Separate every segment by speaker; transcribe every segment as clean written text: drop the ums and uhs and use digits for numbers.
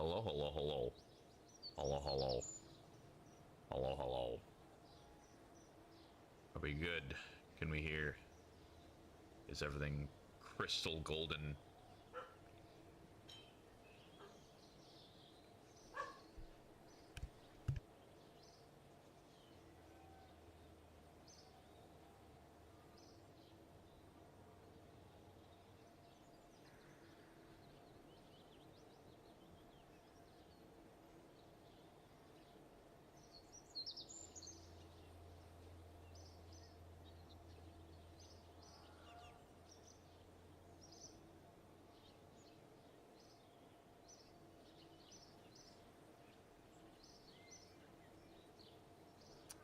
Speaker 1: Hello, hello, hello. Hello, hello. Hello, hello. Are we good? Can we hear? Is everything crystal golden?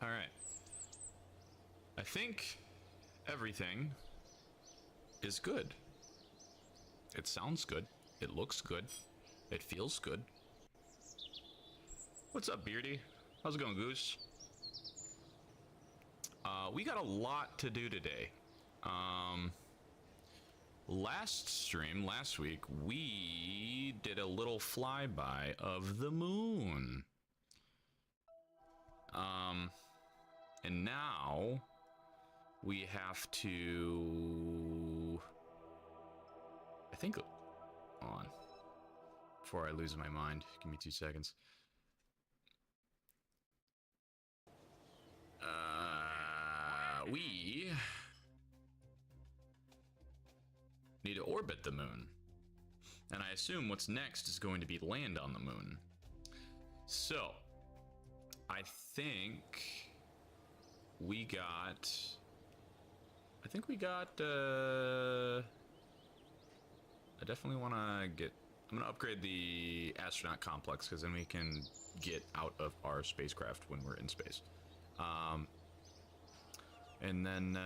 Speaker 1: All right. I think everything is good. It sounds good. It looks good. It feels good. What's up, Beardy? How's it going, Goose? We got a lot to do today. Last stream, last week, we did a little flyby of the moon. And now we have to, I think, hold on, before I lose my mind, give me 2 seconds. We need to orbit the moon. And I assume what's next is going to be land on the moon. So, I think we got, I definitely want to get, I'm going to upgrade the astronaut complex because then we can get out of our spacecraft when we're in space. And then,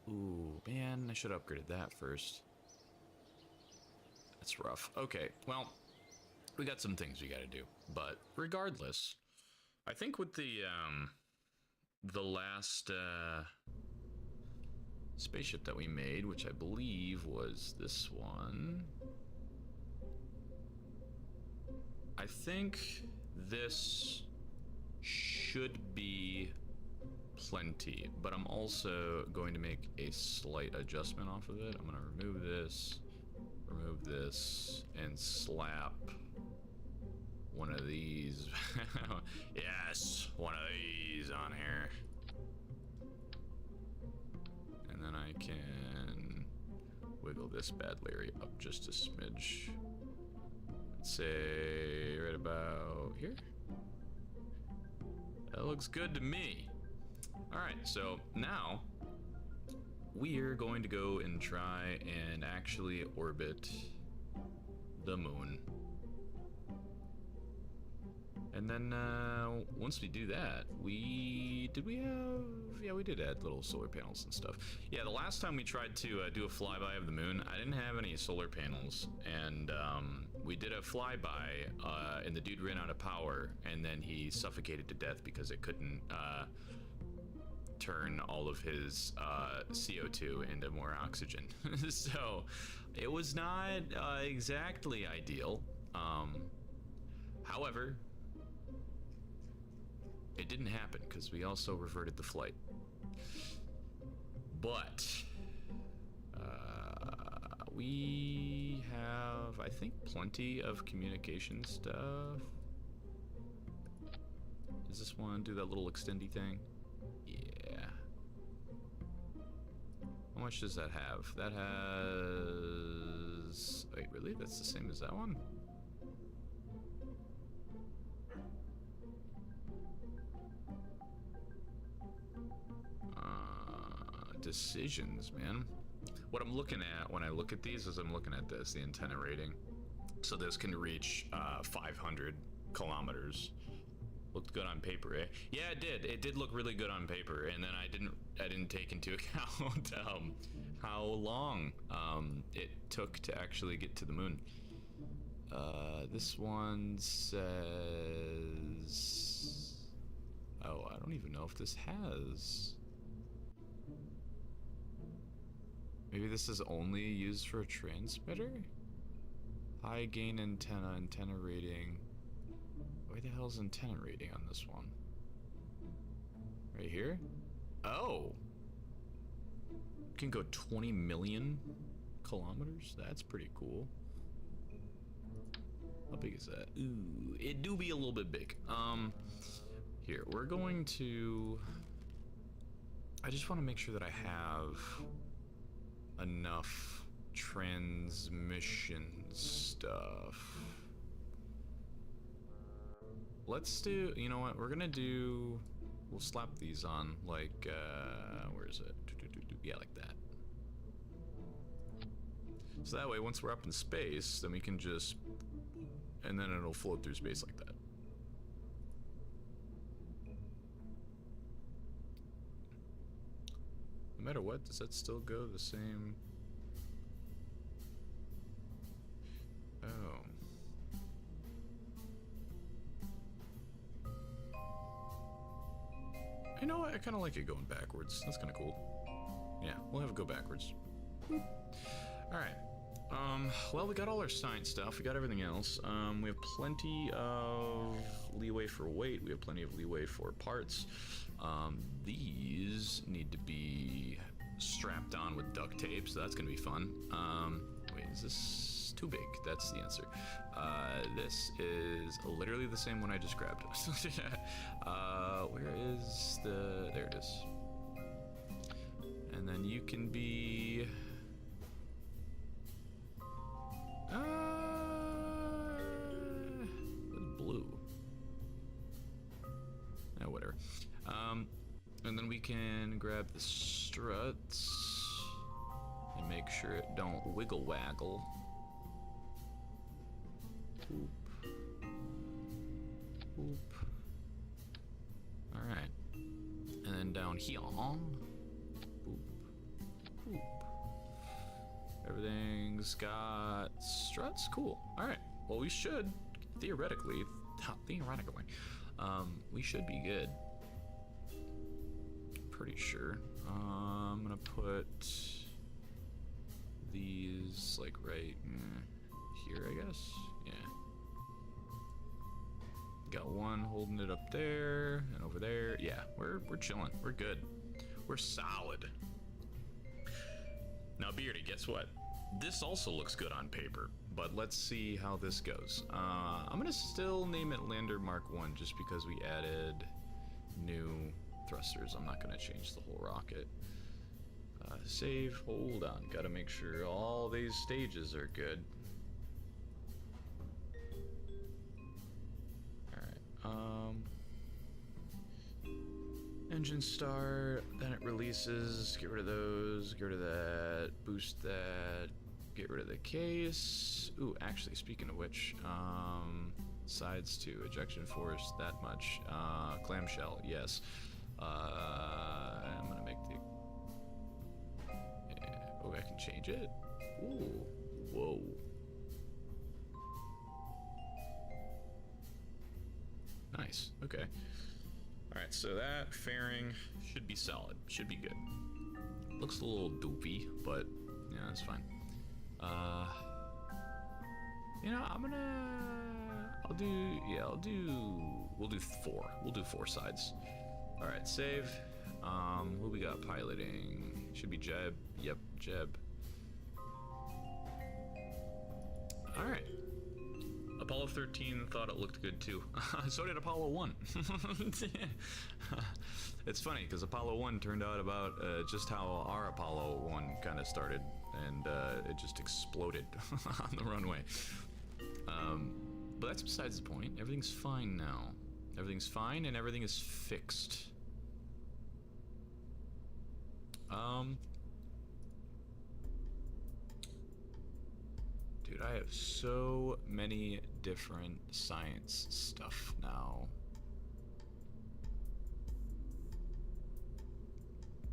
Speaker 1: ooh, man, I should have upgraded that first. That's rough. Okay, well, we got some things we got to do, but regardless, I think with the last spaceship that we made, which I believe was this one, I think this should be plenty, but I'm also going to make a slight adjustment off of it. I'm going to remove this, and slap one of these. Yes, one of these on here. And then I can wiggle this bad Larry up just a smidge. Let's say right about here. That looks good to me. All right, so now we're going to go and try and actually orbit the moon. And then once we do that, we did add little solar panels and stuff. Yeah, the last time we tried to do a flyby of the moon, I didn't have any solar panels, and we did a flyby, and the dude ran out of power, and then he suffocated to death because it couldn't turn all of his CO2 into more oxygen. So it was not exactly ideal. However, it didn't happen because we also reverted the flight. But we have, I think, plenty of communication stuff. Does this one do that little extendy thing? Yeah. How much does that have? That has... Wait, really? That's the same as that one? Decisions, man. What I'm looking at when I look at these is I'm looking at this, the antenna rating. So this can reach 500 kilometers. Looked good on paper, eh? Yeah, it did. It did look really good on paper, and then I didn't take into account how long it took to actually get to the moon. This one says, oh, I don't even know if this has. Maybe this is only used for a transmitter? High gain antenna rating. Where the hell's antenna rating on this one? Right here? Oh! Can go 20 million kilometers? That's pretty cool. How big is that? Ooh, it do be a little bit big. Here, we're going to... I just want to make sure that I have enough transmission stuff. Let's do, you know what, we're gonna do, we'll slap these on, like, where is it? Yeah, like that. So that way, once we're up in space, then we can just, and then it'll float through space like that. No matter what, does that still go the same? Oh. You know what? I kind of like it going backwards. That's kind of cool. Yeah, we'll have it go backwards. Alright. Well, we got all our science stuff. We got everything else. We have plenty of leeway for weight. We have plenty of leeway for parts. These need to be strapped on with duct tape, so that's going to be fun. Wait, is this too big? That's the answer. This is literally the same one I just grabbed. Where is the... There it is. And then you can be... blue. Whatever. And then we can grab the struts and make sure it don't wiggle waggle. Oop. Oop. Alright. And then down here. Boop. Boop. Everything's got struts? Cool. Alright. Well, we should, theoretically, we should be good. Pretty sure. I'm gonna put these, like, right here, I guess. Yeah. Got one holding it up there and over there. Yeah, we're chilling. We're good. We're solid. Now, Beardy, guess what? This also looks good on paper, but let's see how this goes. I'm gonna still name it Lander Mark 1 just because we added new thrusters. I'm not gonna change the whole rocket. Save. Hold on. Gotta make sure all these stages are good. Alright. Engine start, then it releases, get rid of those, get rid of that, boost that, get rid of the case. Ooh, actually, speaking of which, sides to ejection force, that much. Clamshell, yes. I'm gonna make the... Yeah. Oh, I can change it? Ooh, whoa. Nice, okay. Alright, so that fairing should be solid, should be good. Looks a little doofy, but yeah, that's fine. You know, we'll do 4. We'll do 4 sides. Alright, save. Who we got piloting? Should be Jeb. Yep, Jeb. Alright. Apollo 13 thought it looked good too. So did Apollo 1. It's funny because Apollo 1 turned out about just how our Apollo 1 kind of started, and it just exploded on the runway. But that's besides the point. Everything's fine now. Everything's fine and everything is fixed. Dude, I have so many different science stuff now.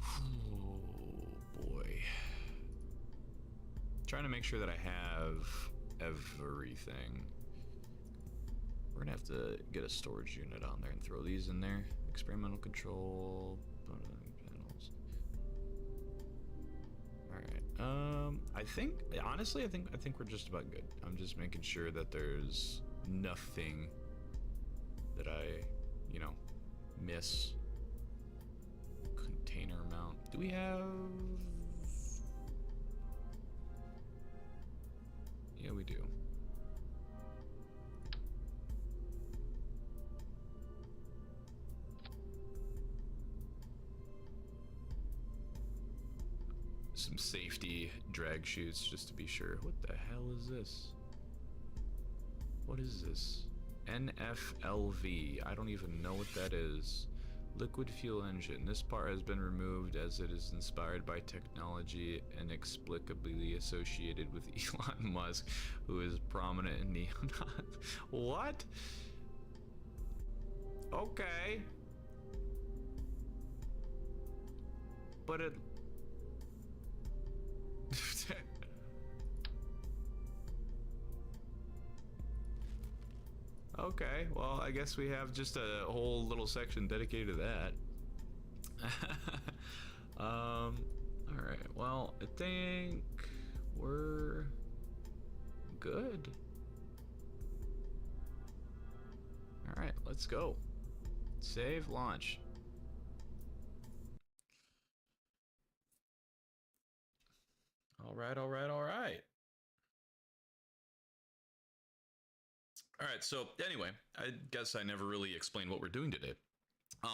Speaker 1: Oh boy. Trying to make sure that I have everything. We're gonna have to get a storage unit on there and throw these in there. Experimental control, panels. Alright, I honestly, I think we're just about good. I'm just making sure that there's nothing that I, you know, miss. Container mount. Do we have? Yeah, we do. Some safety drag chutes just to be sure. What the hell is this? What is this? NFLV. I don't even know what that is. Liquid fuel engine. This part has been removed as it is inspired by technology inexplicably associated with Elon Musk, who is prominent in neon. What? Okay. But it... Okay, well, I guess we have just a whole little section dedicated to that. Alright, well, I think we're good. Alright, let's go. Save, launch. Alright. Alright, so anyway, I guess I never really explained what we're doing today.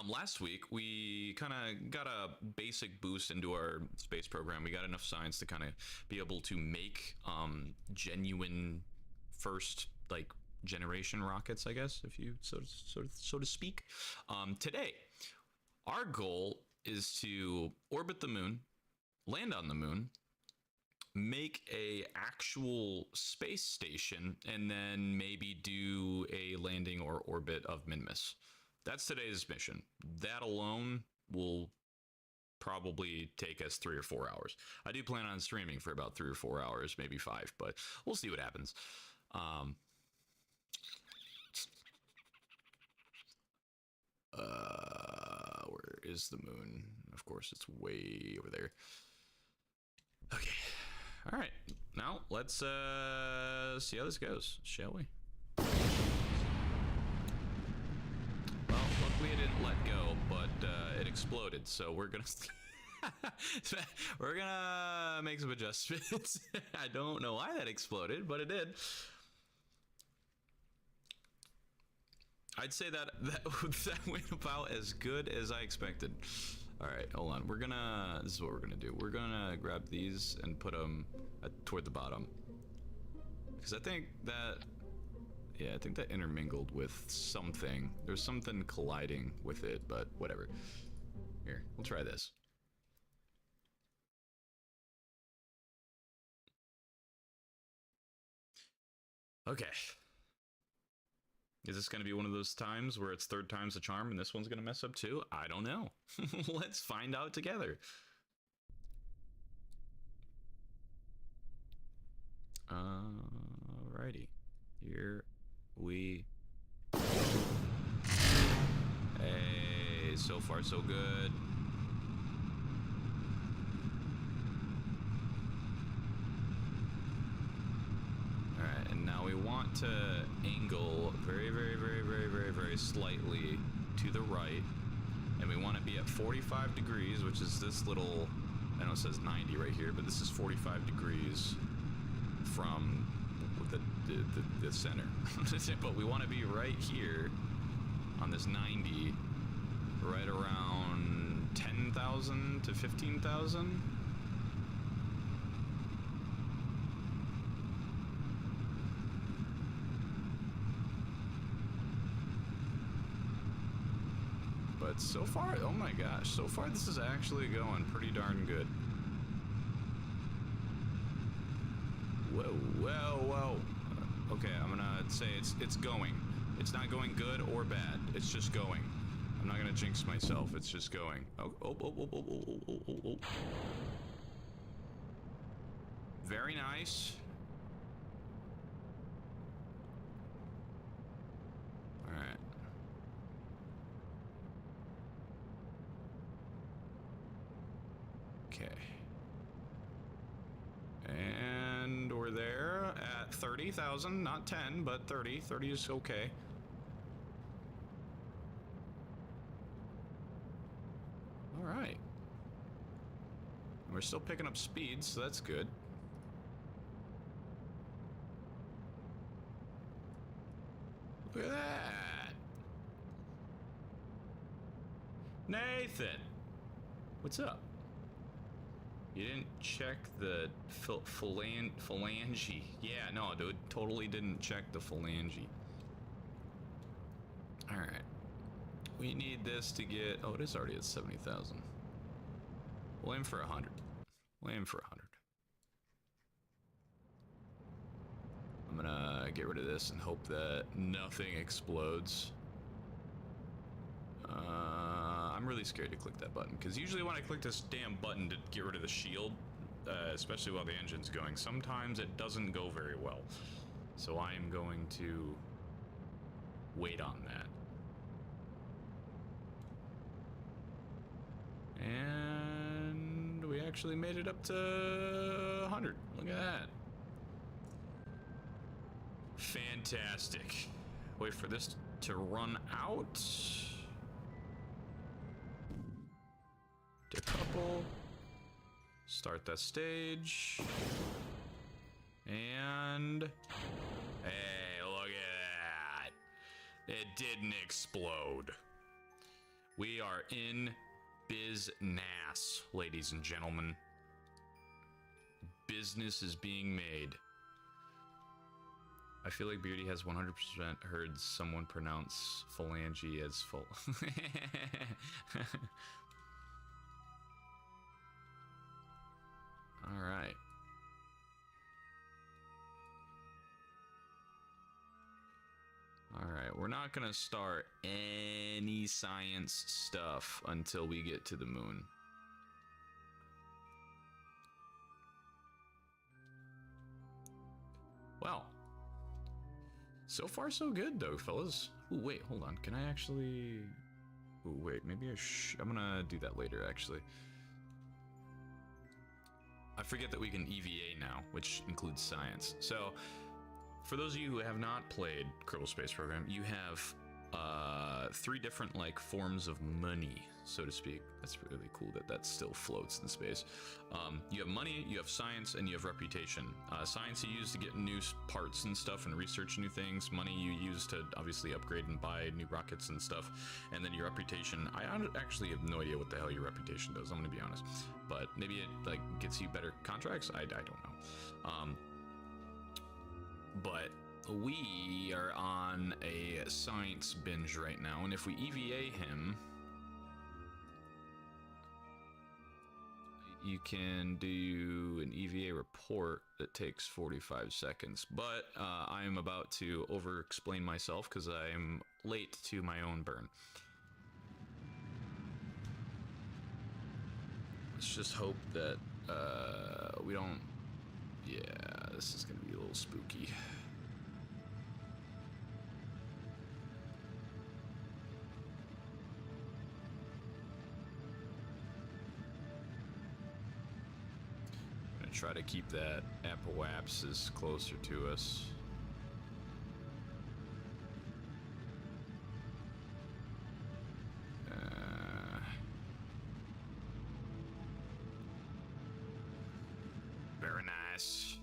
Speaker 1: Last week, we kind of got a basic boost into our space program. We got enough science to kind of be able to make genuine first, like, generation rockets, I guess, if you so to speak. Today, our goal is to orbit the moon, land on the moon, make a actual space station, and then maybe do a landing or orbit of Minmus. That's today's mission. That alone will probably take us 3 or 4 hours. I do plan on streaming for about 3 or 4 hours, maybe 5, but we'll see what happens. Where is the moon? Of course, it's way over there. Okay. All right. Now let's see how this goes, shall we? Well, luckily it didn't let go, but it exploded, so we're gonna we're gonna make some adjustments. I don't know why that exploded, but it did. I'd say that went about as good as I expected. All right, hold on. This is what we're gonna do. We're gonna grab these and put them toward the bottom. Because I think that intermingled with something. There's something colliding with it, but whatever. Here, we'll try this. Okay. Is this going to be one of those times where it's third time's the charm and this one's going to mess up too? I don't know. Let's find out together. Alrighty. Here we... Hey, so far so good. Alright, and now we want to angle very slightly to the right. And we want to be at 45 degrees, which is this little... I know it says 90 right here, but this is 45 degrees from the center. But we want to be right here on this 90, right around 10,000 to 15,000. But so far, oh my gosh, so far this is actually going pretty darn good. Whoa. Okay, I'm gonna say it's going. It's not going good or bad. It's just going. I'm not gonna jinx myself. It's just going. Oh. Very nice. All right. Okay. And we're there at 30,000, not 10, but 30. 30 is okay. All right. We're still picking up speed, so that's good. Look at that. Nathan, what's up? You didn't check the phalange. Yeah, no, dude, totally didn't check the phalange. All right. We need this to get... Oh, it is already at 70,000. We'll aim for 100. We'll aim for 100. I'm gonna get rid of this and hope that nothing explodes. I'm really scared to click that button, because usually when I click this damn button to get rid of the shield, especially while the engine's going, sometimes it doesn't go very well. So I'm going to wait on that. And we actually made it up to 100. Look at that. Fantastic. Wait for this to run out. Decouple. Start that stage. And... Hey, look at that. It didn't explode. We are in business, ladies and gentlemen. Business is being made. I feel like Beardy has 100% heard someone pronounce phalange as full. All right. All right, we're not gonna start any science stuff until we get to the moon. Well, so far so good though, fellas. Ooh, wait, hold on. Can I actually... Ooh, wait, maybe I'm gonna do that later, actually. I forget that we can EVA now, which includes science. So, for those of you who have not played Kerbal Space Program, you have 3 different like forms of money, so to speak. That's really cool that that still floats in space. You have money, you have science, and you have reputation. Science you use to get new parts and stuff and research new things. Money you use to obviously upgrade and buy new rockets and stuff. And then your reputation, I actually have no idea what the hell your reputation does, I'm gonna be honest. But maybe it like gets you better contracts? I don't know. But we are on a science binge right now, and if we EVA him, you can do an EVA report that takes 45 seconds. But I'm about to over-explain myself because I'm late to my own burn. Let's just hope that we don't... Yeah, this is gonna be a little spooky. I'm gonna try to keep that apoapsis closer to us. Very nice.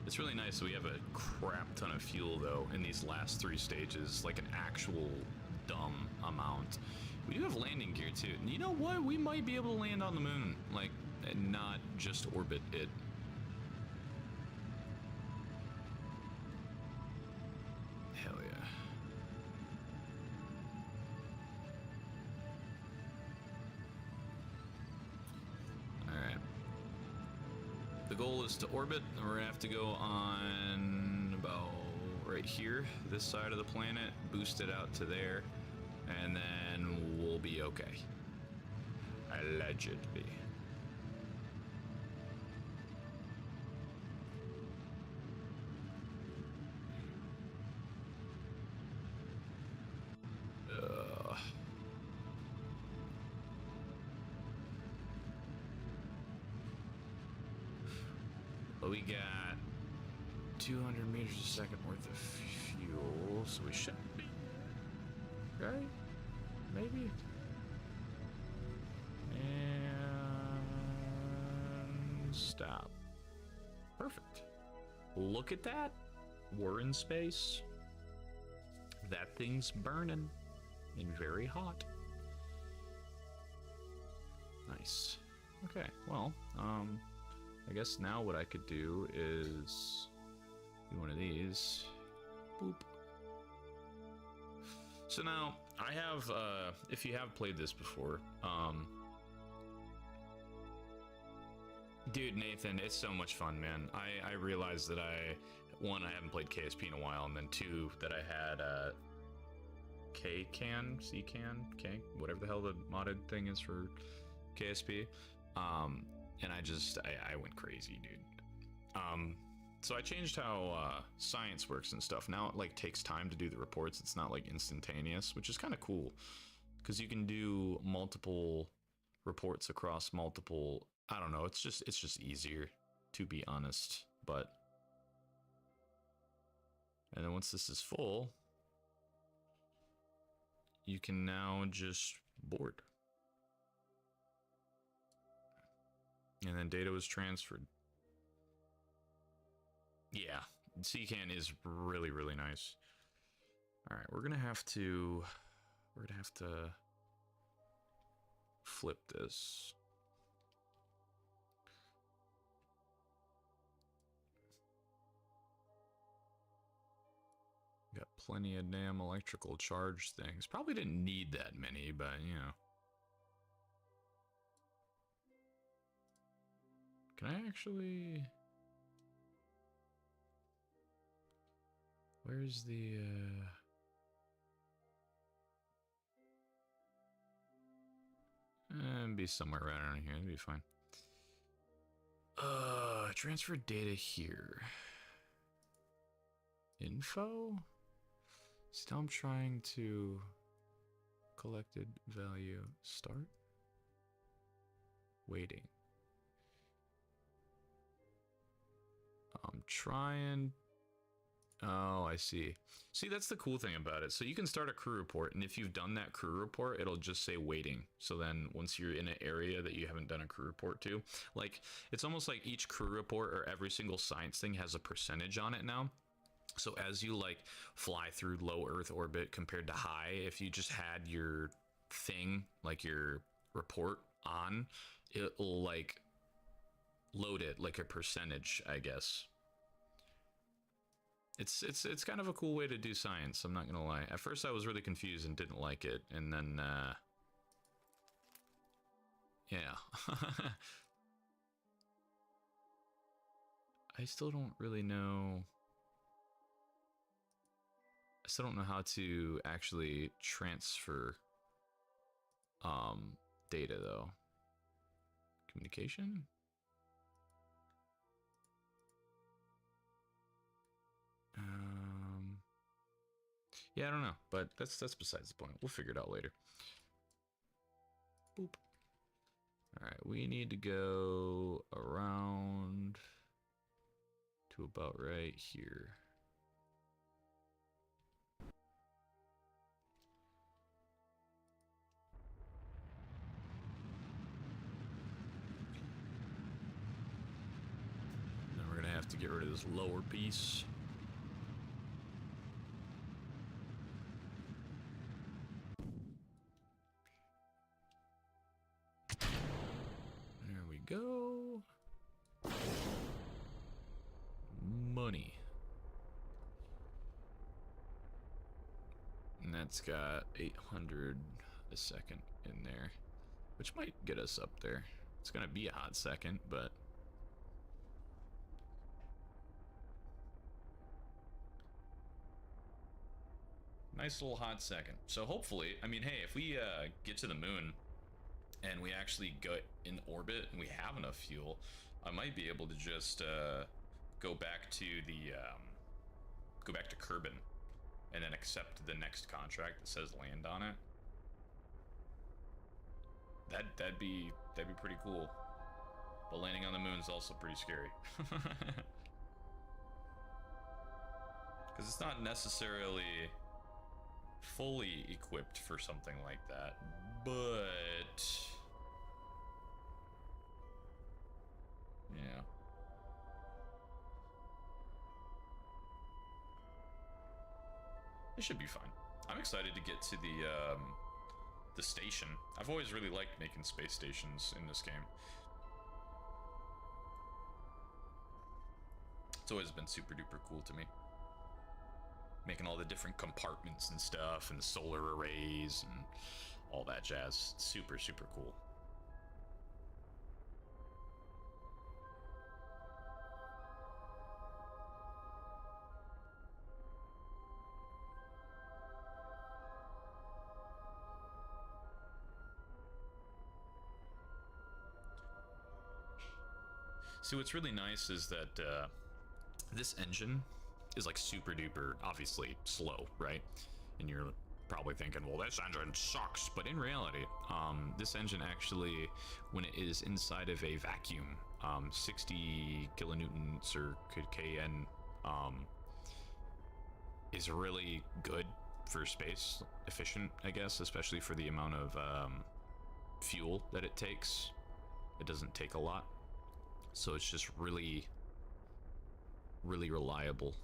Speaker 1: It's really nice that we have a crap ton of fuel though in these last 3 stages, like an actual dumb amount. We do have landing gear too. And you know what? We might be able to land on the moon, like, and not just orbit it. Hell yeah. Alright. The goal is to orbit, and we're gonna have to go on about right here, this side of the planet, boost it out to there, and then we'll be okay. Allegedly. So we got 200 meters a second worth of fuel, so we should be, right? Maybe. And stop. Perfect. Look at that. We're in space. That thing's burning and very hot. Nice. Okay, well, I guess now what I could do is do one of these. Boop. So now I have, if you have played this before, dude, Nathan, it's so much fun, man. I realized that one, I haven't played KSP in a while, and then two, that I had C-Can, whatever the hell the modded thing is for KSP. And I went crazy, dude. So I changed how science works and stuff. Now it like takes time to do the reports. It's not like instantaneous, which is kind of cool because you can do multiple reports across multiple. I don't know. It's just easier, to be honest. But and then once this is full, you can now just board. And then data was transferred. Yeah, C-Can is really, really nice. All right, we're gonna have to flip this. Got plenty of damn electrical charge things. Probably didn't need that many, but you know. Can I actually... Where's the, be somewhere right around here. That'd be fine. Transfer data here. Info? Still I'm trying to... Collected value start? Waiting. I'm trying... Oh, I see. See, that's the cool thing about it. So you can start a crew report, and if you've done that crew report, it'll just say waiting. So then once you're in an area that you haven't done a crew report to, like, it's almost like each crew report or every single science thing has a percentage on it now. So as you, like, fly through low Earth orbit compared to high, if you just had your thing, like your report on, it'll, like, load it like a percentage, I guess. It's kind of a cool way to do science, I'm not gonna lie. At first I was really confused and didn't like it, and then yeah. I still don't really know. I still don't know how to actually transfer data though. Communication? Yeah, I don't know, but that's besides the point. We'll figure it out later. Boop. All right, we need to go around to about right here. Then we're gonna have to get rid of this lower piece. Go. Money. And that's got 800 a second in there, which might get us up there. It's gonna be a hot second, but nice little hot second. So hopefully, I mean, hey, if we get to the moon and we actually go in orbit and we have enough fuel, I might be able to just go back to the Kerbin and then accept the next contract that says land on it. That'd be pretty cool. But landing on the moon is also pretty scary. Because it's not necessarily fully equipped for something like that, but yeah. It should be fine. I'm excited to get to the station. I've always really liked making space stations in this game. It's always been super duper cool to me. Making all the different compartments and stuff, and the solar arrays, and all that jazz. Super, super cool. See, what's really nice is that this engine is like super duper, obviously slow, right? And you're probably thinking, well, this engine sucks. But in reality, this engine actually, when it is inside of a vacuum, 60 kilonewtons or kN, is really good for space, efficient, I guess, especially for the amount of fuel that it takes. It doesn't take a lot. So it's just really, really reliable.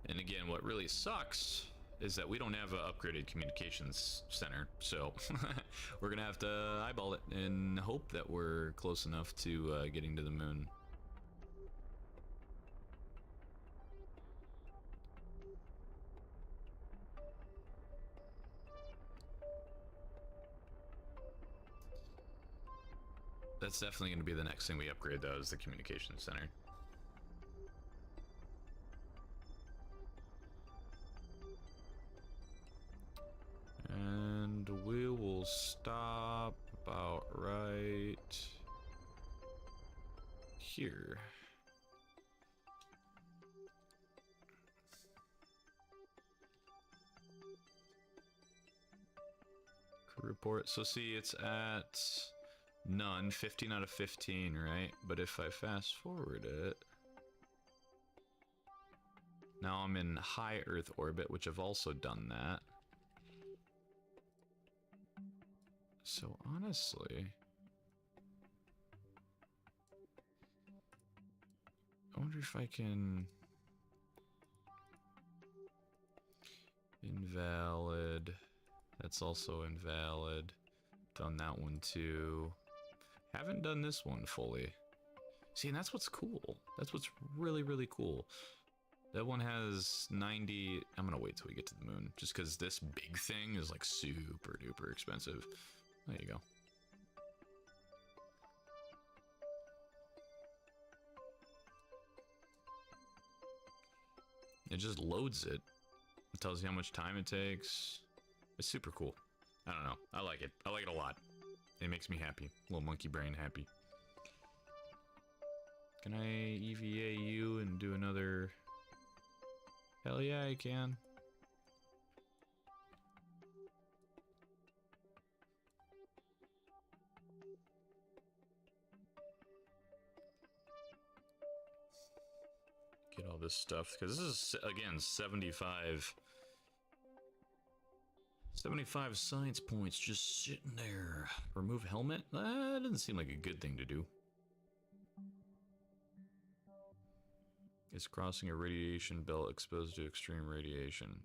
Speaker 1: And again, what really sucks is that we don't have an upgraded communications center. So we're going to have to eyeball it and hope that we're close enough to getting to the moon. That's definitely going to be the next thing we upgrade, though, is the communications center. And we will stop about right here. Crew report. So see, it's at none, 15 out of 15, right? But if I fast forward it, now I'm in high Earth orbit, which I've also done that. So honestly, I wonder if I can... Invalid. That's also invalid. Done that one too. Haven't done this one fully. See, and that's what's cool. That's what's really, really cool. That one has 90... I'm gonna wait till we get to the moon, just because this big thing is like super duper expensive. There you go. It just loads it. It tells you how much time it takes. It's super cool. I don't know. I like it. I like it a lot. It makes me happy. Little monkey brain happy. Can I EVA you and do another... Hell yeah, I can. Get all this stuff, because this is, again, 75 science points just sitting there. Remove helmet? That doesn't seem like a good thing to do. Is crossing a radiation belt exposed to extreme radiation?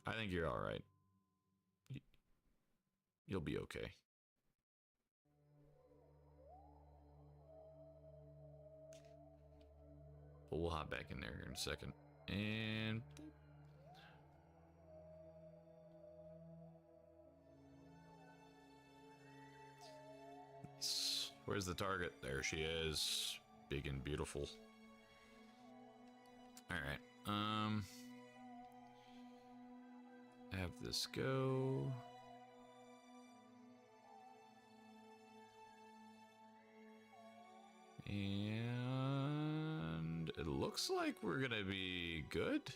Speaker 1: I think you're alright. You'll be okay. But we'll hop back in there here in a second. And... where's the target? There she is. Big and beautiful. Alright. Have this go. And it looks like we're gonna be good.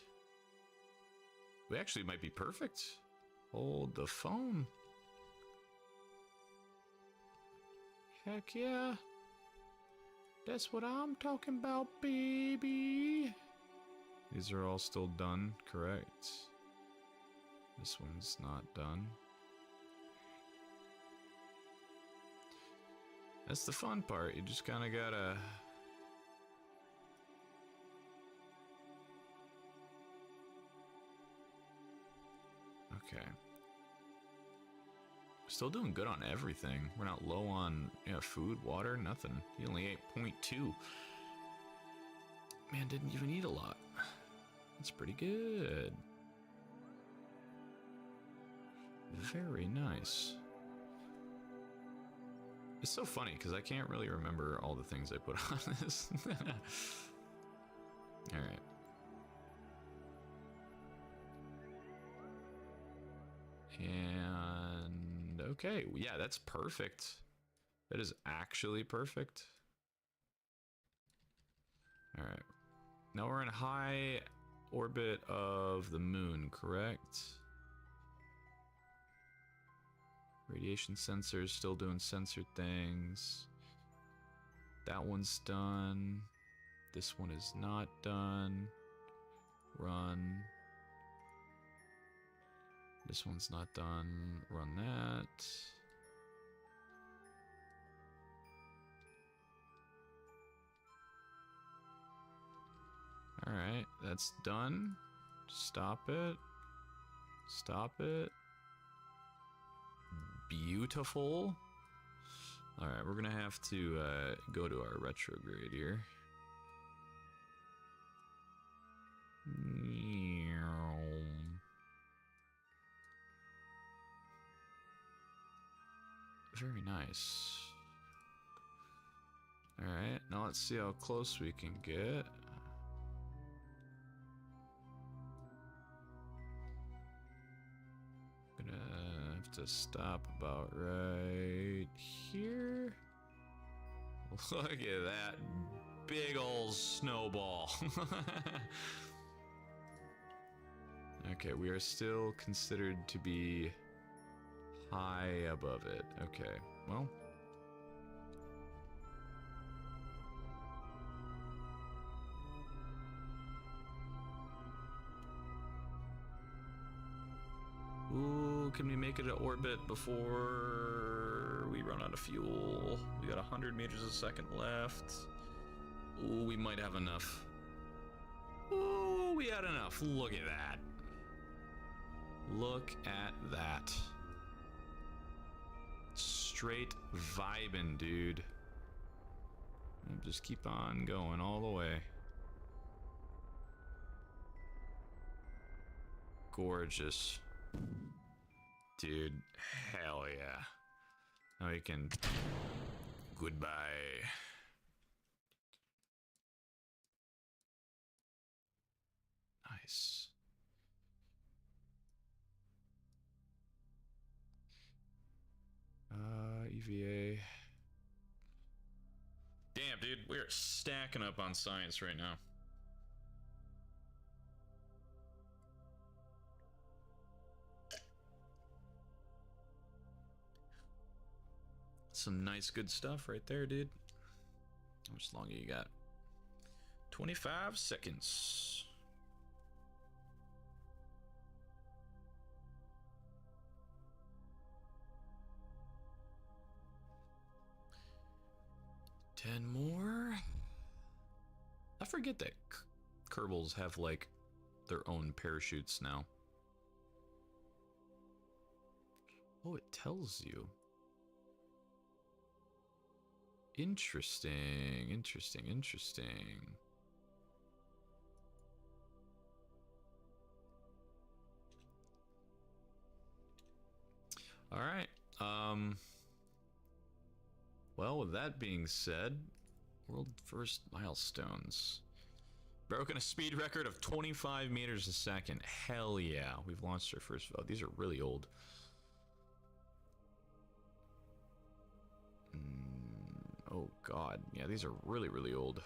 Speaker 1: We actually might be perfect. Hold the phone. Heck yeah. That's what I'm talking about, baby. These are all still done, correct? This one's not done. That's the fun part. You just kind of gotta... Okay. Still doing good on everything. We're not low on food, water, nothing. He only ate 0.2. Man, didn't even eat a lot. That's pretty good. Very nice. It's so funny because I can't really remember all the things I put on this. All right. And okay, yeah, that's perfect. That is actually perfect. All right. Now we're in high orbit of the moon, correct? Radiation sensors still doing sensor things. That one's done. This one is not done. Run. This one's not done. Run that. Alright, that's done. Stop it. Stop it. Beautiful. Alright, we're gonna have to go to our retrograde here. Very nice. Alright, now let's see how close we can get. Gonna have to stop about right here. Look at that big old snowball. Okay, we are still considered to be high above it. Okay, well. Ooh, can we make it to orbit before we run out of fuel? We got 100 meters a second left. Ooh, we might have enough. Ooh, we had enough. Look at that. Look at that. Straight vibing, dude. Just keep on going all the way. Gorgeous. Dude, hell yeah. Now we can... Goodbye. Nice. EVA. Damn, dude, we are stacking up on science right now. Some nice, good stuff right there, dude. How much longer you got? 25 seconds. Ten more. I forget that Kerbals have like their own parachutes now. Oh, it tells you. Interesting, interesting, interesting. All right. Well, with that being said, world first milestones. Broken a speed record of 25 meters a second. Hell yeah. We've launched our first... Oh, these are really old. Oh, God. Yeah, these are really, really old.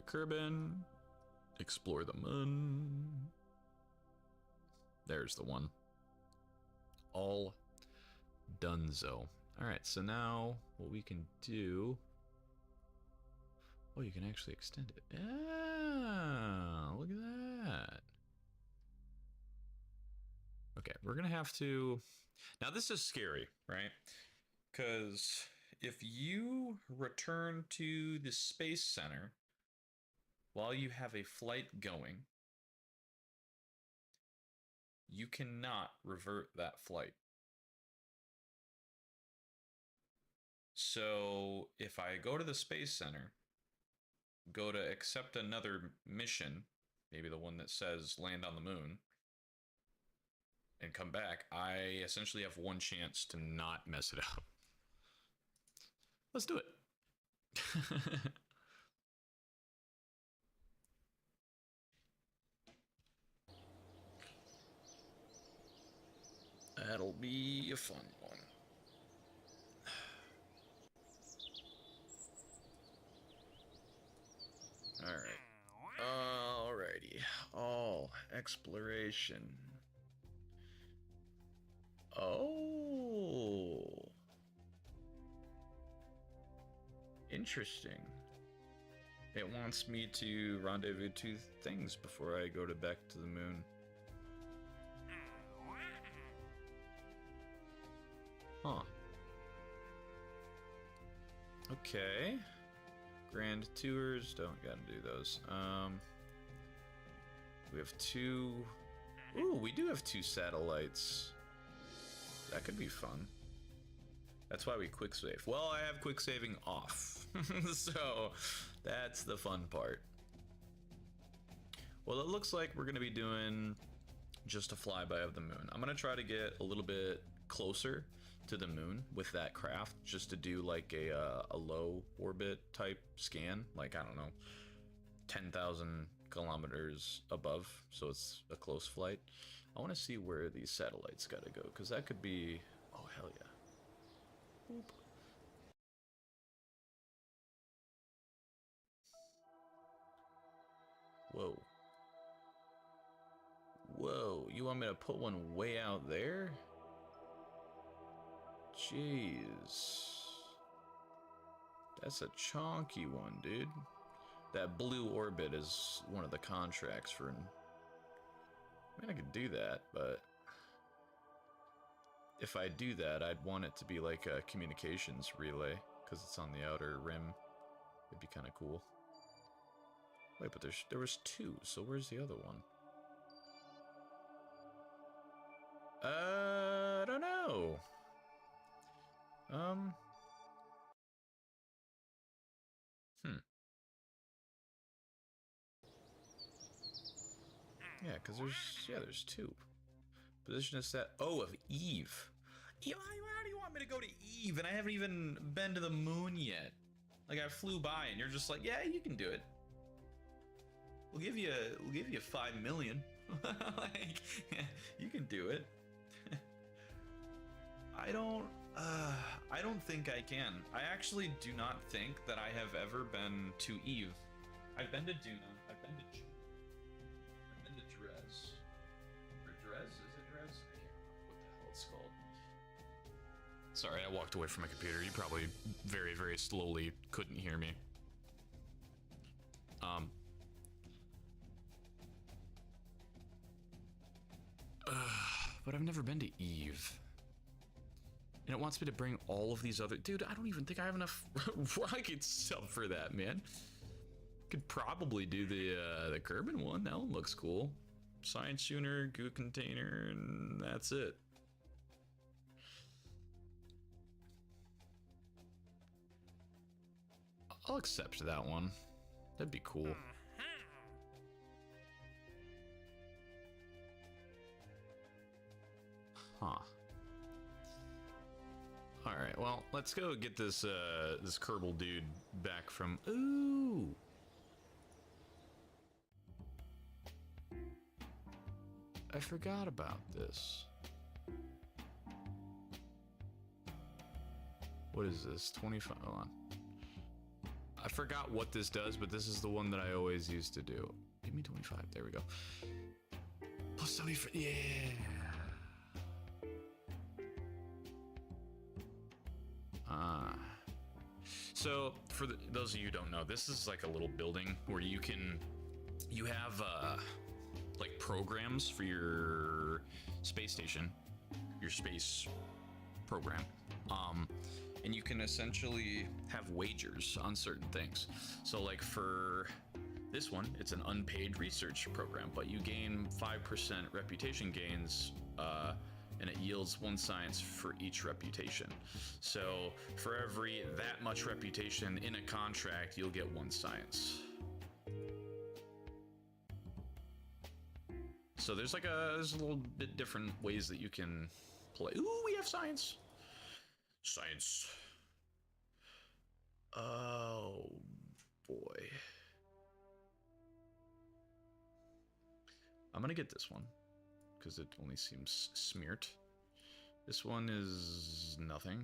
Speaker 1: to Kerbin. Explore the moon. There's the one. All donezo. Alright, so now what we can do... Oh, you can actually extend it. Yeah, look at that. Okay, we're gonna have to... Now this is scary, right? Because if you return to the Space Center while you have a flight going, you cannot revert that flight. So if I go to the Space Center, go to accept another mission, maybe the one that says land on the moon, and come back, I essentially have one chance to not mess it up. Let's do it. That'll be a fun one. Alrighty. All exploration. Oh. Interesting. It wants me to rendezvous two things before I go back to the moon. Huh. Okay. Grand tours, don't gotta do those. We have two... Ooh, we do have two satellites. That could be fun. That's why we quick save. Well, I have quick saving off. So, that's the fun part. Well, it looks like we're gonna be doing just a flyby of the moon. I'm gonna try to get a little bit closer to the moon with that craft, just to do like a low orbit type scan, like, I don't know, 10,000 kilometers above, so it's a close flight. I want to see where these satellites gotta go, because that could be... Oh, hell yeah. Boop. Whoa. Whoa, you want me to put one way out there? Jeez. That's a chonky one, dude. That blue orbit is one of the contracts for... I mean, I could do that, but... If I do that, I'd want it to be like a communications relay, because it's on the outer rim. It'd be kind of cool. Wait, but there was two, so where's the other one? I don't know. Yeah, because there's two. Position is set. Oh, of Eve. How do you want me to go to Eve? And I haven't even been to the moon yet. Like, I flew by, and you're just like, yeah, you can do it. We'll give you 5 million. Like, you can do it. I don't think I can. I actually do not think that I have ever been to Eve. I've been to Duna. I've been to Drez. Or Drez? Is it Drez? I can't remember what the hell it's called. Sorry, I walked away from my computer. You probably very, very slowly couldn't hear me. But I've never been to Eve. And it wants me to bring all of these other... Dude, I don't even think I have enough rocket stuff for that, man. Could probably do the Kerbin one. That one looks cool. Science schooner, goo container, and that's it. I'll accept that one. That'd be cool. Huh. Alright, well, let's go get this this Kerbal dude back from... Ooh! I forgot about this. What is this? 25... Hold I forgot what this does, but this is the one that I always used to do. Give me 25. There we go. Plus 75. Yeah. So for those of you who don't know, this is like a little building where you have like programs for your space station, your space program, and you can essentially have wagers on certain things. So like for this one, it's an unpaid research program, but you gain 5% reputation gains, and it yields 1 science for each reputation. So for every that much reputation in a contract, you'll get 1 science. So there's like there's a little bit different ways that you can play. Ooh, we have science. Science. Oh boy. I'm gonna get this one because it only seems smeared. This one is nothing.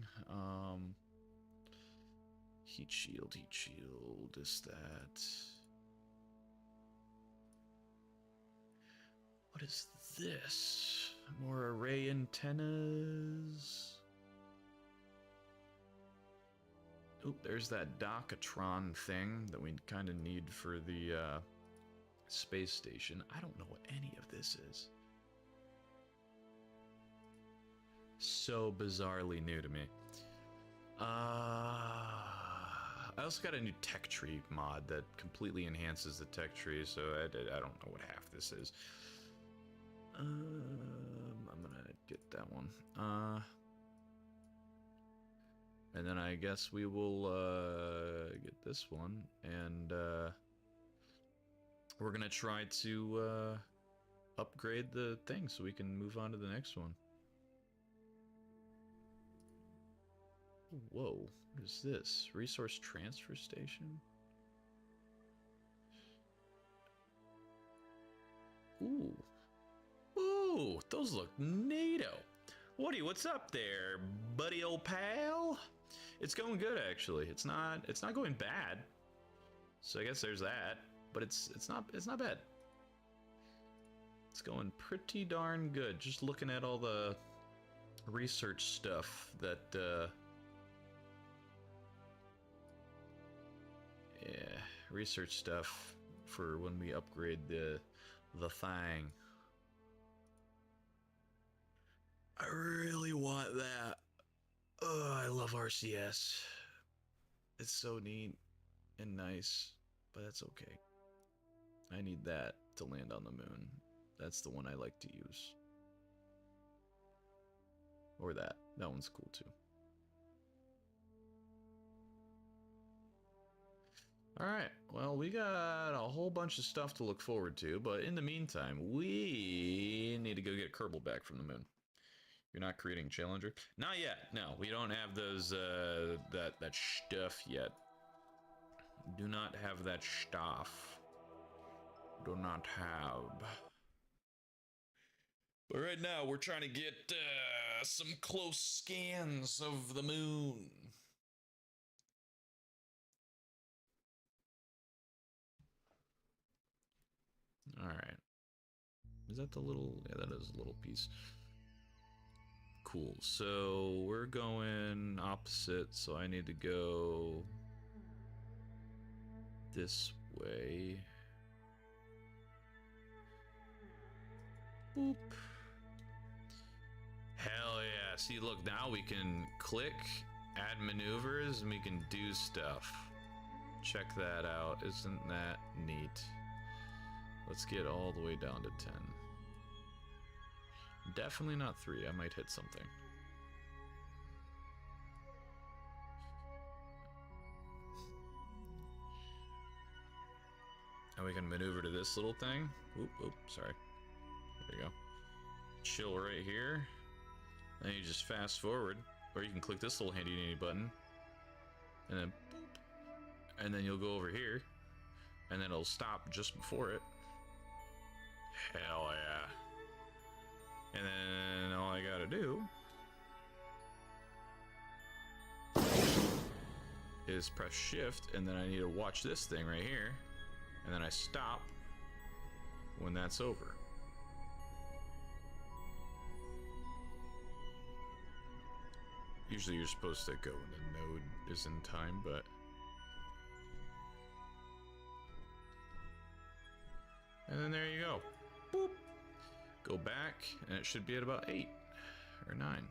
Speaker 1: Heat shield is that. What is this? More array antennas. Oop, there's that Docatron thing that we kind of need for the space station. I don't know what any of this is. So bizarrely new to me. I also got a new tech tree mod that completely enhances the tech tree, so I don't know what half this is. I'm gonna get that one. And then I guess we will get this one, and we're gonna try to upgrade the thing so we can move on to the next one. Whoa, what is this? Resource transfer station? Ooh. Ooh, those look NATO. Woody, what's up there, buddy old pal? It's going good actually. It's not going bad. So I guess there's that, but it's not bad. It's going pretty darn good. Just looking at all the research stuff that yeah, research stuff for when we upgrade the thing. I really want that. Oh, I love RCS. It's so neat and nice, but that's okay. I need that to land on the moon. That's the one I like to use. Or that. That one's cool too. Alright, well, we got a whole bunch of stuff to look forward to, but in the meantime, we need to go get Kerbal back from the moon. You're not creating Challenger? Not yet. No, we don't have those, that stuff yet. Do not have that stuff. Do not have. But right now, we're trying to get some close scans of the moon. Alright. Is that the little... Yeah, that is a little piece. Cool. So, we're going opposite, so I need to go this way. Boop. Hell yeah. See, look, now we can click, add maneuvers, and we can do stuff. Check that out. Isn't that neat? Let's get all the way down to 10. Definitely not 3. I might hit something. And we can maneuver to this little thing. Oop, oop, sorry. There you go. Chill right here. Then you just fast forward. Or you can click this little handy dandy button. And then boop. And then you'll go over here. And then it'll stop just before it. Hell yeah. And then all I gotta do is press shift, and then I need to watch this thing right here, and then I stop when that's over. Usually you're supposed to go when the node is in time, but... And then there you go. Boop. Go back, and it should be at about 8 or 9.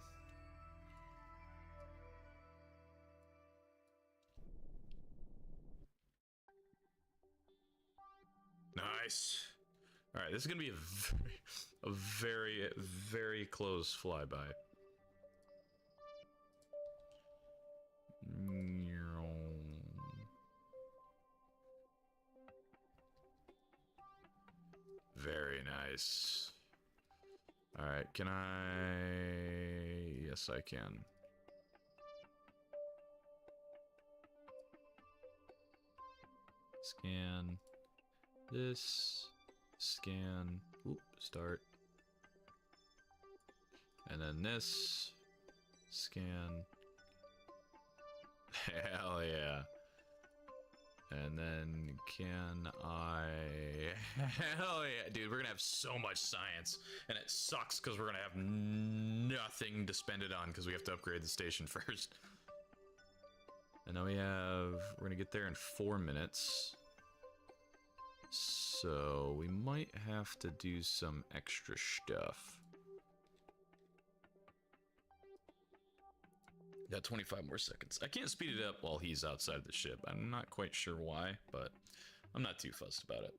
Speaker 1: Nice. All right, this is gonna be a very, very close flyby. Very nice. All right, can I? Yes, I can. Scan this, scan, oop, start. And then this, scan. Hell yeah. And then can I... Hell yeah, dude, we're gonna have so much science. And it sucks because we're gonna have nothing to spend it on because we have to upgrade the station first. And then we're gonna get there in 4 minutes. So we might have to do some extra stuff. Got 25 more seconds. I can't speed it up while he's outside the ship. I'm not quite sure why, but I'm not too fussed about it.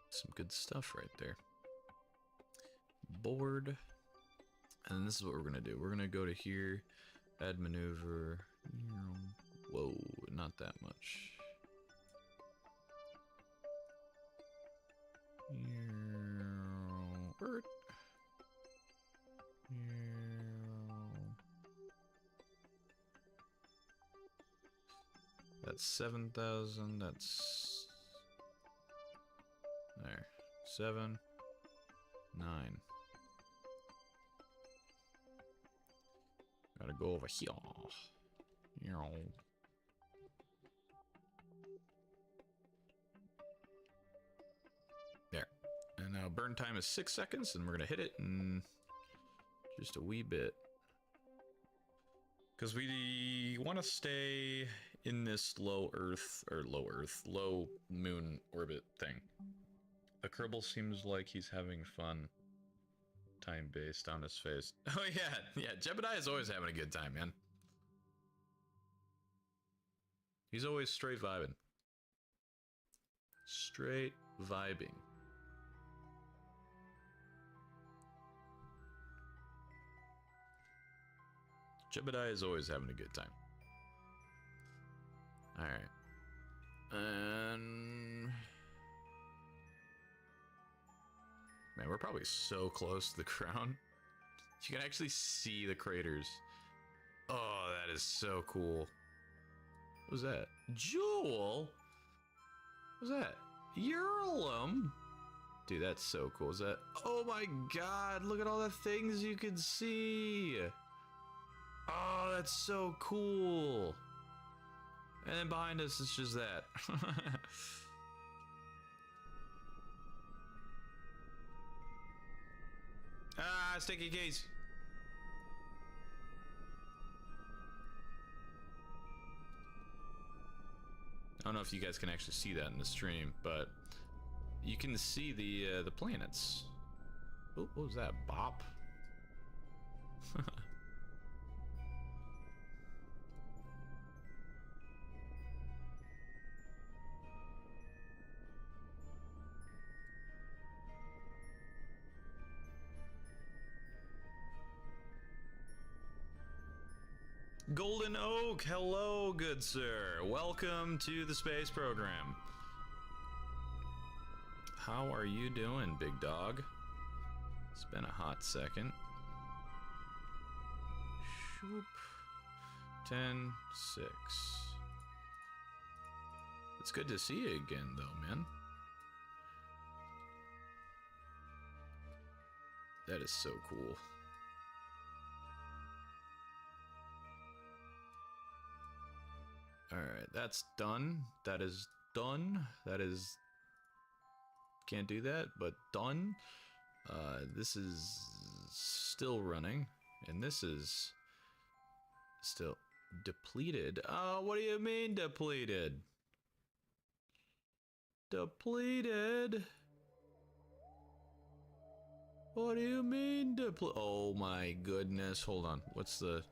Speaker 1: Some good stuff right there. Board. And this is what we're gonna do. We're gonna go to here. Add maneuver. Whoa, not that much. That's 7,000. That's there. 7, 9. Gotta go over here. There. And now burn time is 6 seconds, and we're gonna hit it in just a wee bit. Because we want to stay in this low moon orbit thing. The Kerbal seems like he's having fun. Time based on his face. Oh yeah, Jebediah is always having a good time, man. He's always straight vibing. Straight vibing. Jebediah is always having a good time. Alright. Man, we're probably so close to the ground. You can actually see the craters. Oh, that is so cool. What was that? Jewel? What was that? Uralum? Dude, that's so cool. Is that? Oh my god, look at all the things you can see. Oh, that's so cool. And then behind us, it's just that. Ah, sticky keys. I don't know if you guys can actually see that in the stream, but you can see the planets. Oh, what was that? Bop? Golden Oak, hello, good sir. Welcome to the space program. How are you doing, big dog? It's been a hot second. Shoop. 10, 6. It's good to see you again, though, man. That is so cool. Alright, that's done. That is done. That is... Can't do that, but done. This is still running. And this is still depleted. Oh, what do you mean depleted? Depleted? What do you mean depleted? Oh my goodness. Hold on. What's the...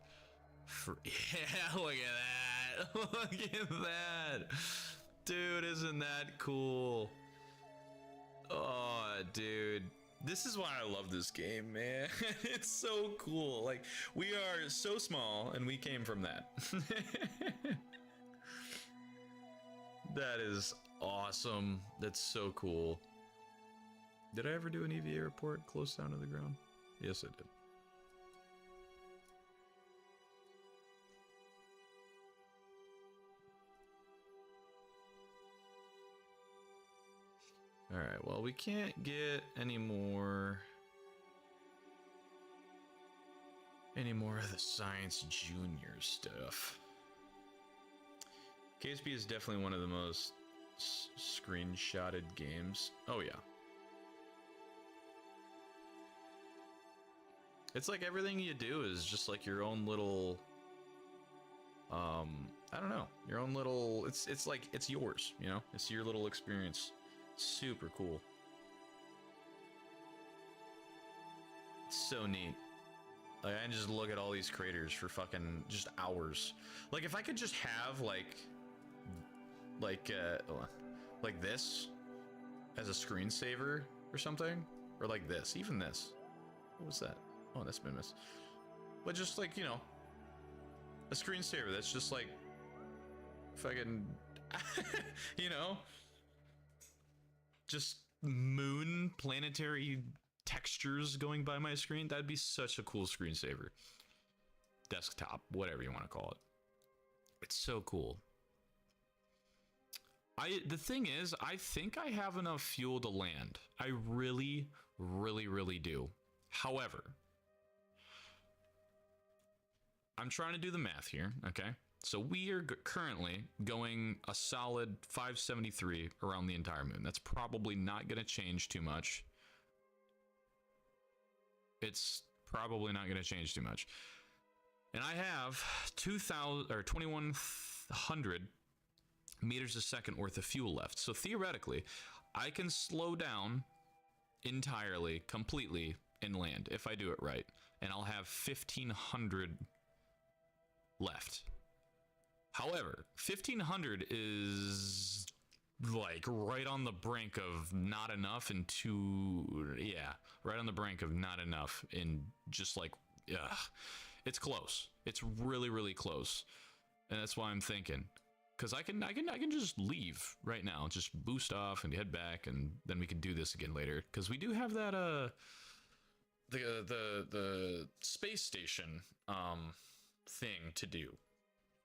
Speaker 1: Yeah, look at that. Look at that. Dude, isn't that cool? Oh, dude. This is why I love this game, man. It's so cool. Like, we are so small, and we came from that. That is awesome. That's so cool. Did I ever do an EVA report close down to the ground? Yes, I did. Alright, well, we can't get any more of the Science Junior stuff. KSP is definitely one of the most screenshotted games. Oh, yeah. It's like everything you do is just like your own little... I don't know. Your own little... It's like, it's yours, you know? It's your little experience. Super cool. It's so neat. Like, I can just look at all these craters for fucking just hours. Like, if I could just have like this as a screensaver or something, or like this, even this. What was that? Oh, that's Minmus. But just like, you know, a screensaver that's just like fucking, you know, just moon planetary textures going by my screen. That'd be such a cool screensaver. Desktop, whatever you want to call it. It's so cool. The thing is, I think I have enough fuel to land. I really, really, really do. However, I'm trying to do the math here, okay? So we are currently going a solid 573 around the entire moon. That's probably not going to change too much. It's probably not going to change too much. And I have 2,100 meters a second worth of fuel left. So theoretically, I can slow down entirely, completely, and land if I do it right. And I'll have 1,500 left. However, 1,500 is like right on the brink of not enough and right on the brink of not enough in just like, it's close. It's really, really close. And that's why I'm thinking, because I can just leave right now, just boost off and head back, and then we can do this again later. Because we do have that the space station thing to do.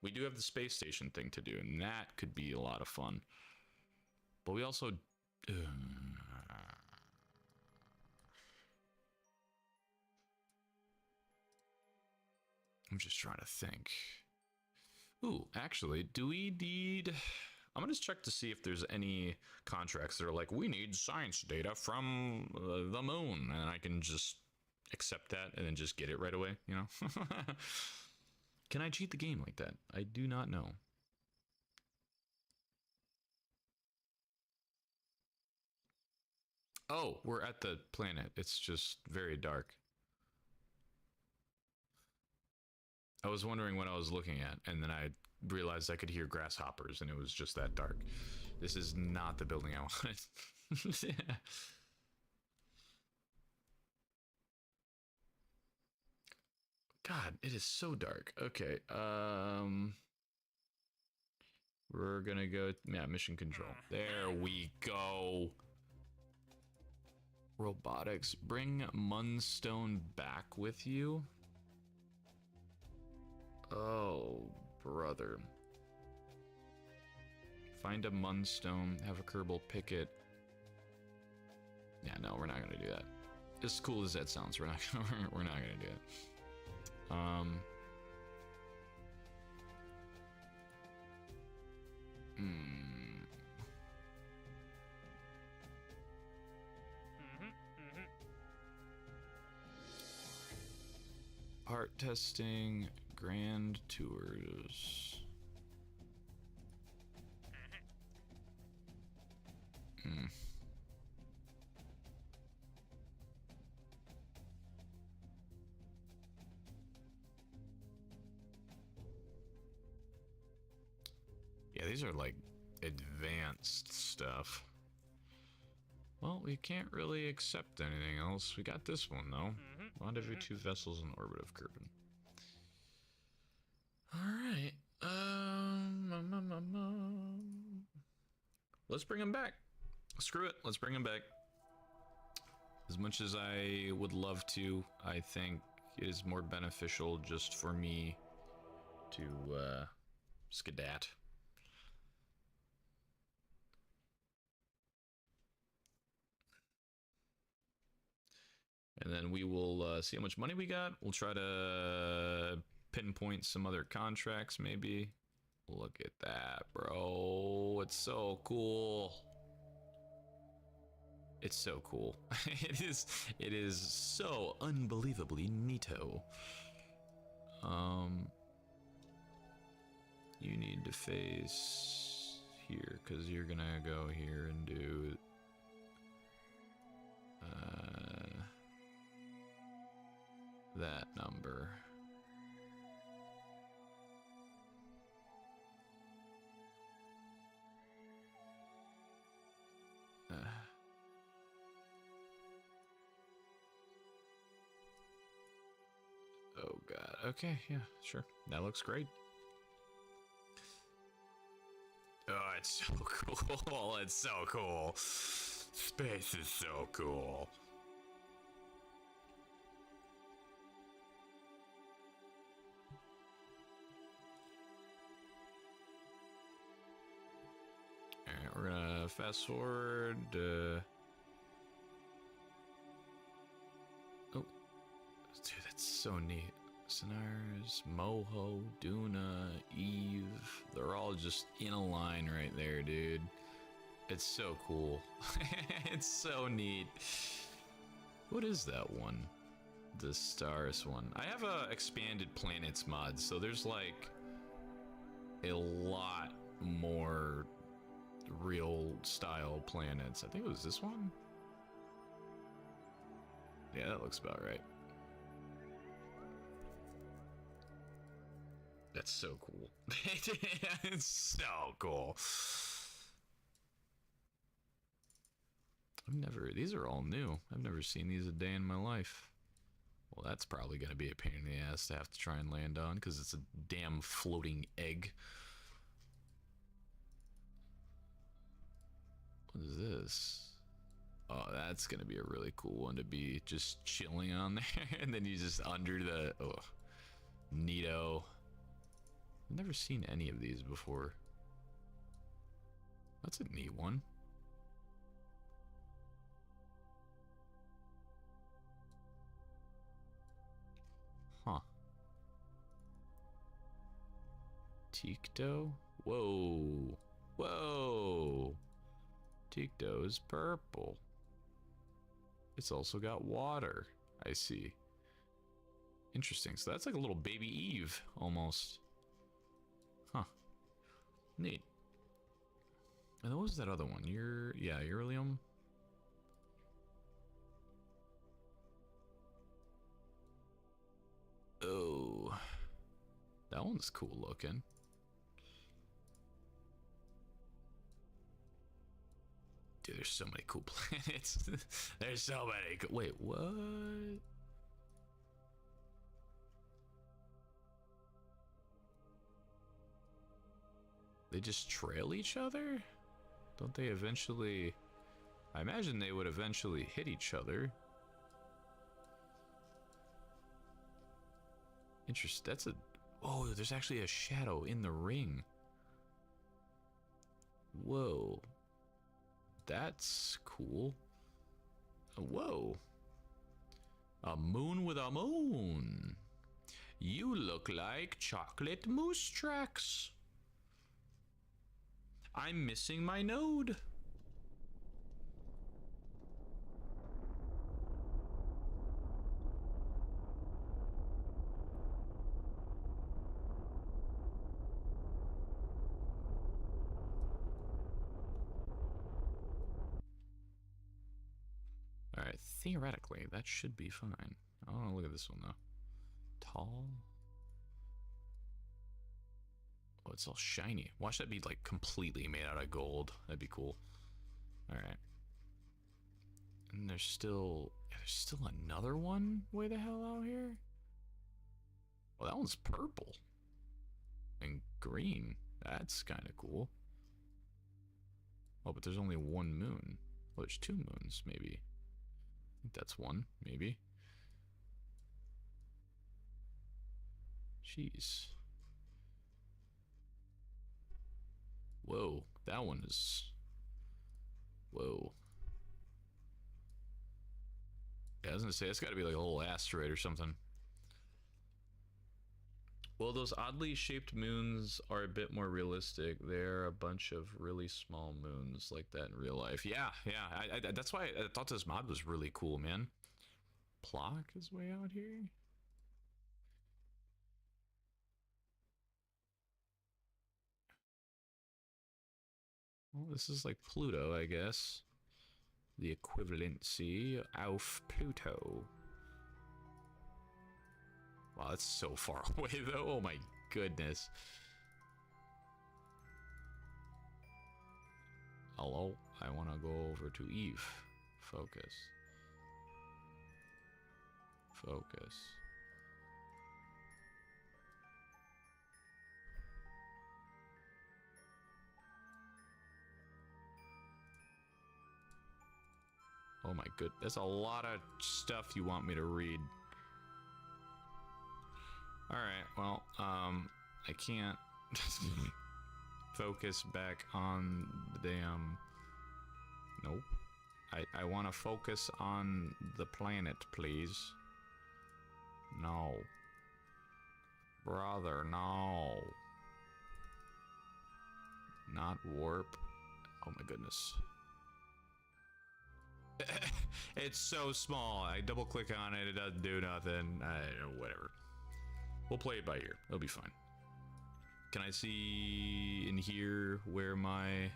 Speaker 1: We do have the space station thing to do, and that could be a lot of fun. But we also... I'm just trying to think. Ooh, actually, do we need... I'm gonna just check to see if there's any contracts that are like, we need science data from the moon, and I can just accept that and then just get it right away, you know? Can I cheat the game like that? I do not know. Oh, we're at the planet. It's just very dark. I was wondering what I was looking at, and then I realized I could hear grasshoppers, and it was just that dark. This is not the building I wanted. Yeah. God, it is so dark. Okay, we're gonna go, yeah, mission control. There we go. Robotics, bring Munstone back with you. Oh, brother. Find a Munstone, have a Kerbal pick it. Yeah, no, we're not gonna do that. As cool as that sounds, we're not gonna do it. Art testing, grand tours. Yeah, these are like advanced stuff. Well, we can't really accept anything else. We got this one though. Rendezvous 2 vessels in orbit of Kerbin. Alright. Let's bring him back. Screw it, let's bring him back. As much as I would love to, I think it is more beneficial just for me to skedat. And then we will see how much money we got. We'll try to pinpoint some other contracts, maybe. Look at that, bro. It's so cool. It's so cool. It is so unbelievably neato. You need to face here, because you're gonna go here and do that number. Oh god. Okay, yeah, sure. That looks great. Oh, it's so cool. It's so cool. Space is so cool. Alright, we're gonna fast forward. Oh, dude, that's so neat. Sonars, Moho, Duna, Eve, they're all just in a line right there, dude. It's so cool. It's so neat. What is that one? The stars one. I have a expanded planets mod, so there's like a lot more real style planets. I think it was this one. Yeah, that looks about right. That's so cool. It's so cool. These are all new. I've never seen these a day in my life. Well, that's probably going to be a pain in the ass to have to try and land on, because it's a damn floating egg. What is this? Oh, that's going to be a really cool one to be just chilling on there. And then you just under the... Oh, neato. I've never seen any of these before. That's a neat one. Huh. Tikto? Whoa. Whoa. Tikto is purple. It's also got water. I see. Interesting. So that's like a little baby Eve, almost. Huh. Neat. And what was that other one? Yeah, Iridium. Oh. That one's cool looking. Dude, there's so many cool planets. There's so many. Wait, what? They just trail each other? Don't they eventually... I imagine they would eventually hit each other. Interesting. That's a... Oh, there's actually a shadow in the ring. Whoa. That's cool. Whoa. A moon with a moon. You look like chocolate moose tracks. I'm missing my node. Alright, theoretically, that should be fine. I want to look at this one, though. Tall. Oh, it's all shiny. Watch that be, like, completely made out of gold. That'd be cool. Alright. And there's still another one way the hell out here? Well, that one's purple. And green. That's kind of cool. Oh, but there's only one moon. Oh, there's two moons, maybe. I think that's one, maybe. Jeez. Whoa, that one is... Whoa. Yeah, I was gonna say, it's gotta be like a little asteroid or something. Well, those oddly shaped moons are a bit more realistic. They're a bunch of really small moons like that in real life. Yeah, yeah. That's why I thought this mod was really cool, man. Plock is way out here. Well, this is like Pluto, I guess. The equivalency of Pluto. Wow, that's so far away, though. Oh my goodness. Hello, I want to go over to Eve. Focus. Focus. Oh my good, that's a lot of stuff you want me to read. Alright, well, I can't focus back on the damn... Nope. I want to focus on the planet, please. No. Brother, no. Not warp. Oh my goodness. It's so small. I double click on it, it doesn't do nothing. Whatever. We'll play it by ear. It'll be fine. Can I see in here where my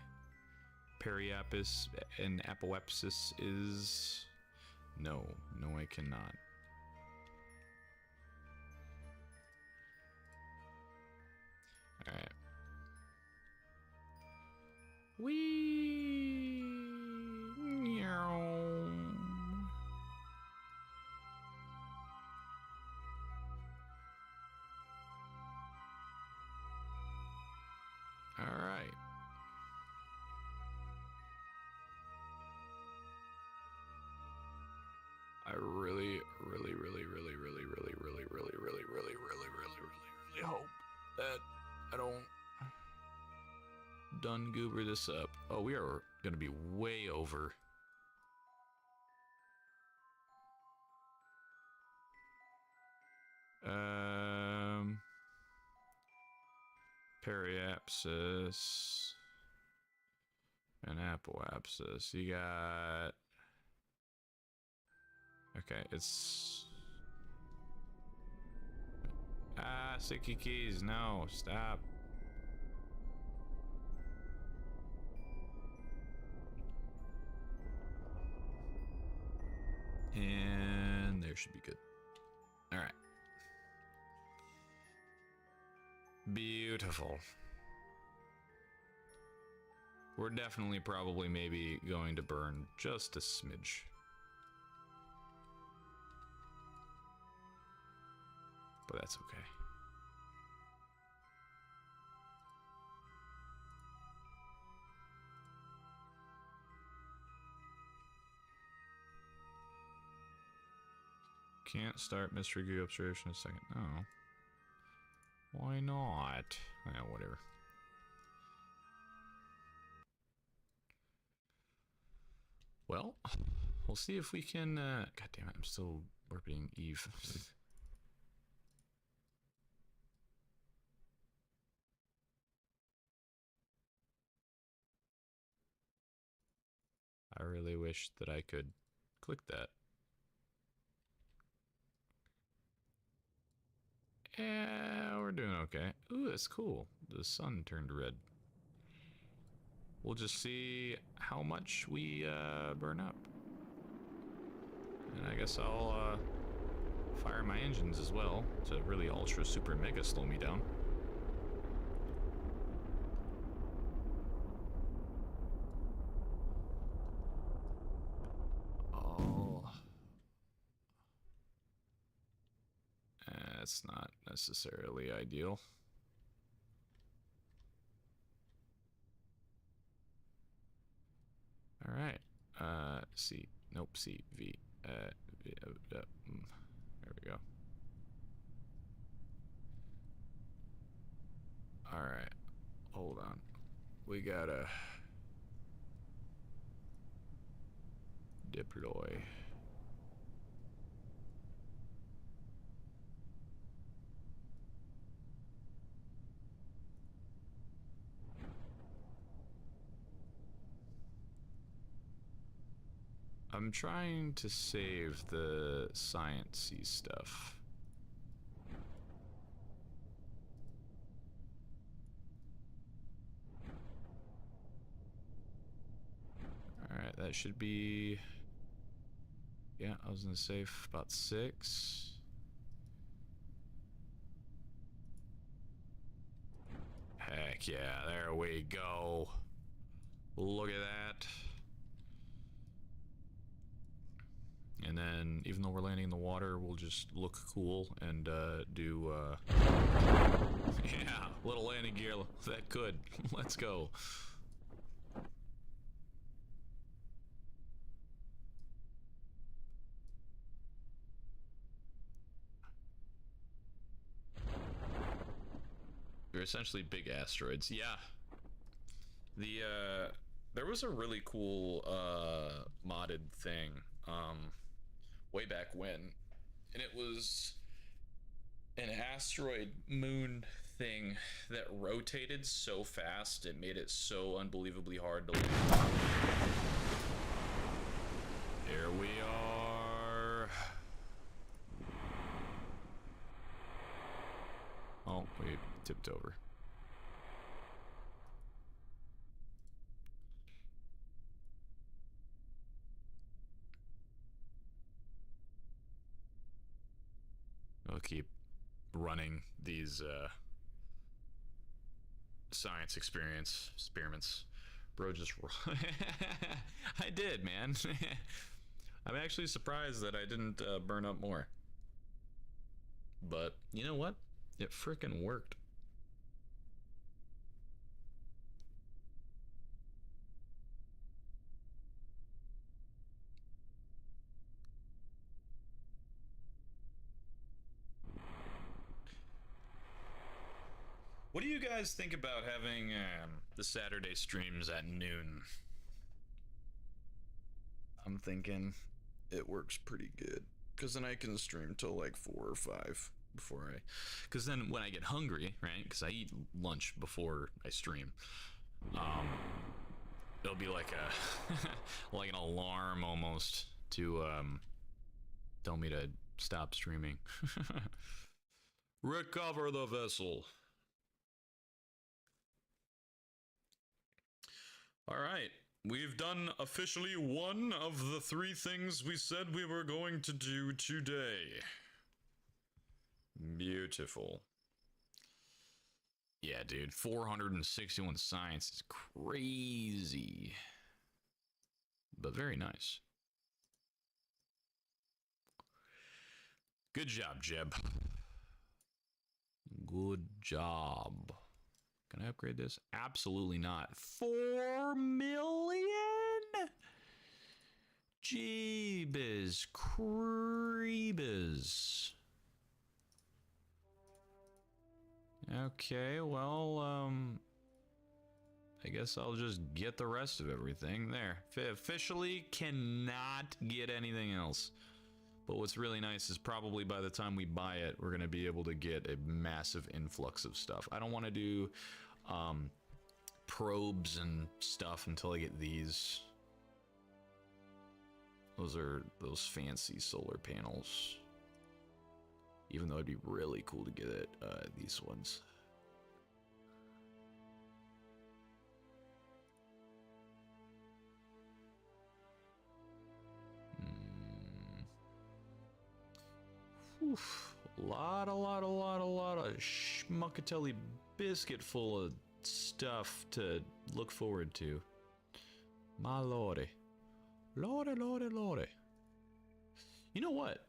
Speaker 1: periapis and apoapsis is? No. No, I cannot. Alright. Wee. All right. I really hope that I don't done goober this up. Oh, we are gonna be way over. Periapsis and apoapsis. You got... Okay, it's... Ah, sticky keys, no, stop. And there should be good. All right. Beautiful. We're definitely probably maybe going to burn just a smidge. But that's okay. Can't start mystery goo observation in a second. No. Why not? Yeah, whatever. Well, we'll see if we can. God damn it! I'm still orbiting Eve. I really wish that I could click that. Yeah, we're doing okay. Ooh, that's cool. The sun turned red. We'll just see how much we burn up. And I guess I'll fire my engines as well to really ultra super mega slow me down. Oh. That's not necessarily ideal. All right. C. Nope. C. V. There we go. All right. Hold on. We gotta deploy. I'm trying to save the science-y stuff. Alright, that should be... Yeah, I was gonna say about 6. Heck yeah, there we go. Look at that. And then, even though we're landing in the water, we'll just look cool and do, yeah, little landing gear. That could. Let's go. They're essentially big asteroids. Yeah. There was a really cool, modded thing, way back when, and it was an asteroid moon thing that rotated so fast it made it so unbelievably hard to land. Here we are. Oh, we tipped over. I'll keep running these science experiments. Bro, just I did, man. I'm actually surprised that I didn't burn up more. But you know what? It frickin' worked. What do you guys think about having the Saturday streams at noon? I'm thinking it works pretty good. Because then I can stream till like 4 or 5 before I... Because then when I get hungry, right? Because I eat lunch before I stream. It'll be like a... like an alarm almost to tell me to stop streaming. Recover the vessel. All right, we've done officially one of the 3 things we said we were going to do today. Beautiful. Yeah, dude, 461 science is crazy. But very nice. Good job, Jeb. Good job. Can I upgrade this? Absolutely not. 4 million? Jeebus creebus. Okay, well, I guess I'll just get the rest of everything there. Officially cannot get anything else. But what's really nice is probably by the time we buy it, we're going to be able to get a massive influx of stuff. I don't want to do probes and stuff until I get these. Those are those fancy solar panels. Even though it'd be really cool to get it, these ones. Oof. Lot of schmuckatelli biscuit full of stuff to look forward to. My lordy. Lordy. You know what?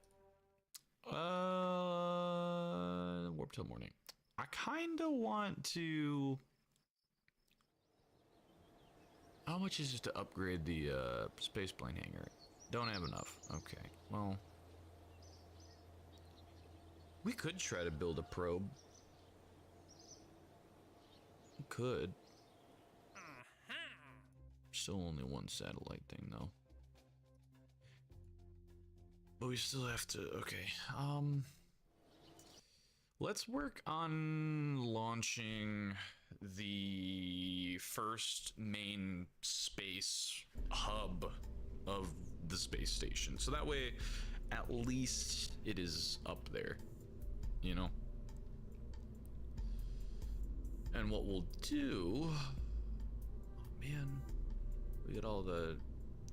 Speaker 1: Warp till morning. I kinda want to... How much is it to upgrade the spaceplane hangar? Don't have enough. Okay, well... We could try to build a probe. We could. Still only one satellite thing, though. But we still have to... Okay, let's work on launching the first main space hub of the space station. So that way, at least it is up there. You know? And what we'll do... Oh man, we got all the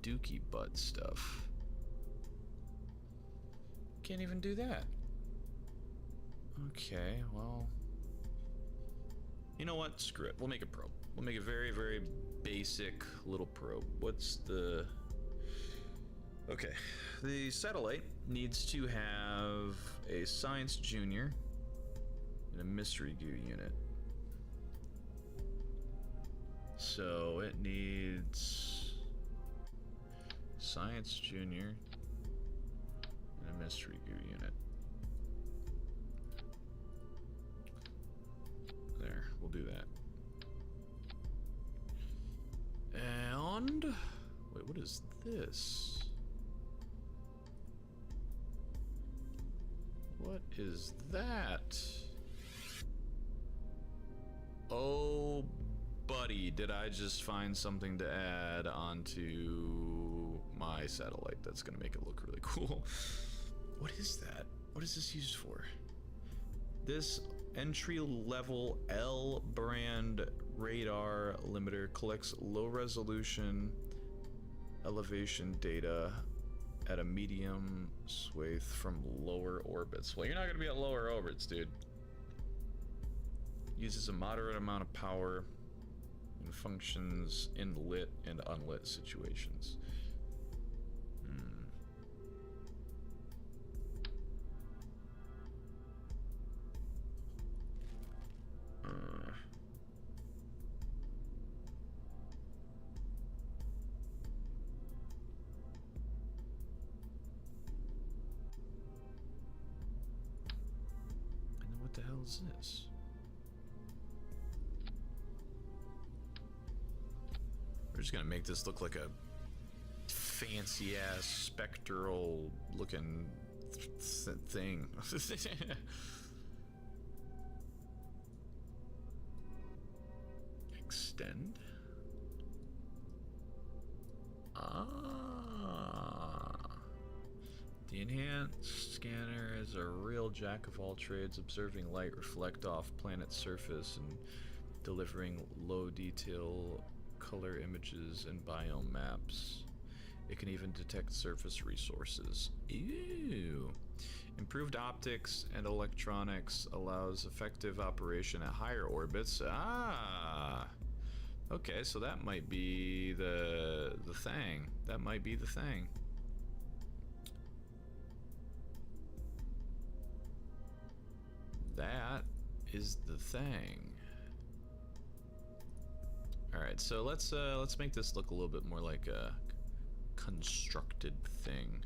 Speaker 1: dookie butt stuff. Can't even do that. Okay, well... You know what? Screw it. We'll make a probe. We'll make a very, very basic little probe. What's the... Okay, the satellite needs to have a science junior and a mystery goo unit. So it needs science junior and a mystery goo unit. There, we'll do that. And wait, what is this? What is that? Oh, buddy, did I just find something to add onto my satellite that's gonna make it look really cool? What is that? What is this used for? This entry-level L-brand radar limiter collects low-resolution elevation data at a medium swathe from lower orbits. Well, you're not gonna be at lower orbits, dude. Uses a moderate amount of power and functions in lit and unlit situations. What the hell is this? We're just gonna make this look like a fancy ass spectral looking thing. Extend. The enhanced scanner is a real jack of all trades, observing light reflect off planet's surface and delivering low detail color images and biome maps. It can even detect surface resources. Ew. Improved optics and electronics allows effective operation at higher orbits. Ah. Okay, so that might be the thing. That might be the thing. That is the thing. All right, so let's make this look a little bit more like a constructed thing.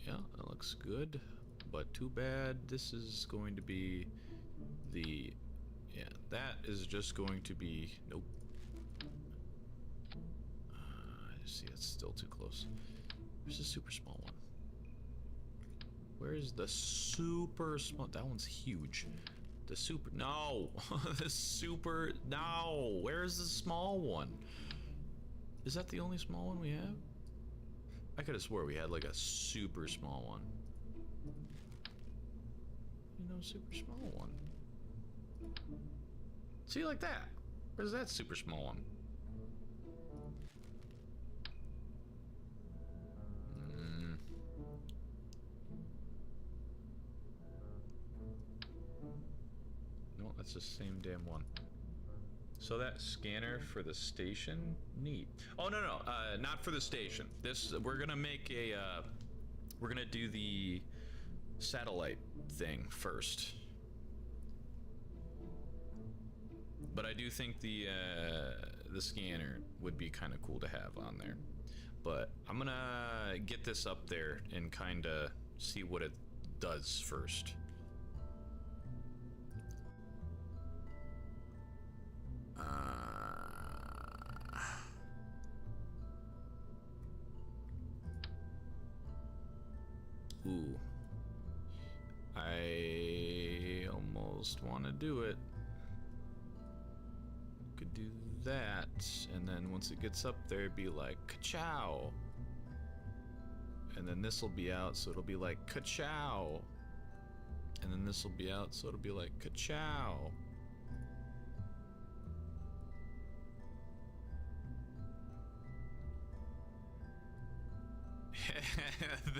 Speaker 1: Yeah, that looks good, but too bad this is going to be the that is just going to be... Nope. See, that's still too close. Where's the super small one? Where's the super small... That one's huge. The super... No! The super... No! Where's the small one? Is that the only small one we have? I could have swore we had like a super small one. You know, super small one. See, like that. Where's that super small one? No, that's the same damn one. So that scanner for the station, neat. Oh no, not for the station. This we're gonna make a. We're gonna do the satellite thing first. But I do think the scanner would be kind of cool to have on there. But I'm gonna get this up there and kind of see what it does first. Ooh. I almost want to do it. Could do that, and then once it gets up there, it'd be like, ka-chow. And then this will be out, so it'll be like, ka-chow. And then this will be out, so it'll be like, ka-chow.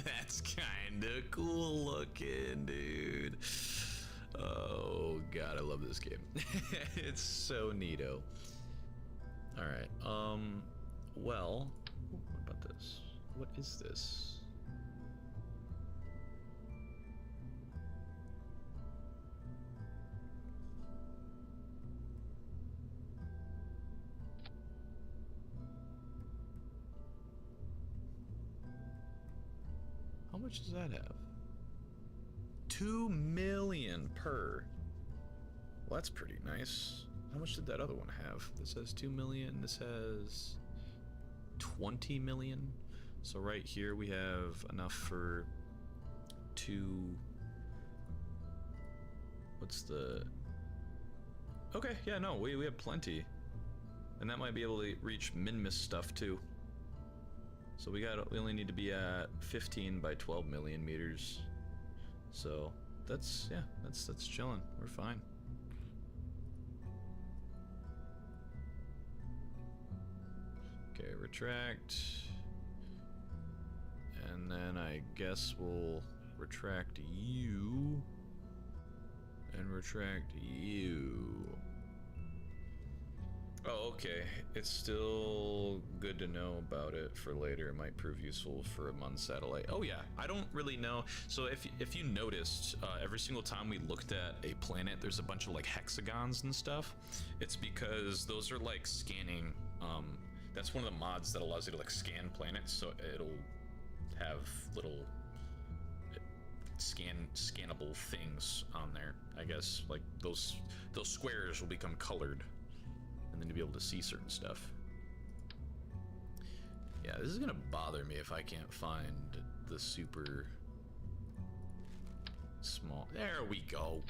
Speaker 1: That's kinda cool looking, dude. Oh god, I love this game. It's so neato. Alright, well, what about this? What is this? How much does that have? 2 million per. Well, that's pretty nice. How much did that other one have? This has 2 million. This has 20 million. So right here we have enough for 2. What's the... Okay, yeah, no, we have plenty. And that might be able to reach Mun Minmus stuff too. So we only need to be at 15 by 12 million meters. So that's, yeah, that's chilling. We're fine. Okay, retract. And then I guess we'll retract you. And retract you. Oh, okay. It's still good to know about it for later. It might prove useful for a Mun satellite. Oh yeah, I don't really know. So if you noticed, every single time we looked at a planet, there's a bunch of like hexagons and stuff. It's because those are like scanning. That's one of the mods that allows you to like scan planets. So it'll have little scannable things on there. I guess like those squares will become colored. And then to be able to see certain stuff. Yeah, this is gonna bother me if I can't find the super small. There we go.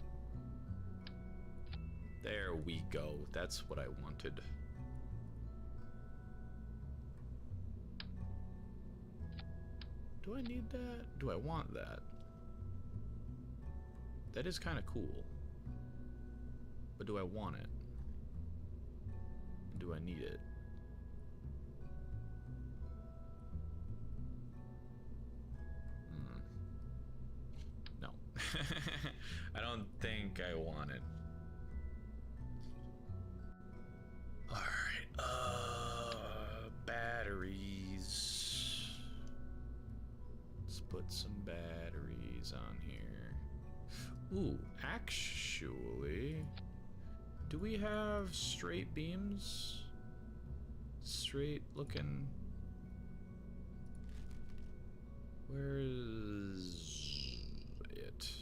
Speaker 1: There we go. That's what I wanted. Do I need that? Do I want that? That is kind of cool. But do I want it? Do I need it? No. I don't think I want it. Alright, batteries. Let's put some batteries on here. Ooh, actually... Do we have straight beams? Straight looking... Where is it?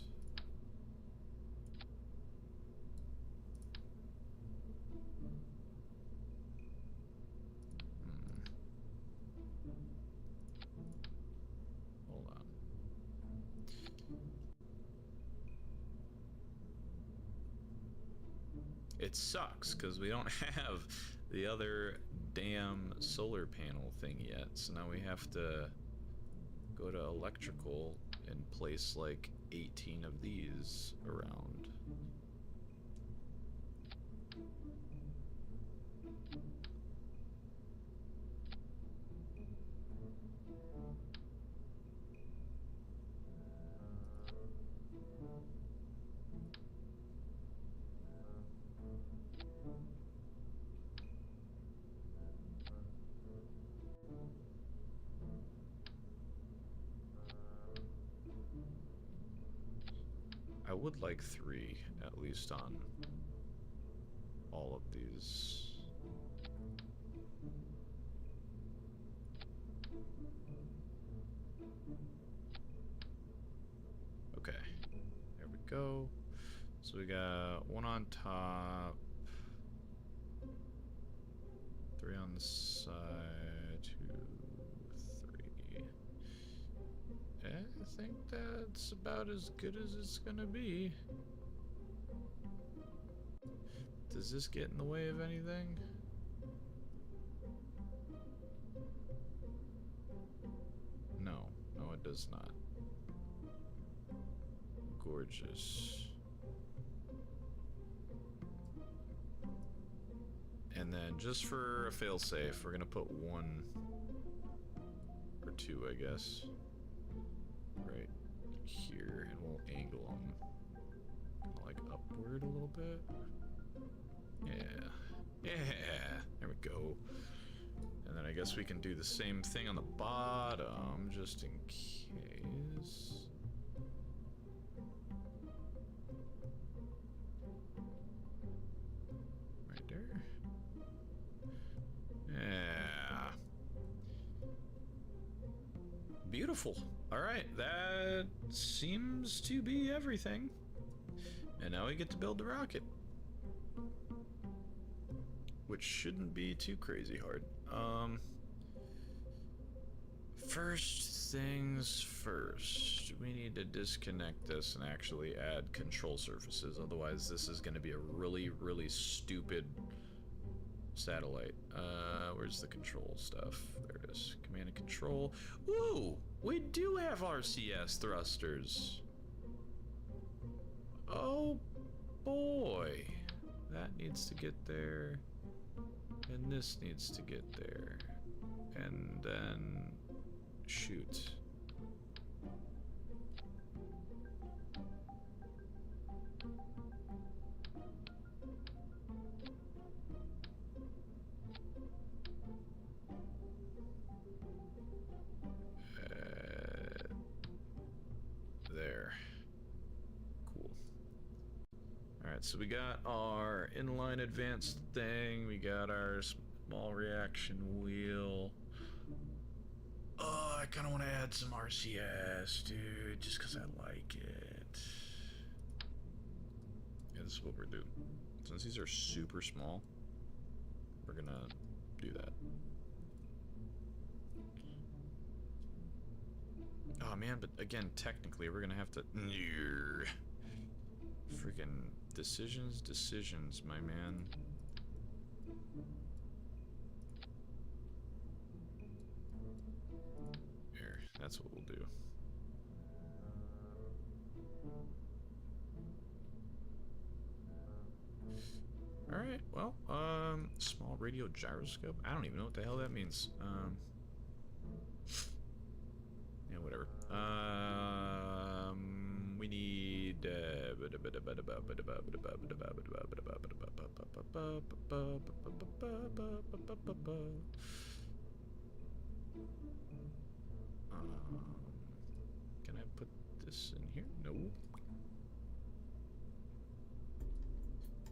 Speaker 1: It sucks because we don't have the other damn solar panel thing yet. So now we have to go to electrical and place like 18 of these around. I would like 3, at least on all of these. Okay, there we go. So we got 1 on top, 3 on the side, 2, 3. I think that's about as good as it's gonna be. Does this get in the way of anything? No, no it does not. Gorgeous. And then just for a failsafe, we're gonna put 1 or 2, I guess, right here, and we'll angle them like upward a little bit. Yeah, yeah, there we go. And then I guess we can do the same thing on the bottom, just in case. Right there. Yeah. Beautiful. All right, that seems to be everything. And now we get to build the rocket, which shouldn't be too crazy hard. First things first, we need to disconnect this and actually add control surfaces. Otherwise, this is going to be a really, really stupid satellite. Where's the control stuff? There it is. Command and control. Ooh, we do have RCS thrusters. Oh boy, that needs to get there, and this needs to get there, and then shoot. There. Cool. Alright, so we got our inline advanced thing, we got our small reaction wheel. Oh, I kind of want to add some RCS, dude, just because I like it. Yeah, this is what we're doing. Since these are super small, we're gonna do that. Oh man, but again, technically, we're gonna have to... Freaking decisions, my man. Here, that's what we'll do. Alright, well, small radio gyroscope. I don't even know what the hell that means. Yeah, whatever. We need can I put this in here? No.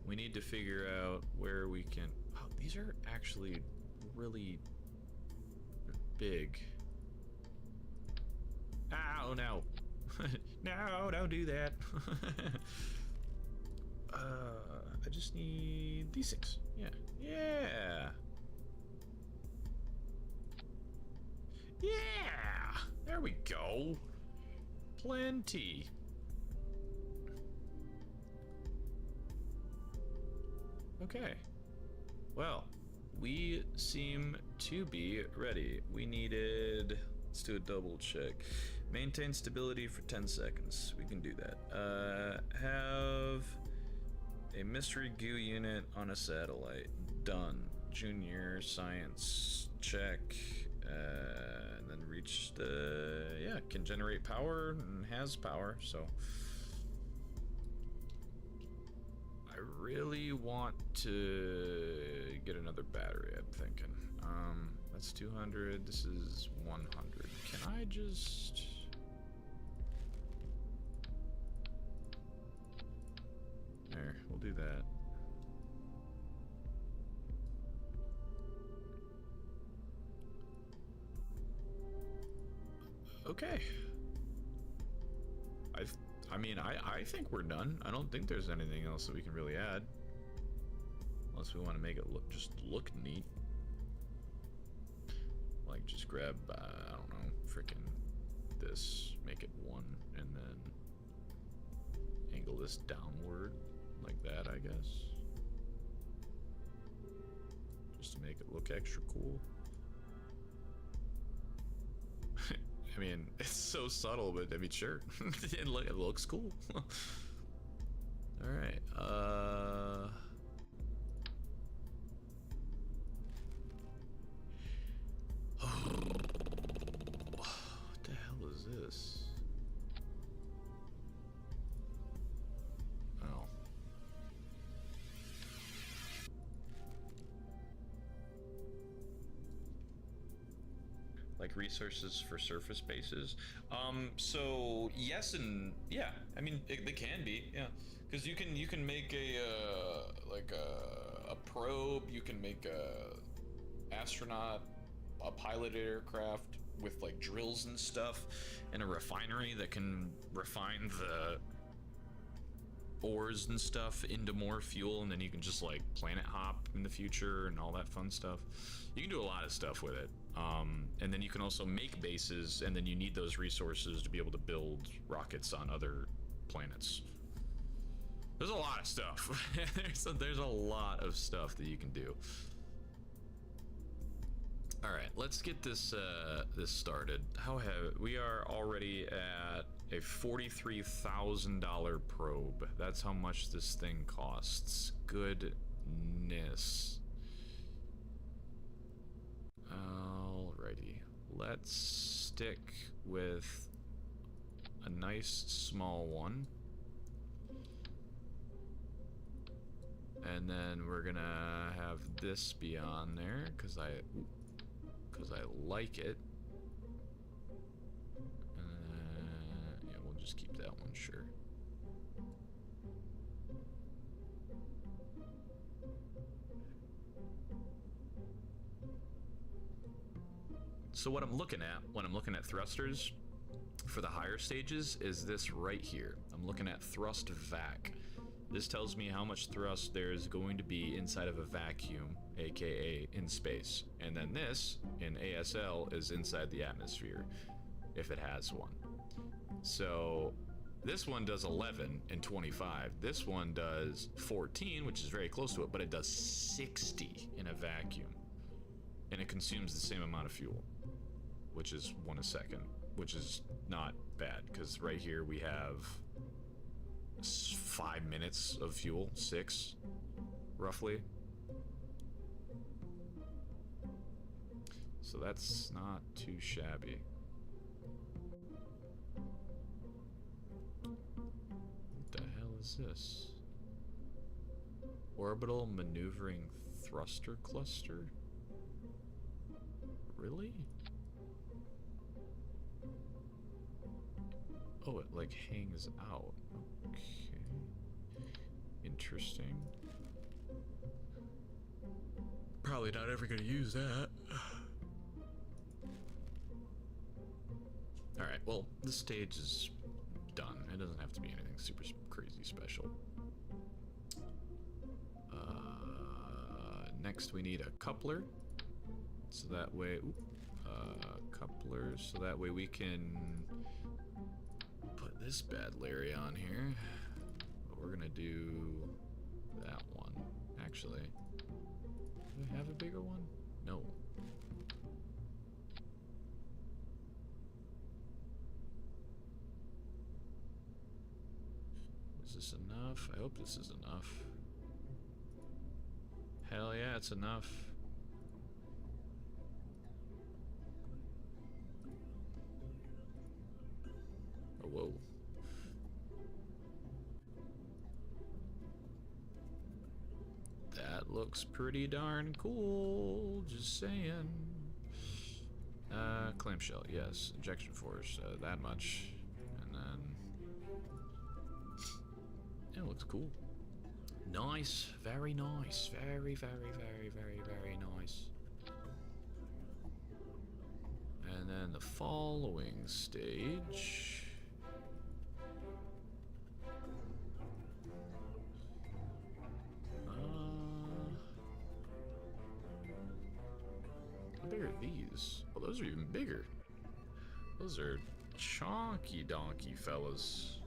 Speaker 1: We need to figure out where we can... Oh, these are actually really big. Oh, no. No, don't do that. I just need these things. Yeah. Yeah. Yeah. There we go. Plenty. Okay. Well, we seem to be ready. We needed... Let's do a double check. Maintain stability for 10 seconds. We can do that. Have a mystery goo unit on a satellite. Done. Junior science check. And then reach the... Yeah, can generate power and has power, so... I really want to get another battery, I'm thinking. That's 200, this is 100. Can I just... There, we'll do that. Okay. I mean, I think we're done. I don't think there's anything else that we can really add. Unless we want to make it look neat. Like, just grab, I don't know, frickin' this, make it 1, and then angle this downward, like that, I guess. Just to make it look extra cool. I mean, it's so subtle, but I mean, sure. it looks cool. Alright, what the hell is this? Oh. Like resources for surface bases. So yes and yeah. I mean, they can be, yeah. Because you can make a like a probe. You can make a astronaut, a piloted aircraft with like drills and stuff, and a refinery that can refine the ores and stuff into more fuel, and then you can just like planet hop in the future and all that fun stuff. You can do a lot of stuff with it. And then you can also make bases, and then you need those resources to be able to build rockets on other planets. There's a lot of stuff. there's a lot of stuff that you can do. All right, let's get this this started. We are already at a $43,000 probe. That's how much this thing costs. Goodness. Alrighty, let's stick with a nice small one. And then we're gonna have this be on there because I like it. Yeah, we'll just keep that one, sure. So what I'm looking at when I'm looking at thrusters for the higher stages is this right here. I'm looking at thrust vac. This tells me how much thrust there is going to be inside of a vacuum, aka in space. And then this, in ASL, is inside the atmosphere, if it has one. So this one does 11 and 25. This one does 14, which is very close to it, but it does 60 in a vacuum. And it consumes the same amount of fuel, which is 1 a second, which is not bad, because right here we have 5 minutes of fuel, 6, roughly. So that's not too shabby. What the hell is this? Orbital maneuvering thruster cluster? Really? Oh, it like hangs out. Okay. Interesting. Probably not ever gonna use that. Alright, well, this stage is done. It doesn't have to be anything super crazy special. Next we need a coupler. So that way, couplers, so that way we can put this bad Larry on here. But we're gonna do that one. actually. Do we have a bigger one? No. Is this enough? I hope this is enough. Hell yeah, it's enough. Oh, whoa. That looks pretty darn cool, just saying. Clamshell, yes. Injection force, that much. And then... yeah, it looks cool. Nice, very nice. Very, very, very, very, very nice. And then the following stage... how big are these? Oh, those are even bigger. Those are chonky donkey fellas.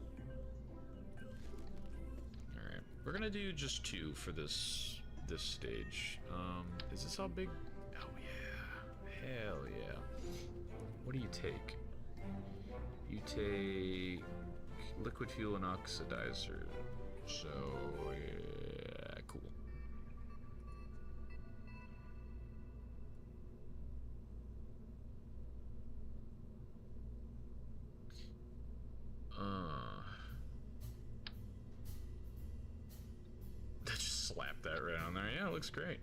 Speaker 1: Alright, we're gonna do just 2 for this stage. Is this how big? Oh yeah, hell yeah. What do you take? You take liquid fuel and oxidizer. So yeah, cool. Just slap that right on there. Yeah, it looks great.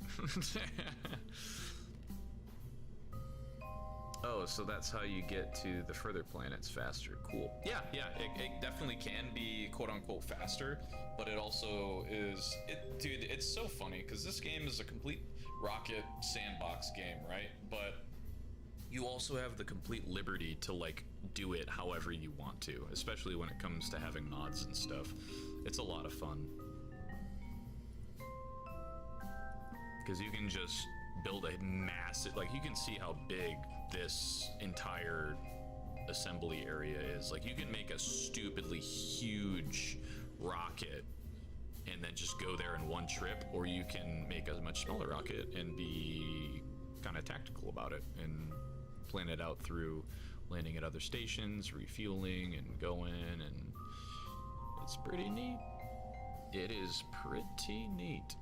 Speaker 1: Oh, so that's how you get to the further planets faster. Cool. Yeah, it definitely can be quote-unquote faster, but it also is... dude, it's so funny, because this game is a complete rocket sandbox game, right? But you also have the complete liberty to, like, do it however you want to, especially when it comes to having mods and stuff. It's a lot of fun. Because you can just build a massive... like, you can see how big this entire assembly area is. Like, you can make a stupidly huge rocket and then just go there in one trip, or you can make a much smaller rocket and be kind of tactical about it and plan it out through landing at other stations, refueling, and going, and it's pretty neat. It is pretty neat.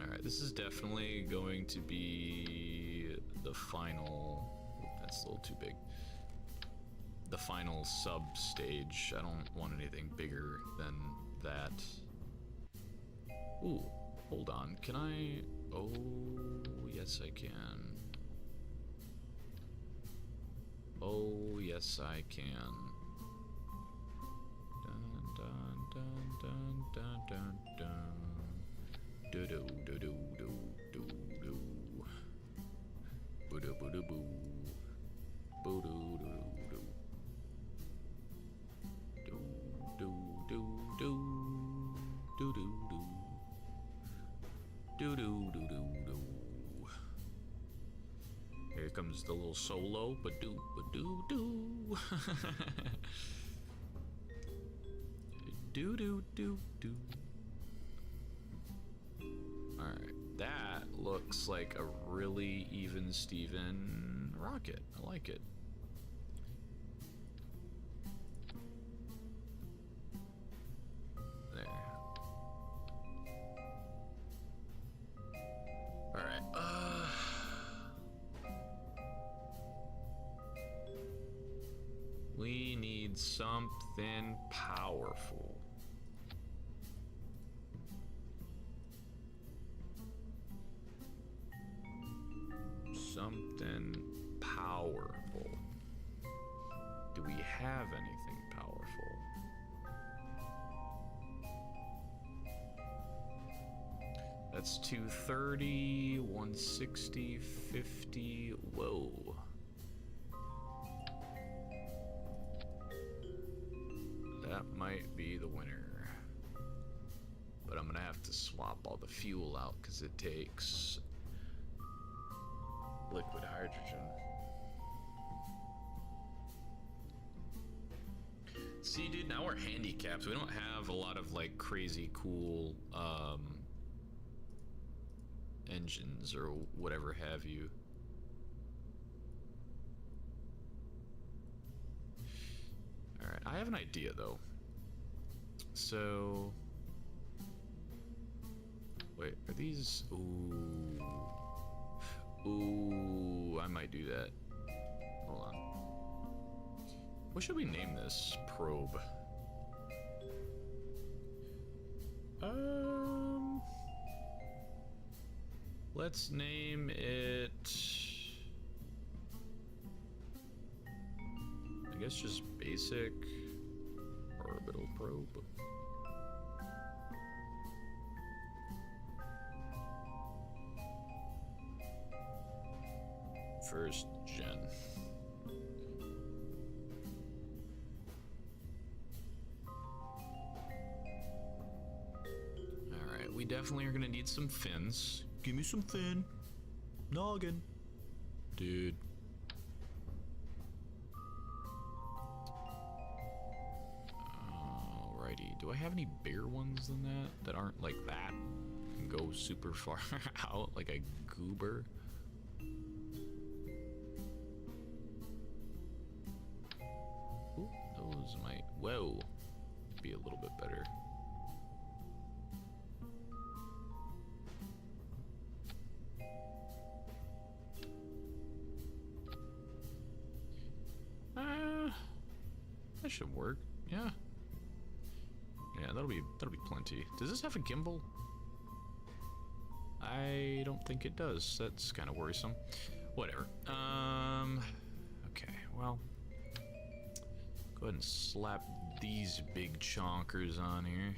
Speaker 1: Alright, this is definitely going to be the final... that's a little too big. The final sub-stage. I don't want anything bigger than that. Ooh, hold on. Can I... oh, yes I can. Oh, yes I can. Dun, dun, dun, dun, dun, dun, dun. Do do do do do do do. Boo do boo do boo. Boo do do do. Do do do do. Do do do. Do do do do do. Here comes the little solo. Ba do ba do do. Do do do do. Alright, that looks like a really even Steven rocket. I like it. There. Alright, we need something powerful. Something powerful. Do we have anything powerful? That's 230, 160, 50. Whoa. That might be the winner. But I'm gonna have to swap all the fuel out because it takes liquid hydrogen. See, dude, now we're handicapped. We don't have a lot of like crazy cool engines or whatever have you. All right, I have an idea though. So, wait, are these? Ooh, ooh, I might do that. Hold on. What should we name this probe? Let's name it, I guess just basic orbital probe. First gen. Alright, we definitely are gonna need some fins. Give me some fin. Noggin. Dude. Alrighty. Do I have any bigger ones than that? That aren't like that? And go super far out like a goober? Ooh, those might, whoa, be a little bit better. That should work. Yeah. Yeah, that'll be plenty. Does this have a gimbal? I don't think it does. That's kind of worrisome. Whatever. Okay, well, go ahead and slap these big chonkers on here.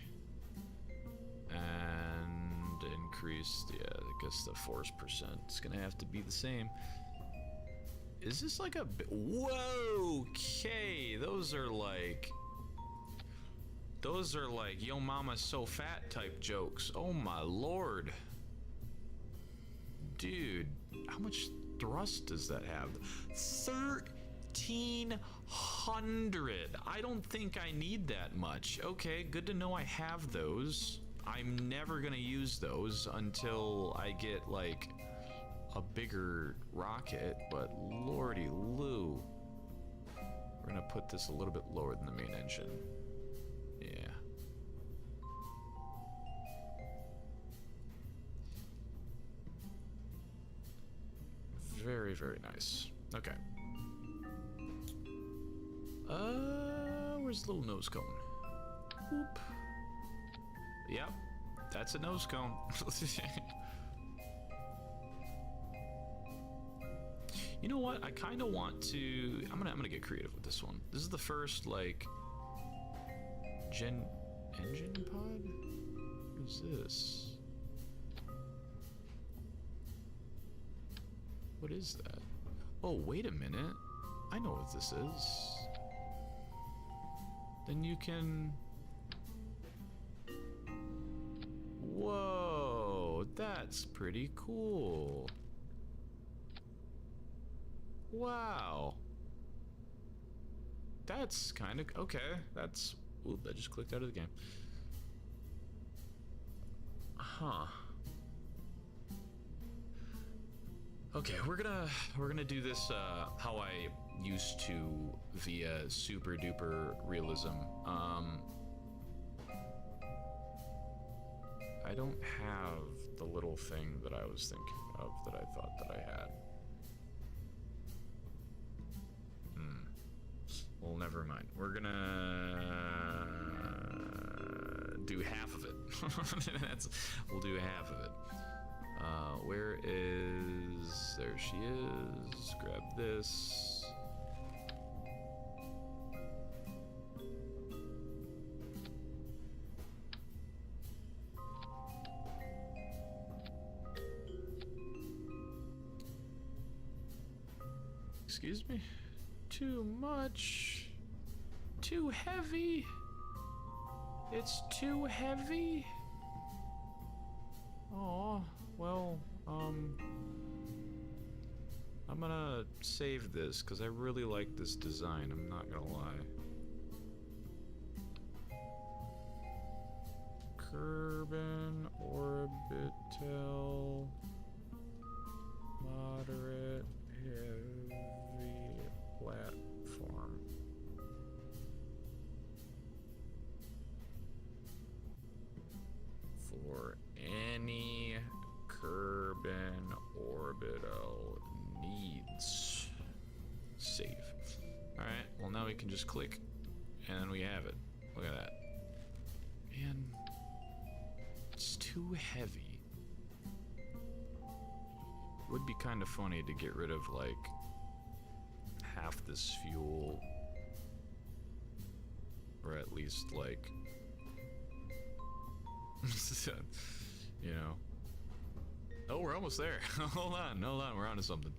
Speaker 1: And increase, yeah, I guess the force percent is gonna have to be the same. Is this like a... Whoa! Okay, those are like, yo mama's so fat type jokes. Oh my lord. Dude, how much thrust does that have? 1,300. I don't think I need that much. Okay, good to know I have those. I'm never gonna use those until I get like a bigger rocket, but lordy Lou. We're gonna put this a little bit lower than the main engine. Yeah. Very, very nice. Okay. Where's the little nose cone? Whoop. Yep, that's a nose cone. You know what? I kind of want to. I'm gonna get creative with this one. This is the first like engine pod. What is this? What is that? Oh, wait a minute. I know what this is. Then you can. Whoa, that's pretty cool. Wow. That's kind of okay. That's, ooh, that just clicked out of the game. Huh. Okay, we're gonna do this how I used to via super duper realism. I don't have the little thing that I was thinking of that I thought that I had. Well, never mind. We're gonna do half of it. We'll do half of it. Where is... There she is. Grab this. Excuse me? Too much. Too heavy. It's too heavy. Oh, well, I'm gonna save this because I really like this design, I'm not gonna lie. Kerbin orbital moderate heavy platform. For any Kerbin orbital needs. Save. Alright, well now we can just click and we have it. Look at that. Man, it's too heavy. Would be kind of funny to get rid of like half this fuel, or at least like you know. Oh, we're almost there. Hold on, we're onto something.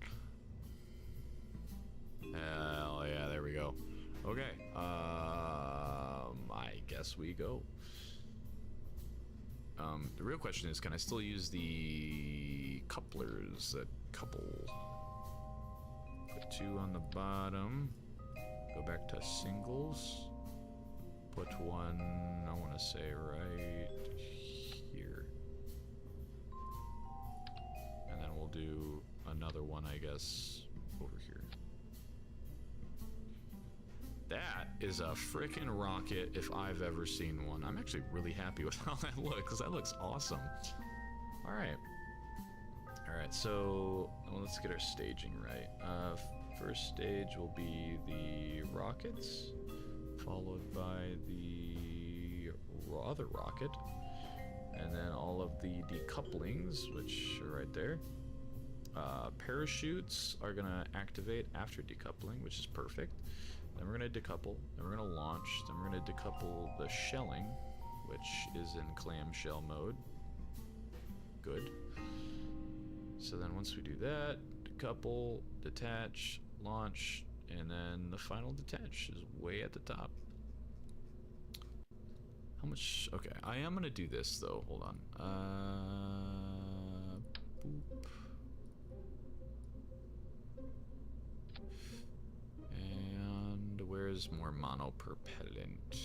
Speaker 1: Hell yeah, there we go. Okay, I guess we go. The real question is, can I still use the couplers that couple? Put 2 on the bottom, go back to singles, put 1, I want to say right here. And then we'll do another one, I guess, over here. That is a frickin' rocket if I've ever seen one. I'm actually really happy with how that looks, because that looks awesome. Alright. Alright, so let's get our staging right. First stage will be the rockets, followed by the other rocket, and then all of the decouplings, which are right there. Parachutes are gonna activate after decoupling, which is perfect. Then we're going to decouple, then we're going to launch, then we're going to decouple the shelling, which is in clamshell mode. Good. So then once we do that, decouple, detach, launch, and then the final detach is way at the top. How much? Okay, I am going to do this though. Hold on. Boop. And where's more monopropellant?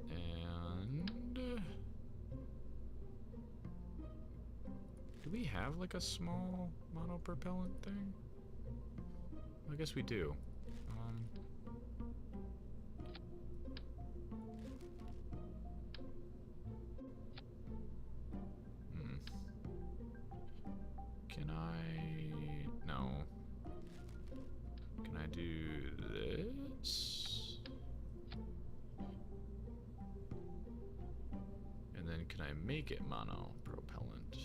Speaker 1: And do we have like a small monopropellant thing? I guess we do. Can I? No. Can I do this? And then can I make it monopropellant?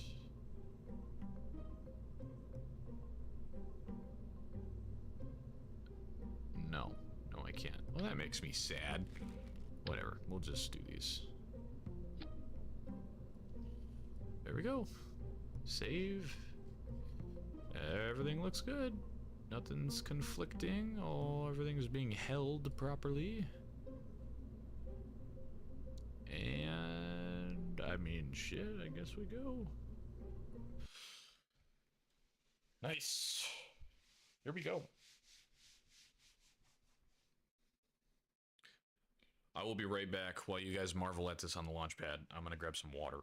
Speaker 1: No. No, I can't. Well, that makes me sad. Whatever. We'll just do these. There we go. Save. Everything looks good. Nothing's conflicting. Everything's being held properly. And I mean, shit, I guess we go. Nice. Here we go. I will be right back while you guys marvel at this on the launch pad. I'm gonna grab some water.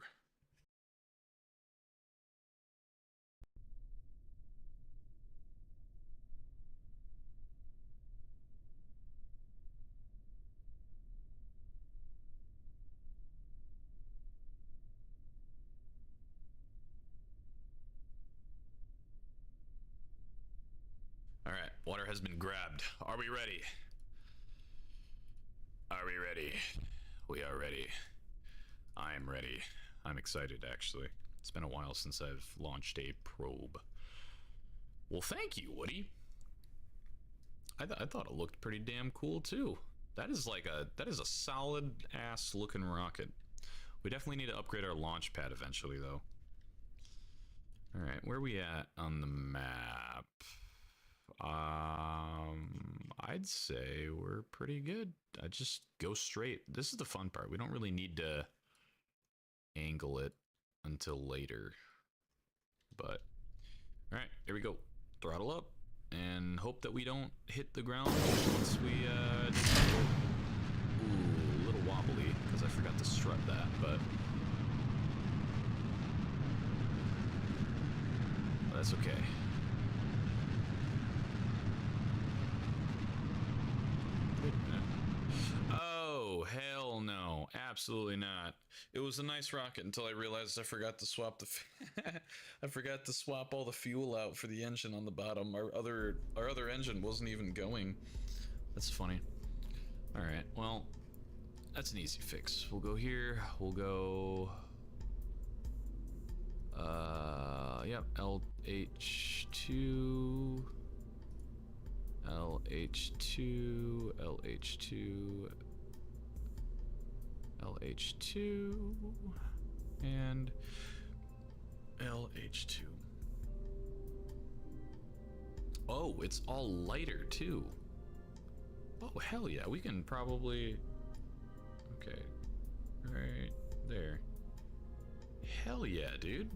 Speaker 1: Alright, water has been grabbed. Are we ready? Are we ready? We are ready. I'm ready. I'm excited, actually. It's been a while since I've launched a probe. Well, thank you, Woody. I thought it looked pretty damn cool, too. That is a solid-ass looking rocket. We definitely need to upgrade our launch pad eventually, though. Alright, where are we at on the map? I'd say we're pretty good. I just go straight. This is the fun part. We don't really need to angle it until later. But, alright, here we go. Throttle up. and hope that we don't hit the ground once we disassemble. Ooh, a little wobbly because I forgot to strut that, but that's okay. Wait a minute. Oh, hell no. Absolutely not. It was a nice rocket until I realized I forgot to swap the I forgot to swap all the fuel out for the engine on the bottom. Our other engine wasn't even going. That's funny. All right. Well, that's an easy fix. We'll go here. We'll go yep, LH2 LH2 LH2 LH2 and LH2. Oh, it's all lighter too. Oh, hell yeah, we can probably... Okay, right there. Hell yeah, dude.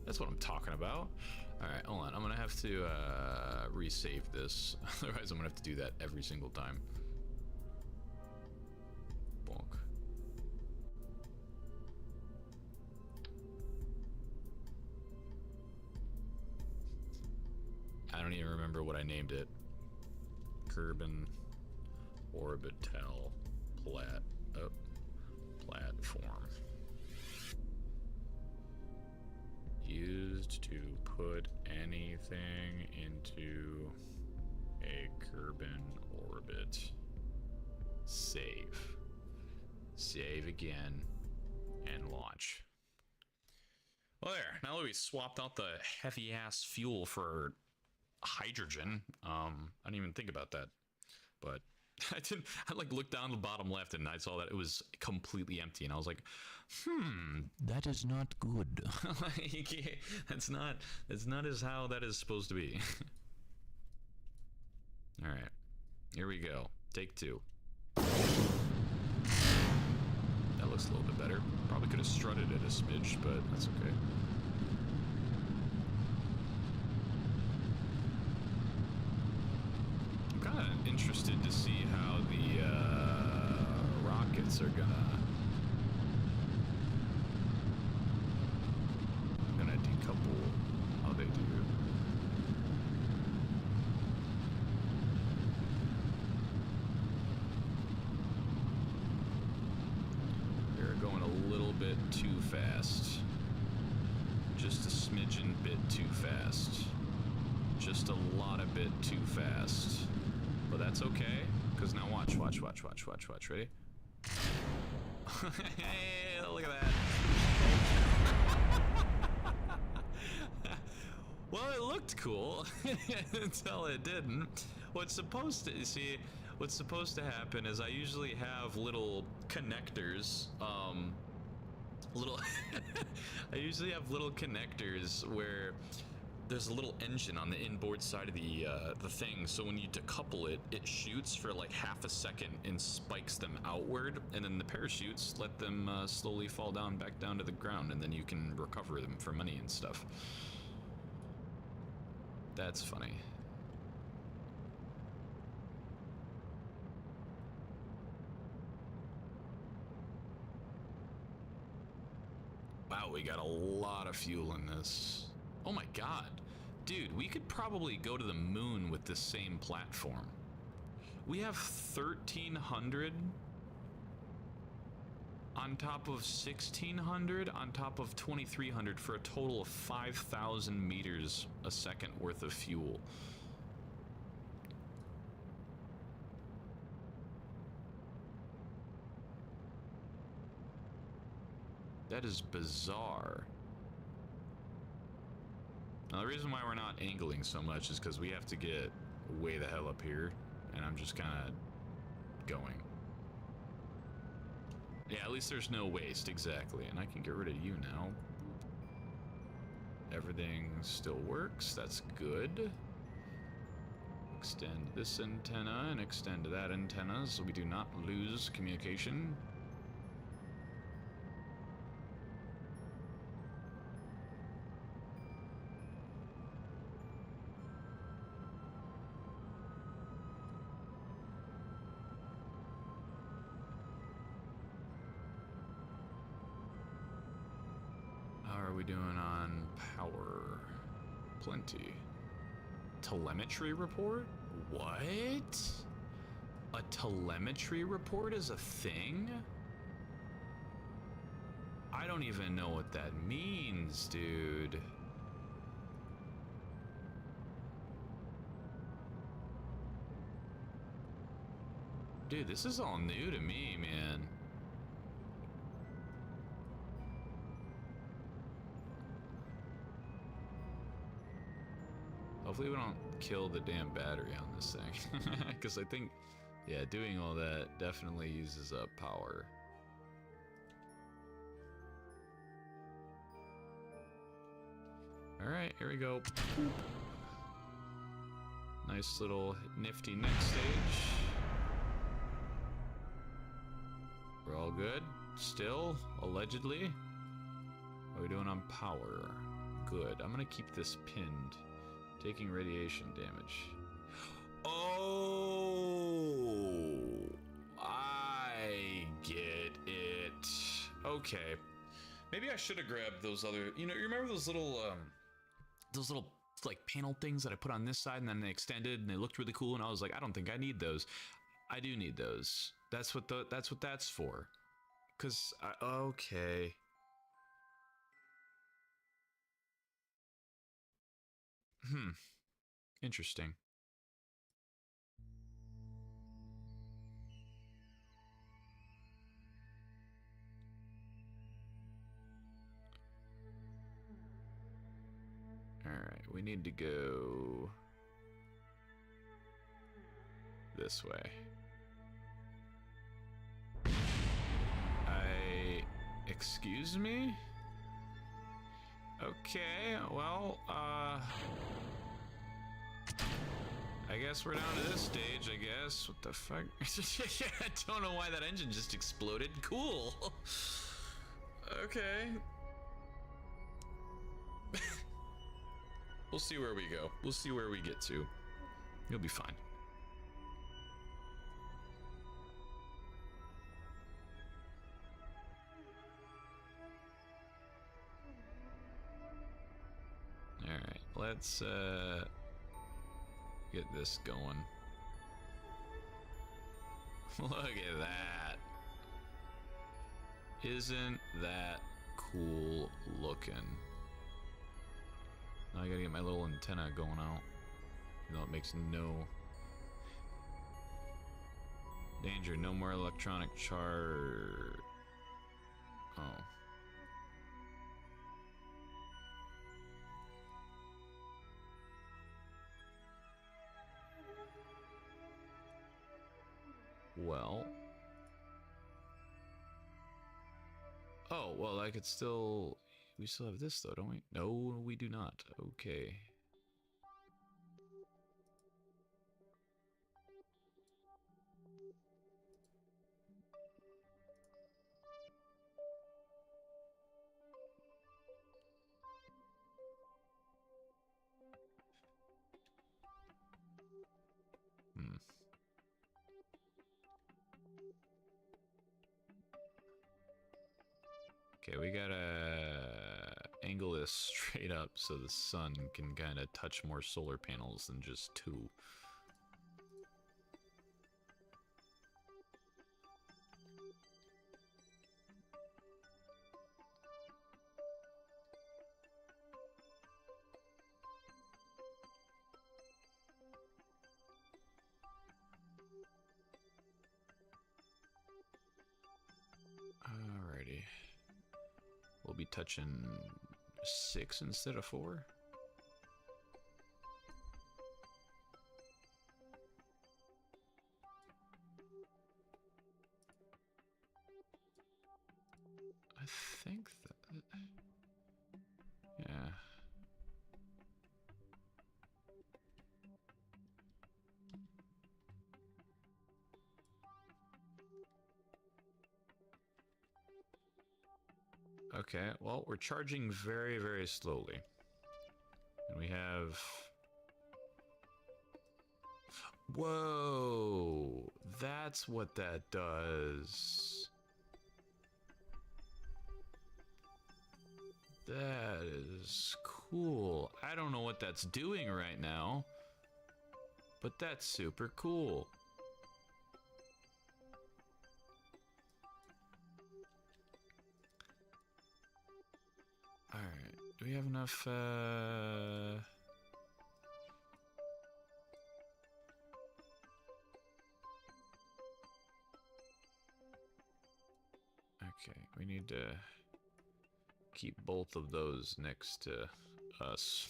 Speaker 1: That's what I'm talking about. Alright, hold on. I'm gonna have to resave this. Otherwise, I'm gonna have to do that every single time. Bonk. I don't even remember what I named it. Kerbin orbital platform. Used to put anything into a Kerbin orbit. Save. Save again. And launch. Well, there. Now that we swapped out the heavy-ass fuel for hydrogen, I didn't even think about that. But I didn't. I like looked down the bottom left and I saw that it was completely empty, and I was like, that is not good. Like, that's not as how that is supposed to be. All right, here we go. Take two. That looks a little bit better. Probably could have strutted it a smidge, but that's okay. I'm kind of interested to see how the rockets are gonna decouple. How they do. They're going a little bit too fast. Just a smidgen bit too fast. Just a lot of bit too fast. But that's okay, because now watch. Ready? Hey, look at that. Well, it looked cool until it didn't. What's supposed to happen is I usually have little connectors, I usually have little connectors where there's a little engine on the inboard side of the thing, so when you decouple it, it shoots for like half a second and spikes them outward, and then the parachutes let them slowly fall down back down to the ground, and then you can recover them for money and stuff. That's funny. Wow, we got a lot of fuel in this. Oh my god. Dude, we could probably go to the moon with this same platform. We have 1,300 on top of 1,600 on top of 2,300 for a total of 5,000 meters a second worth of fuel. That is bizarre. Now, the reason why we're not angling so much is because we have to get way the hell up here, and I'm just kind of going. Yeah, at least there's no waste, exactly. And I can get rid of you now. Everything still works, that's good. Extend this antenna and extend that antenna so we do not lose communication. are we doing on power? Plenty. Telemetry report? What? A telemetry report is a thing? I don't even know what that means, dude. Dude, this is all new to me, man. Hopefully we don't kill the damn battery on this thing. Because I think, yeah, doing all that definitely uses up power. Alright, here we go. Boop. Nice little nifty next stage. We're all good. Still, allegedly. What are we doing on power? Good. I'm gonna keep this pinned. Taking radiation damage. Oh, I get it. Okay. Maybe I should have grabbed those other, you remember those little like panel things that I put on this side and then they extended and they looked really cool and I was like, I don't think I need those. I do need those. That's what that's for. Okay. Interesting. All right, we need to go this way. Excuse me? Okay, well, I guess we're down to this stage, I guess. What the fuck? I don't know why that engine just exploded. Cool. Okay. We'll see where we go. We'll see where we get to. You'll be fine. Alright, let's get this going. Look at that. Isn't that cool looking? Now I gotta get my little antenna going out. Even though it makes no danger, no more electronic charge. Oh. Well. Oh, well, I could still... We still have this, though, don't we? No, we do not. Okay. Okay, we gotta angle this straight up so the sun can kind of touch more solar panels than just two. Alrighty. We'll be touching 6 instead of 4. I think that... Yeah. Okay, well, we're charging very, very slowly. And we have... Whoa! That's what that does. That is cool. I don't know what that's doing right now, but that's super cool. Alright, do we have enough, okay, we need to keep both of those next to us.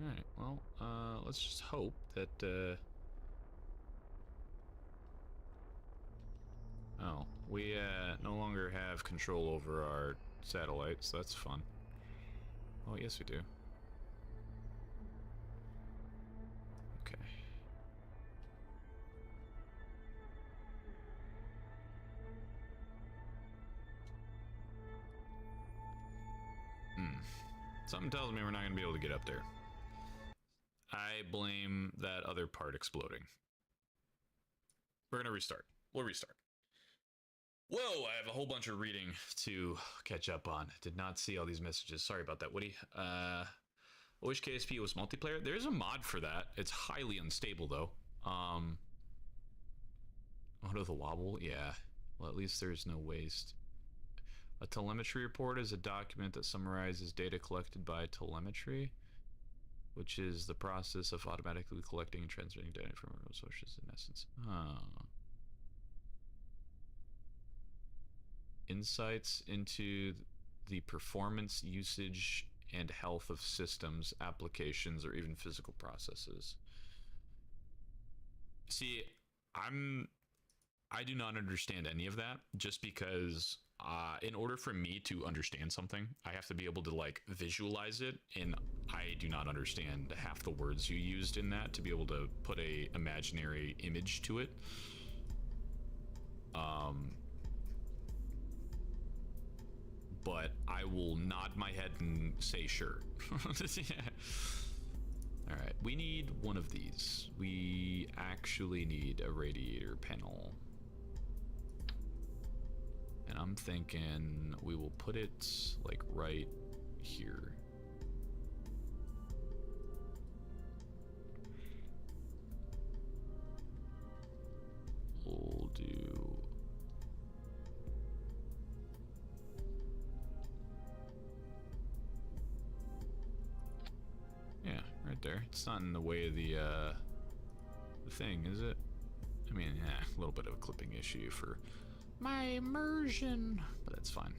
Speaker 1: Alright, well, let's just hope that, oh, we, no longer have control over our satellites. That's fun. Oh, yes we do. Okay. Something tells me we're not going to be able to get up there. I blame that other part exploding. We're going to restart. We'll restart. Whoa, I have a whole bunch of reading to catch up on. Did not see all these messages. Sorry about that, Woody. I wish KSP was multiplayer. There's a mod for that. It's highly unstable, though. Auto the wobble? Yeah. Well, at least there's no waste. A telemetry report is a document that summarizes data collected by telemetry, which is the process of automatically collecting and transmitting data from remote sources in essence. Insights into the performance, usage, and health of systems, applications, or even physical processes. See, I do not understand any of that, just because in order for me to understand something, I have to be able to like visualize it, and I do not understand half the words you used in that to be able to put a imaginary image to it. But I will nod my head and say sure. Yeah. All right, we need one of these. We actually need a radiator panel. And I'm thinking we will put it like right here. We'll do... yeah, right there. It's not in the way of the thing, is it? I mean, yeah, a little bit of a clipping issue for my immersion, but that's fine.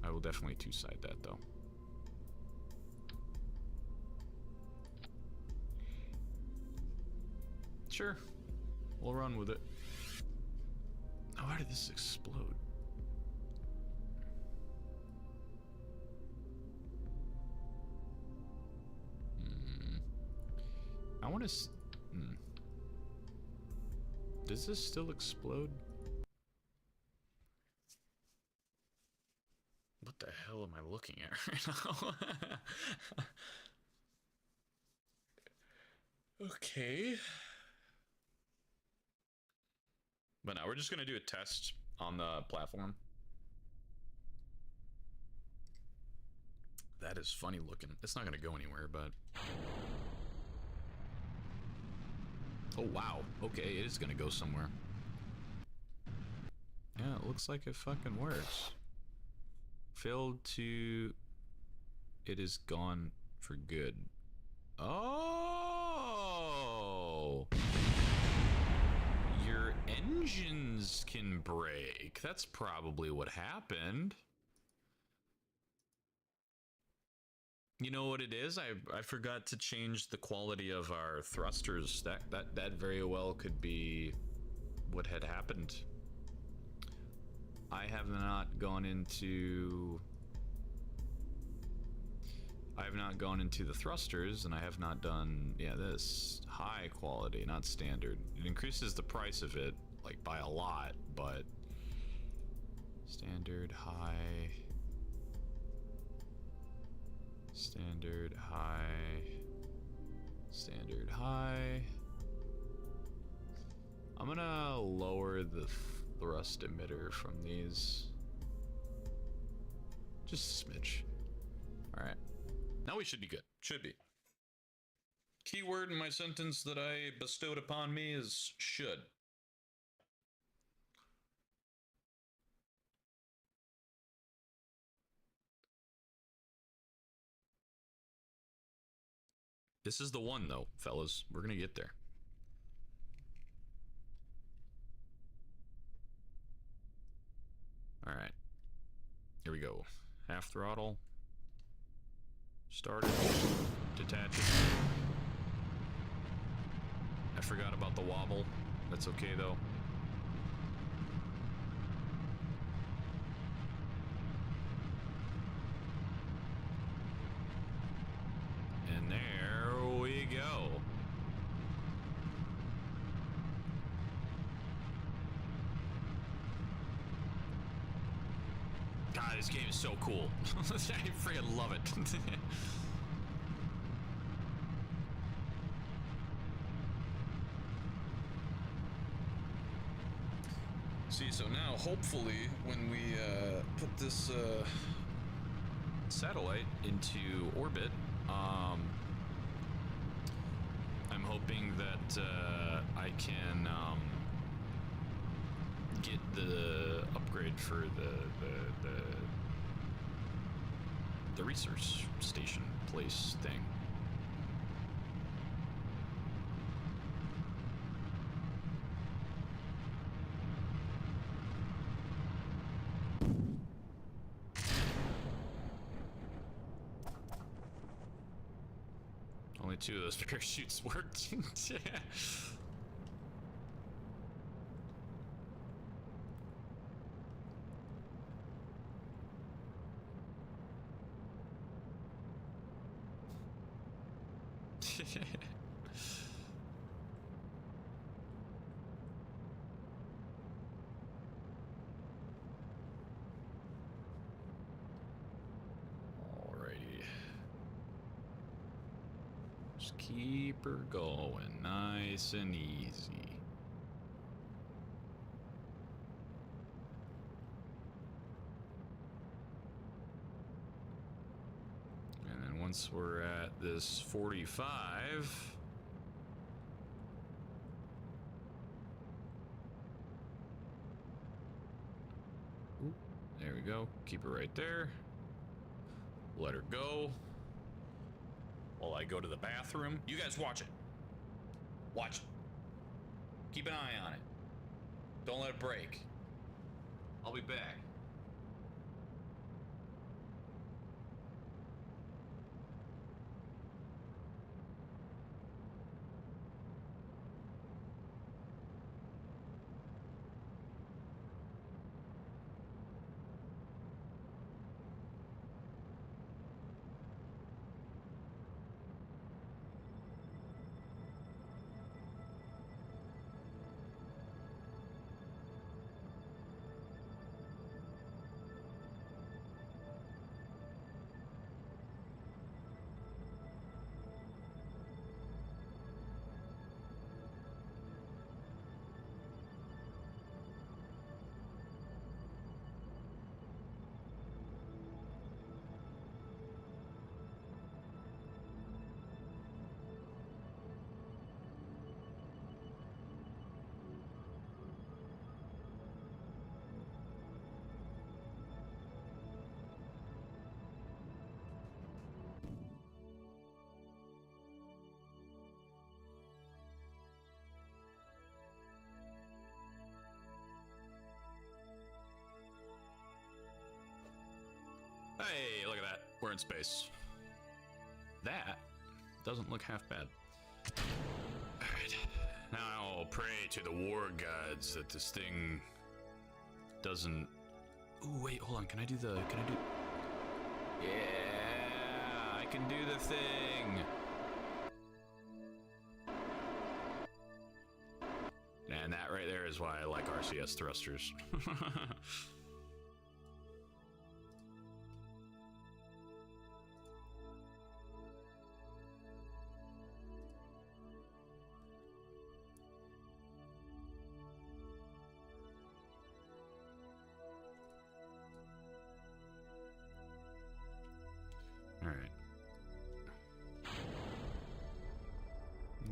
Speaker 1: I will definitely two-side that, though. Sure, we'll run with it. Oh, why did this explode? I want to... Does this still explode? What the hell am I looking at right now? Okay. But now we're just going to do a test on the platform. That is funny looking. It's not going to go anywhere, but... oh, wow. Okay, it is going to go somewhere. Yeah, it looks like it fucking works. Failed to... it is gone for good. Oh! Your engines can break. That's probably what happened. You know what it is? I forgot to change the quality of our thrusters. That very well could be what had happened. I have not gone into... I have not gone into the thrusters, and I have not done, yeah, this. High quality, not standard. It increases the price of it, like, by a lot, but... Standard, high... Standard, high... Standard, high... I'm gonna lower the thrust emitter from these. Just a smidge. Alright. Now we should be good. Should be. Keyword in my sentence that I bestowed upon me is should. This is the one, though, fellas. We're gonna get there. Alright. Here we go. Half throttle. Started. Detach it. I forgot about the wobble. That's okay, though. And there we go. God, this game is so cool. I freaking love it. See, so now, hopefully, when we put this satellite into orbit, I'm hoping that I can get the upgrade for the research station place thing. Only 2 of those parachutes worked. Alrighty. Just keep her going nice and easy. And then once we're at this 45, ooh, there we go. Keep her right there. Let her go. While I go to the bathroom. You guys watch it. Watch it. Keep an eye on it. Don't let it break. I'll be back. Hey, look at that. We're in space. That doesn't look half bad. Alright. Now I'll pray to the war gods that this thing doesn't... Ooh, wait, hold on. Can I do... Yeah, I can do the thing. And that right there is why I like RCS thrusters.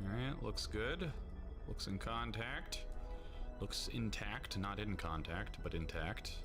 Speaker 1: Alright, looks good. Looks in contact. Looks intact, not in contact, but intact.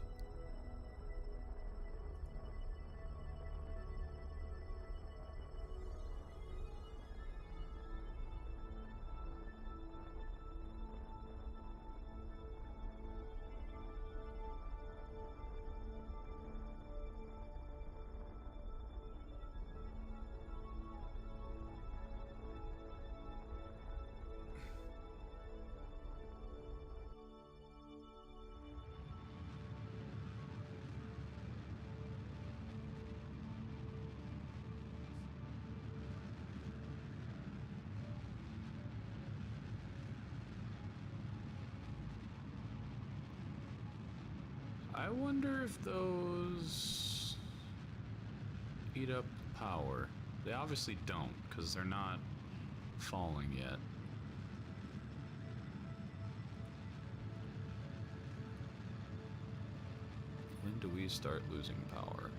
Speaker 1: I wonder if those eat up power. They obviously don't, because they're not falling yet. When do we start losing power?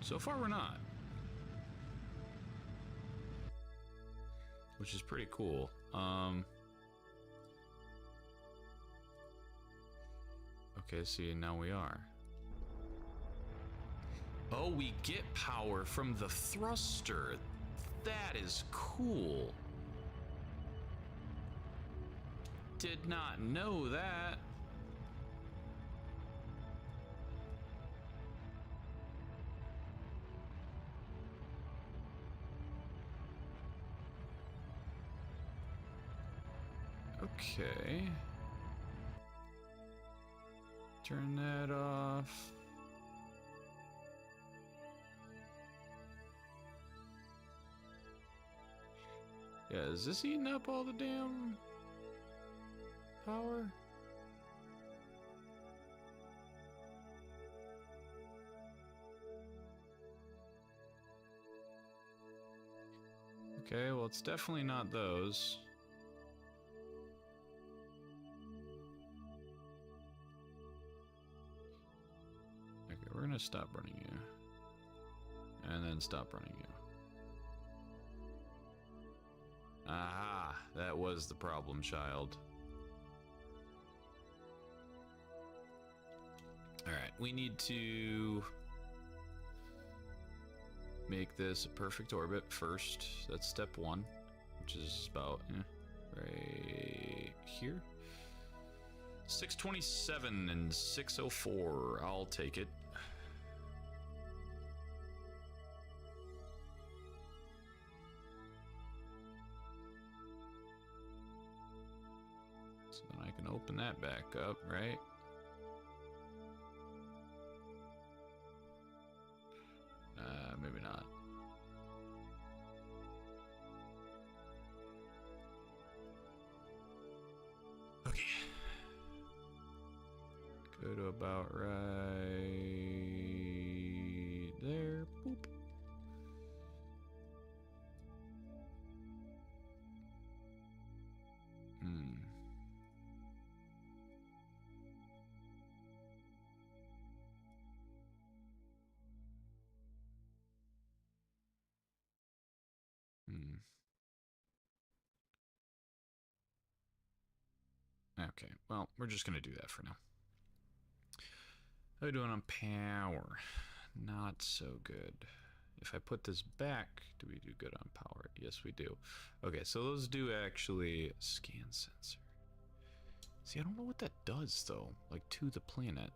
Speaker 1: So far we're not. Which is pretty cool. Okay, see, now we are. Oh, we get power from the thruster. That is cool. Did not know that. Okay. Turn that off. Yeah, is this eating up all the damn power? Okay, well, it's definitely not those. We're gonna stop running you. And then stop running you. Aha! That was the problem, child. Alright, we need to make this a perfect orbit first. That's step one, which is about right here. 627 and 604. I'll take it. So then I can open that back up, right? Maybe not. Okay. Go to about right there. Boop. Okay, well, we're just gonna do that for now. How are we doing on power? Not so good. If I put this back, do we do good on power? Yes, we do. Okay, so those do actually scan sensor. See, I don't know what that does though, like to the planet.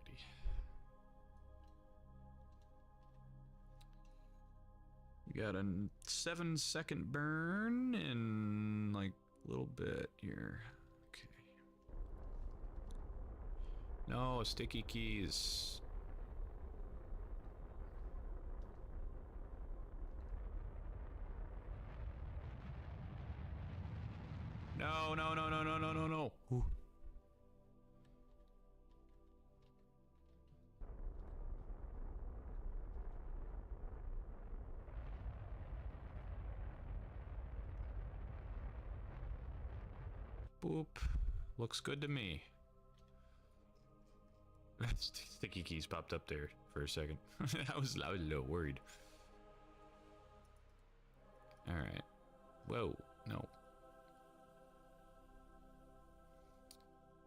Speaker 1: Alrighty. We got a 7-second burn in like a little bit here. Okay. No, sticky keys. No, no, no, no, no, no, no, no. Ooh. Boop. Looks good to me. Sticky keys popped up there for a second. I was a little worried. Alright. Whoa. No.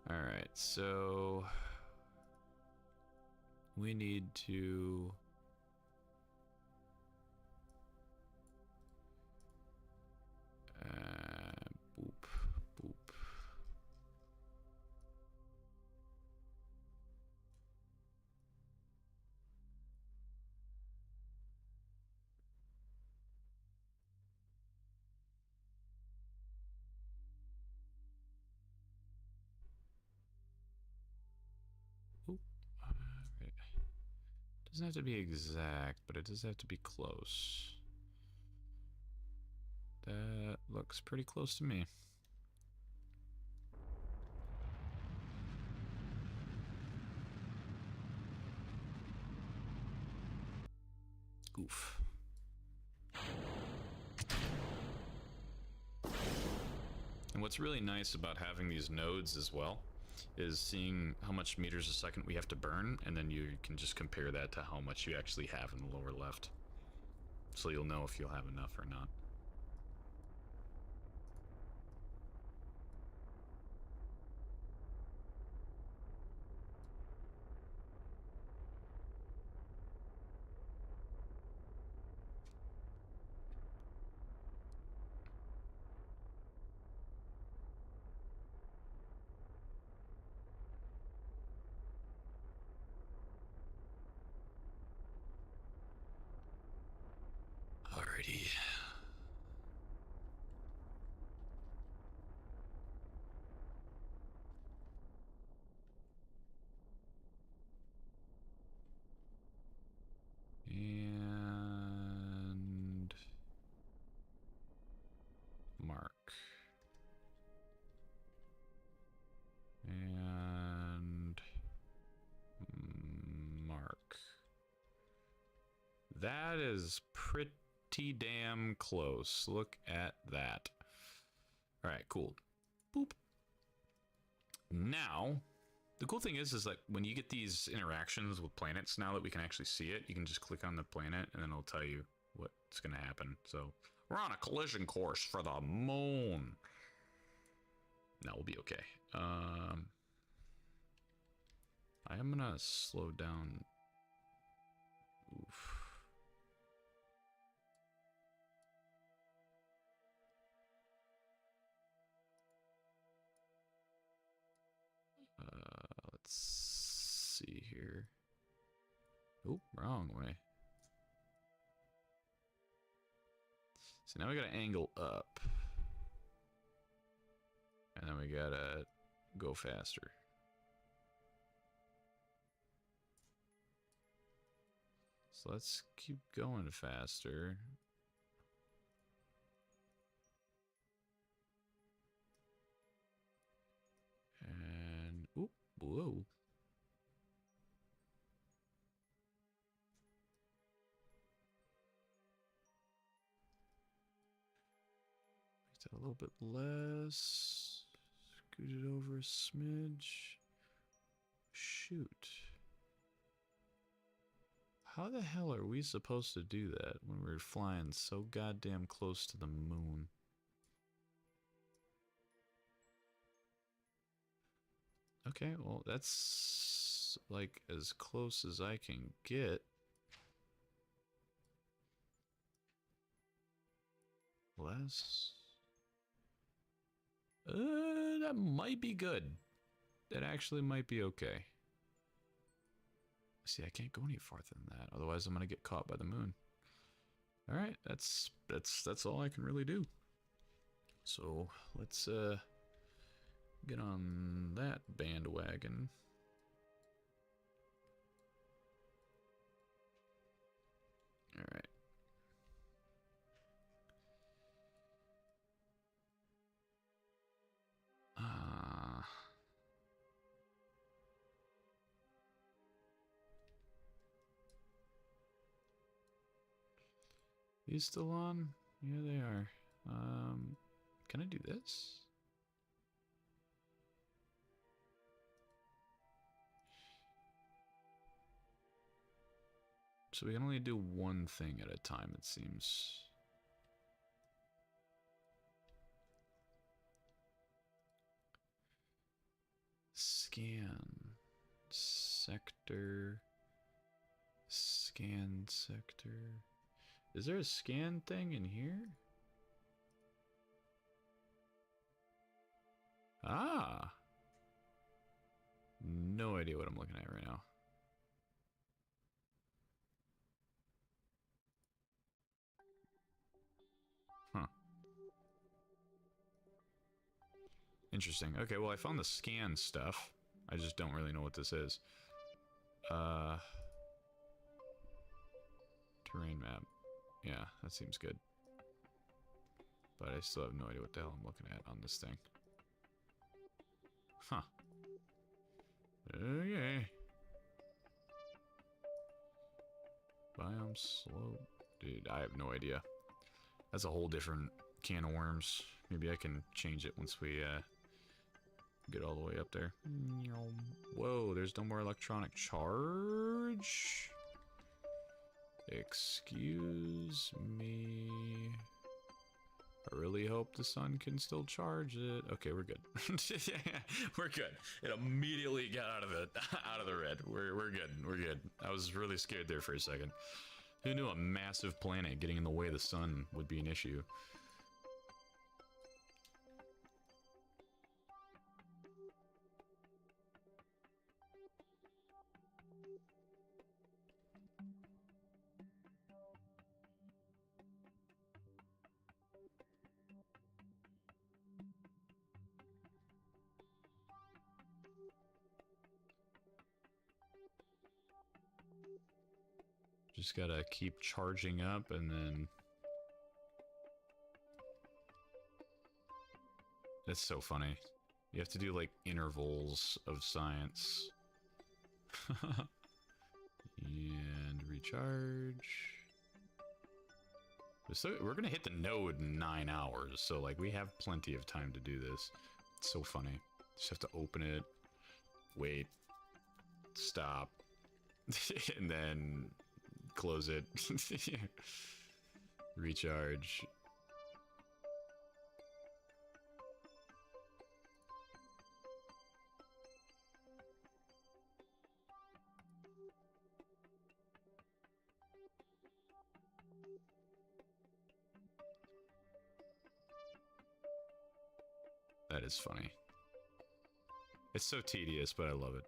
Speaker 1: Alright, so... we need to... boop. Boop. Oop. Right. Doesn't have to be exact, but it does have to be close. That looks pretty close to me. Oof. And what's really nice about having these nodes as well is seeing how much meters a second we have to burn, and then you can just compare that to how much you actually have in the lower left. So you'll know if you'll have enough or not. Alrighty. And mark. And mark. That is pretty damn close. Look at that. All right, cool. Boop. Now, the cool thing is that when you get these interactions with planets, now that we can actually see it, you can just click on the planet and then it'll tell you what's going to happen. So we're on a collision course for the moon. Now we'll be okay. I am gonna slow down. Oof. Let's see here. Oh, wrong way. So now we gotta angle up. And then we gotta go faster. So let's keep going faster. And, oop, whoa. Make that a little bit less. Scoot it over a smidge. Shoot. How the hell are we supposed to do that when we're flying so goddamn close to the moon? Okay, well, that's like as close as I can get. Less. That might be good. That actually might be okay. See, I can't go any farther than that. Otherwise, I'm going to get caught by the moon. All right, that's all I can really do. So let's get on that bandwagon. All right. These still on? Yeah, they are. Can I do this? So we can only do one thing at a time, it seems. Scan. Sector. Scan sector. Is there a scan thing in here? Ah! No idea what I'm looking at right now. Huh. Interesting. Okay, well I found the scan stuff. I just don't really know what this is. Terrain map. Yeah, that seems good. But I still have no idea what the hell I'm looking at on this thing. Huh. Okay. Biome slope. Dude, I have no idea. That's a whole different can of worms. Maybe I can change it once we get all the way up there. Whoa, there's no more electronic charge? Excuse me. I really hope the sun can still charge it. Okay, we're good. We're good. It immediately got out of the red. We're good. We're good. I was really scared there for a second. Who knew a massive planet getting in the way of the sun would be an issue? Just gotta keep charging up and then... That's so funny. You have to do like intervals of science. And recharge. So we're gonna hit the node in 9 hours, so like we have plenty of time to do this. It's so funny. Just have to open it, wait, stop, and then close it. Recharge. That is funny. It's so tedious, but I love it.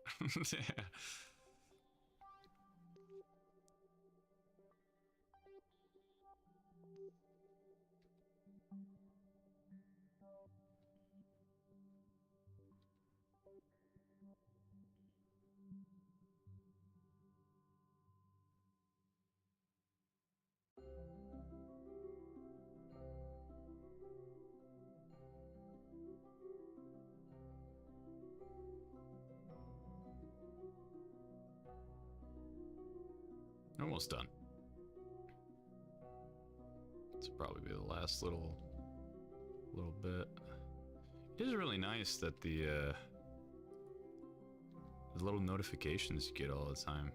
Speaker 1: Almost done. This will probably be the last little bit. It is really nice that the little notifications you get all the time.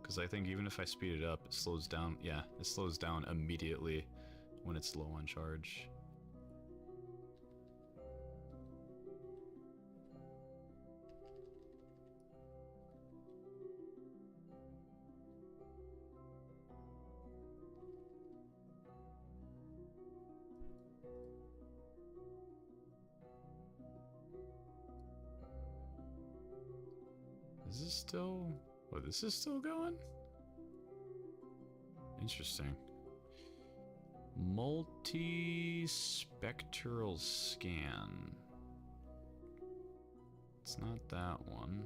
Speaker 1: Because I think even if I speed it up, it slows down. Yeah, it slows down immediately when it's low on charge. Is this still... Oh, this is still going? Interesting. Multi-spectral scan. It's not that one.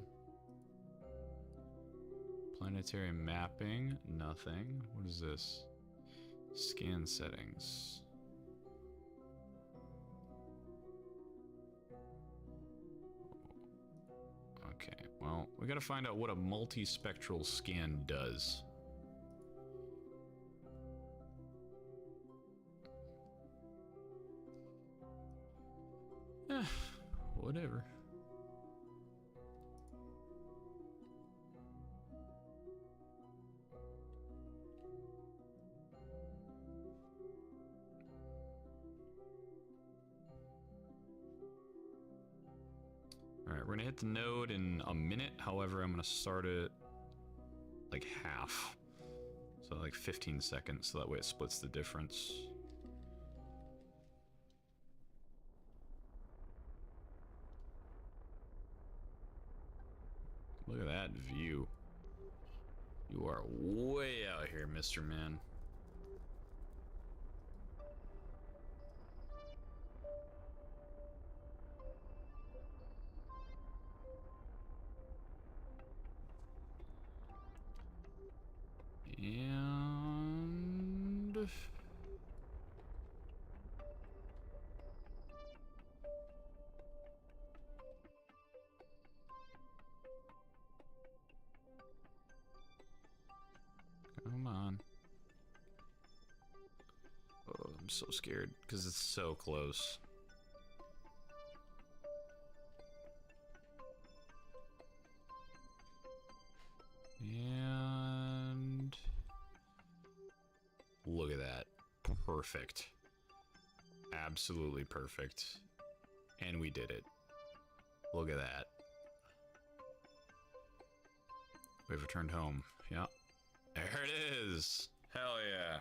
Speaker 1: Planetary mapping, nothing. What is this? Scan settings. Okay, well, we gotta find out what a multispectral scan does. Whatever. Alright, we're gonna hit the node in a minute. However, I'm gonna start it like half. So like 15 seconds, so that way it splits the difference. Look at that view. You are way out here, Mr. Man. And... come on. Oh, I'm so scared because it's so close. And look at that. Perfect. Absolutely perfect. And we did it. Look at that. We've returned home. Yeah. There it is. Hell yeah.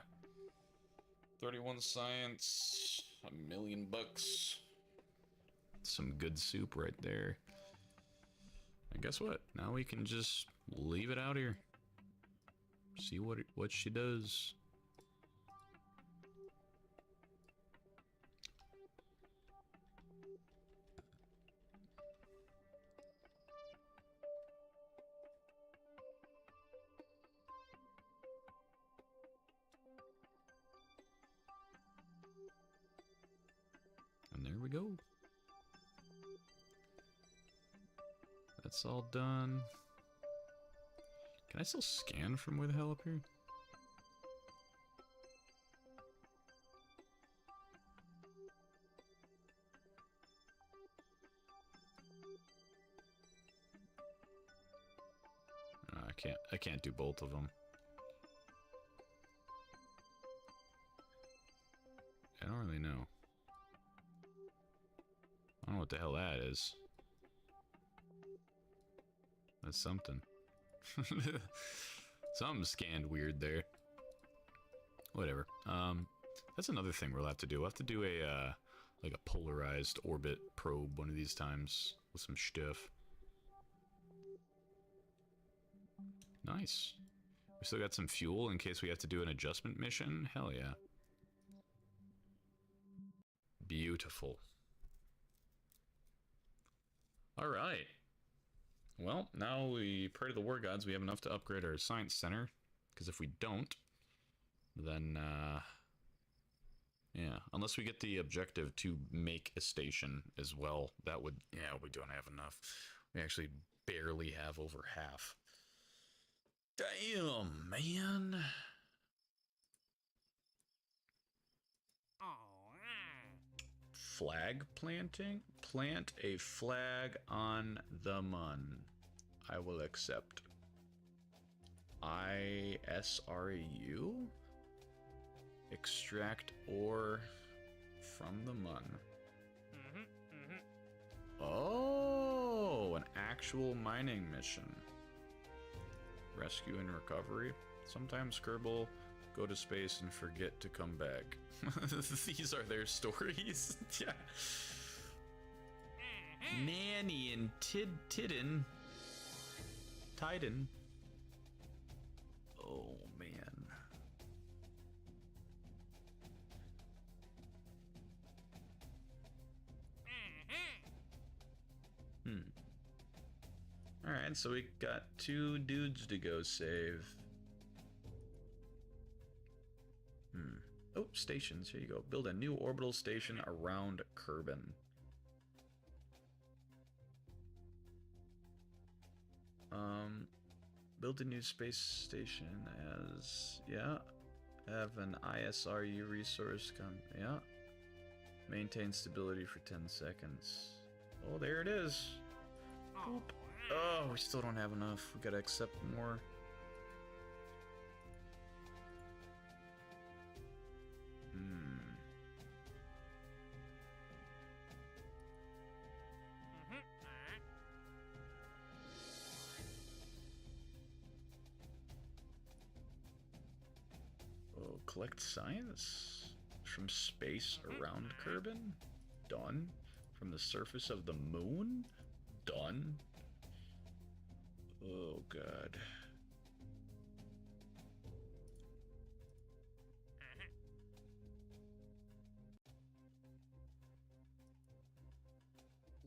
Speaker 1: 31 science. $1,000,000. Some good soup right there. And guess what? Now we can just leave it out here. See what she does. And there we go. That's all done. Can I still scan from way the hell up here? I can't do both of them. I don't really know. I don't know what the hell that is. That's something. Something scanned weird there. Whatever. That's another thing we'll have to do. We'll have to do a like a polarized orbit probe one of these times with some stuff. Nice. We still got some fuel in case we have to do an adjustment mission. Hell yeah. Beautiful. All right. Well, now we pray to the war gods we have enough to upgrade our science center. Because if we don't, then, yeah. Unless we get the objective to make a station as well, that would, yeah, we don't have enough. We actually barely have over half. Damn, man. Flag planting? Plant a flag on the Mun. I will accept. ISRU? Extract ore from the Mun. Oh, an actual mining mission. Rescue and recovery. Sometimes Kerbal go to space and forget to come back. These are their stories. Yeah. Nanny and Titan. Oh man. Alright, so we got 2 dudes to go save. Oh, stations. Here you go. Build a new orbital station around Kerbin. Build a new space station as... Yeah. Have an ISRU resource come... Yeah. Maintain stability for 10 seconds. Oh, there it is. Boop. Oh, we still don't have enough. We gotta accept more. Oh, collect science from space around Kerbin? Done. From the surface of the moon? Done. Oh, God.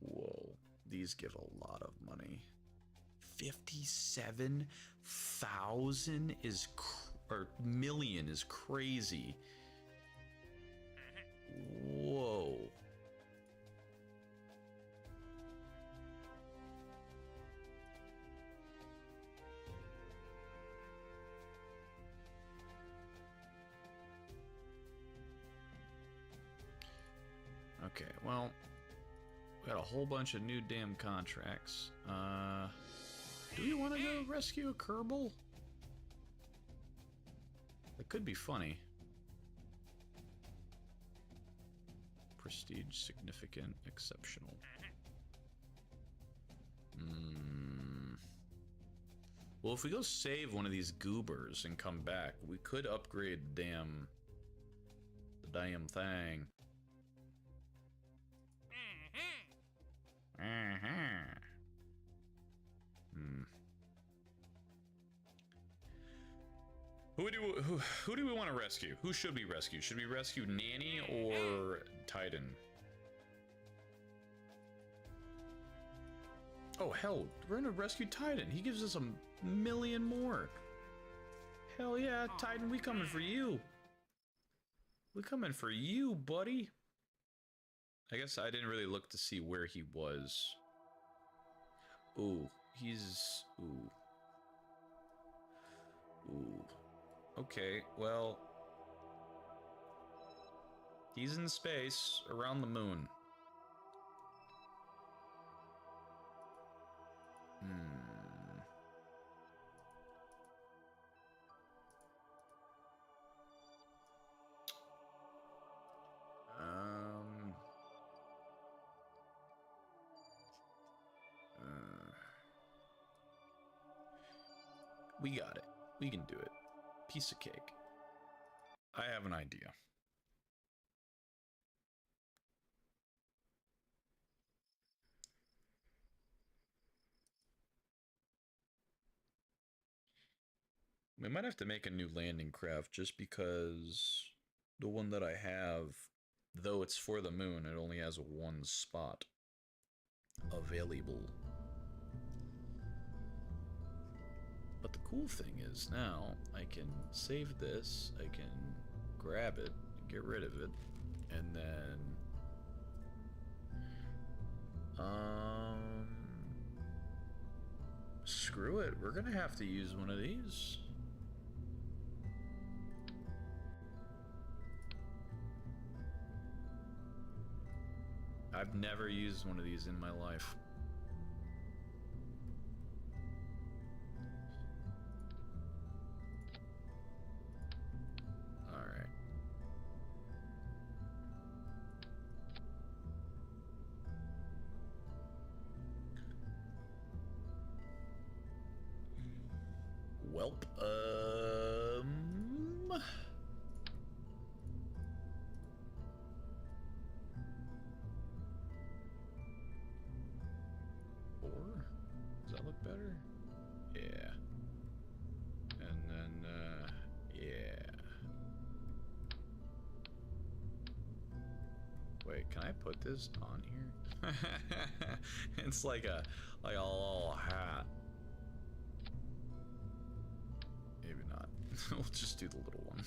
Speaker 1: Whoa. These give a lot of money. 57,000 is or million is crazy. Whoa. Okay, well, we got a whole bunch of new damn contracts. Do we want to go rescue a Kerbal? That could be funny. Prestige, significant, exceptional. Well, if we go save one of these goobers and come back, we could upgrade the damn thing. Who do we want to rescue? Who should we rescue? Should we rescue Nanny or Titan? Oh hell, we're gonna rescue Titan. He gives us a million more. Hell yeah, Titan, we coming for you. We coming for you, buddy. I guess I didn't really look to see where he was. Ooh, he's... Ooh. Ooh. Okay, well... He's in space, around the moon. We got it. We can do it. Piece of cake. I have an idea. We might have to make a new landing craft just because the one that I have, though it's for the moon, it only has one spot available. But the cool thing is now I can save this, I can grab it, get rid of it, and then screw it, we're gonna have to use one of these. I've never used one of these in my life. Welp, Four? Does that look better? Yeah. And then, yeah. Wait, can I put this on here? It's like a little hat. We'll just do the little one.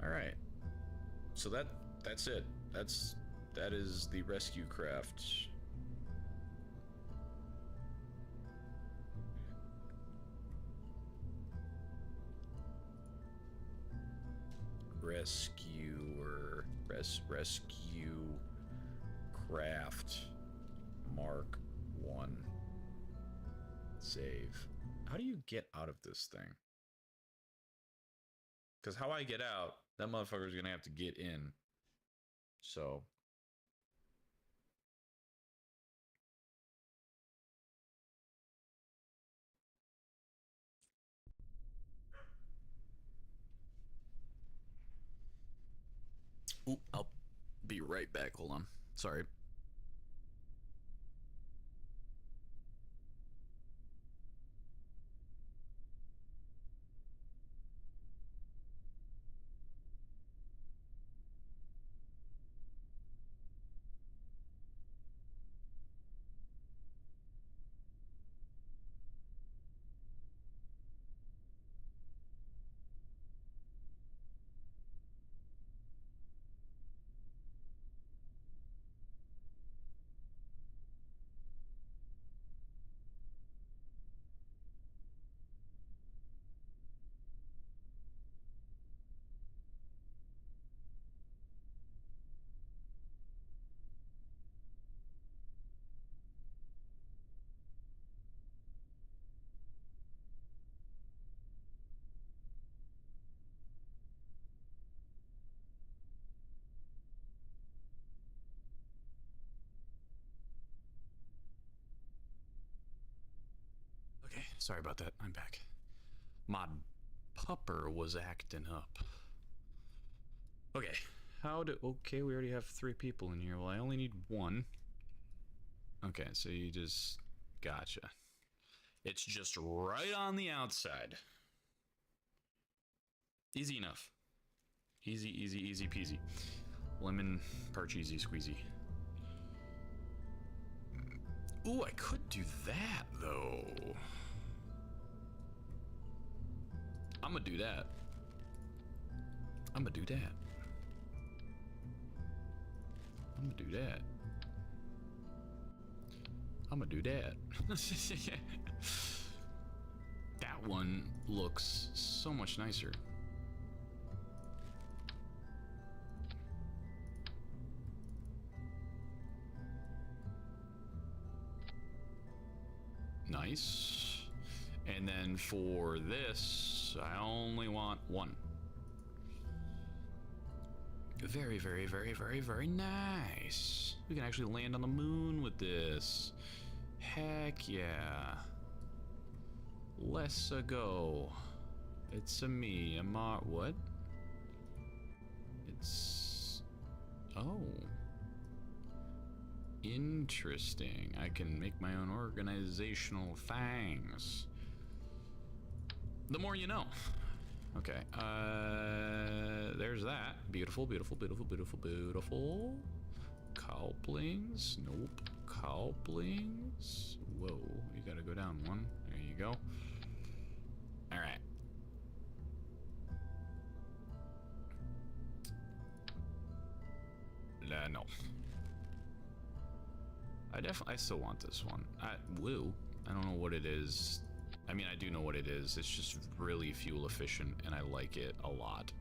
Speaker 1: All right. So that's it. That is the rescue craft. Rescue craft Mark 1. Save. How do you get out of this thing? Because how I get out, that motherfucker's gonna have to get in. So. Ooh, I'll be right back. Hold on. Sorry. Okay, sorry about that. I'm back. My pupper was acting up. Okay, okay, we already have 3 people in here. Well, I only need 1. Okay, so you just, gotcha. It's just right on the outside. Easy enough. Easy, easy, easy peasy. Lemon, parch, easy squeezy. Ooh, I could do that, though. I'm gonna do that. I'm gonna do that. I'm gonna do that. I'm gonna do that. That one looks so much nicer. Nice. And then for this, I only want 1. Very, very, very, very, very nice. We can actually land on the moon with this. Heck yeah. Let's go. It's a me, what? It's... Oh. Interesting. I can make my own organizational things. The more you know. Okay, there's that. Beautiful, beautiful, beautiful, beautiful, beautiful. Cowplings. Nope. Cowplings. Whoa, you gotta go down 1. There you go. Alright. No. I still want this one. Woo. I don't know what it is. I mean, I do know what it is. It's just really fuel efficient, and I like it a lot.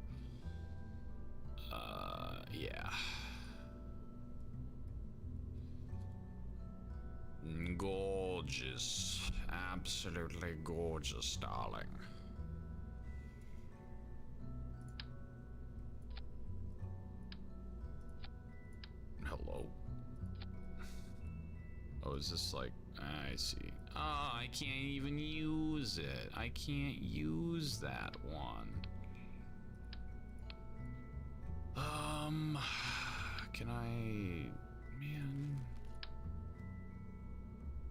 Speaker 1: Yeah. Gorgeous. Absolutely gorgeous, darling. Hello. Oh, is this like... I see. Oh, I can't even use it. I can't use that one. Can I... Man...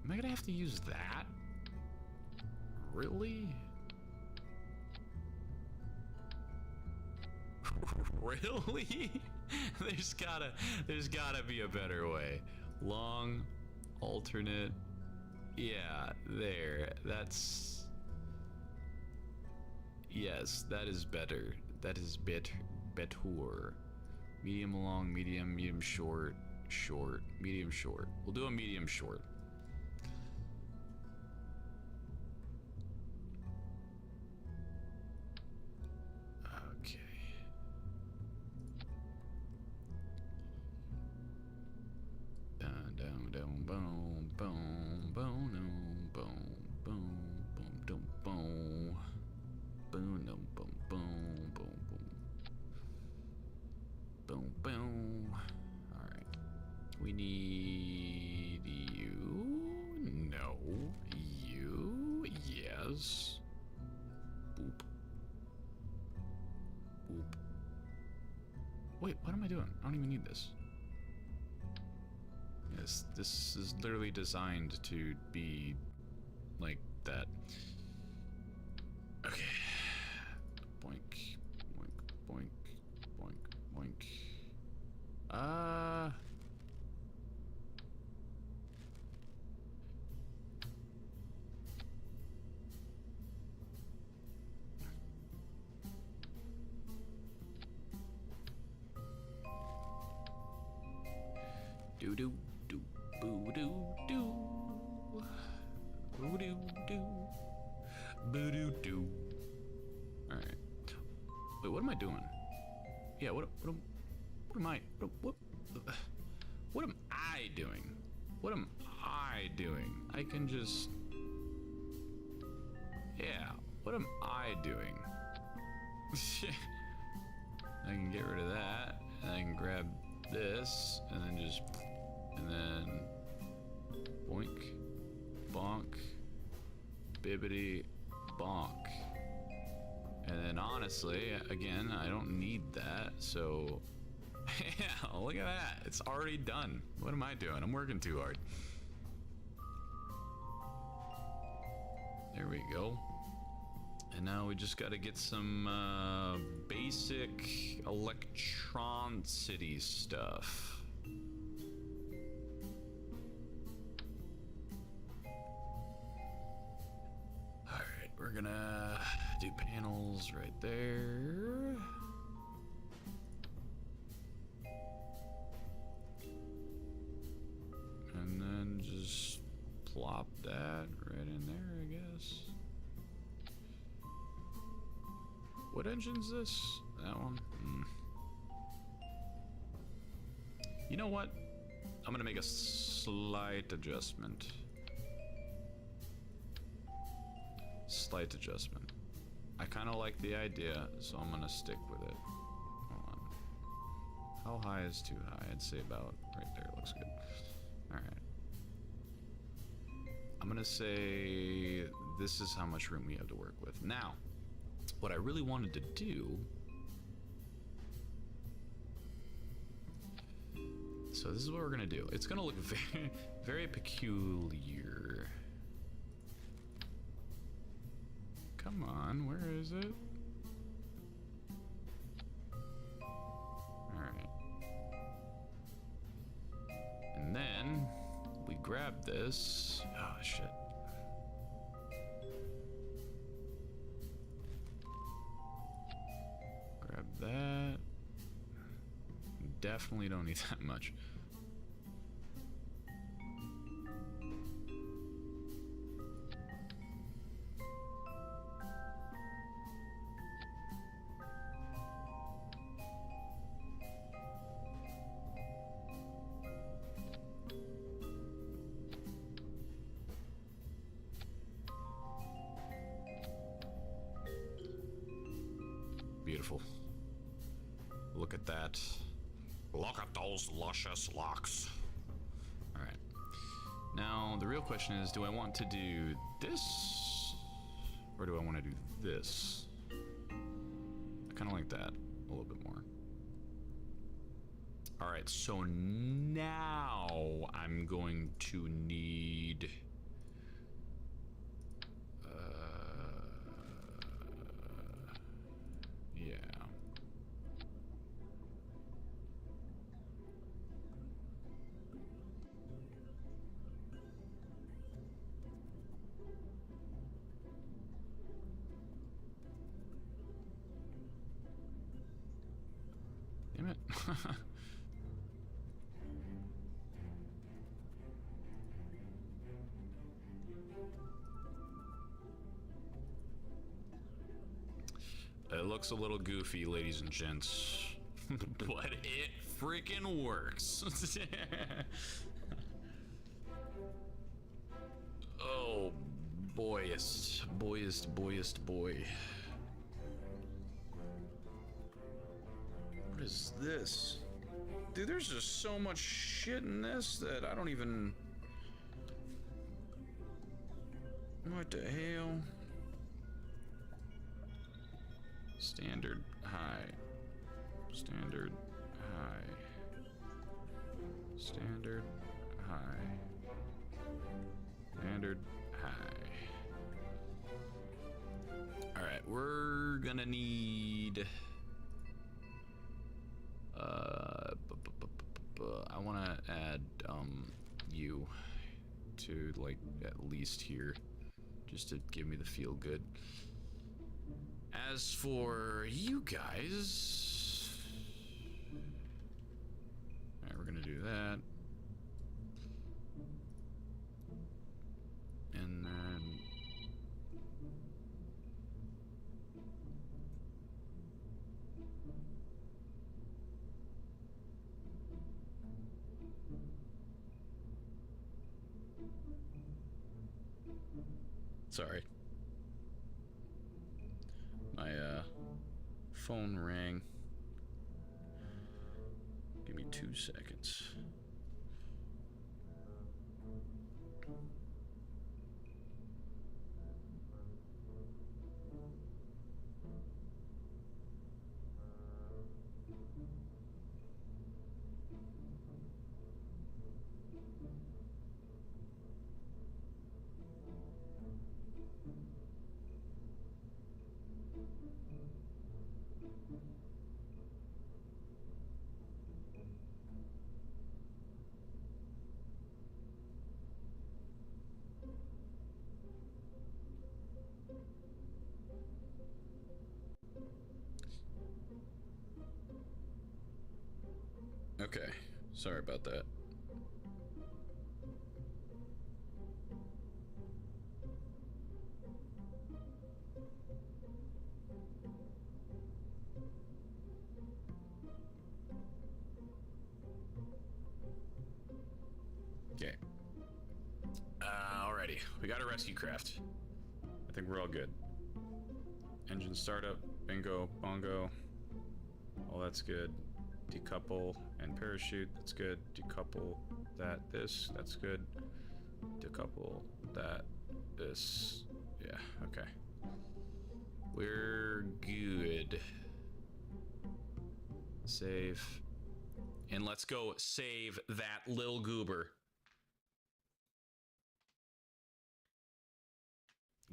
Speaker 1: Am I gonna have to use that? Really? Really? There's gotta be a better way. Long, alternate. Yeah, there. That's Yes, that is better. That is better. Medium long, medium short, medium short. We'll do a medium short. Okay. Down, boom, boom, boom, boom, boom, boom, boom. Boom, boom, boom, boom, boom. Boom, boom. Alright. We need you. No. You. Yes. Boop. Boop. Wait, what am I doing? I don't even need this. Yes, this is literally designed to be like that. Okay. Boink, boink, boink, boink, boink. Do do do boo do do boo do do boo do do. All right. Wait, what am I doing? Yeah, what am I? What am I doing? What am I doing? I can just. Yeah. What am I doing? I can get rid of that, and I can grab this, and then just, and then boink, bonk, bibbity, bonk. And then honestly, again, I don't need that, so yeah, look at that. It's already done. What am I doing? I'm working too hard. There we go. And now we just got to get some basic electronicity stuff. Alright, we're gonna do panels right there. And then just plop that right in there, I guess. What engine's this? That one? You know what? I'm gonna make a slight adjustment. Slight adjustment. I kind of like the idea, so I'm gonna stick with it. Hold on. How high is too high? I'd say about right there. Looks good. Alright. I'm gonna say this is how much room we have to work with. Now, what I really wanted to do. So this is what we're gonna do. It's gonna look very, very peculiar. Come on, where is it? Alright. And then we grab this. Oh shit. Grab that. Definitely don't need that much. Beautiful. Look at that. Look at those luscious locks. Alright. Now, the real question is, do I want to do this? Or do I want to do this? I kind of like that a little bit more. Alright, so now I'm going to need... yeah. it. It looks a little goofy, ladies and gents, but it freaking works. Oh, boyest boy. What is this? Dude, there's just so much shit in this that I don't even... What the hell? Standard high. Standard high. Standard high. Standard high. Alright, we're gonna need... I wanna add, you to, like, at least here. Just to give me the feel good. As for you guys... Alright, we're gonna do that. And then... Sorry. My, phone rang. Give me 2 seconds. Okay, sorry about that. Okay. Alrighty, we got a rescue craft. I think we're all good. Engine startup, bingo, bongo. All that's good. Decouple and parachute, that's good. Decouple that, this, that's good. Decouple that, this, yeah, okay. We're good. Save. And let's go save that lil goober.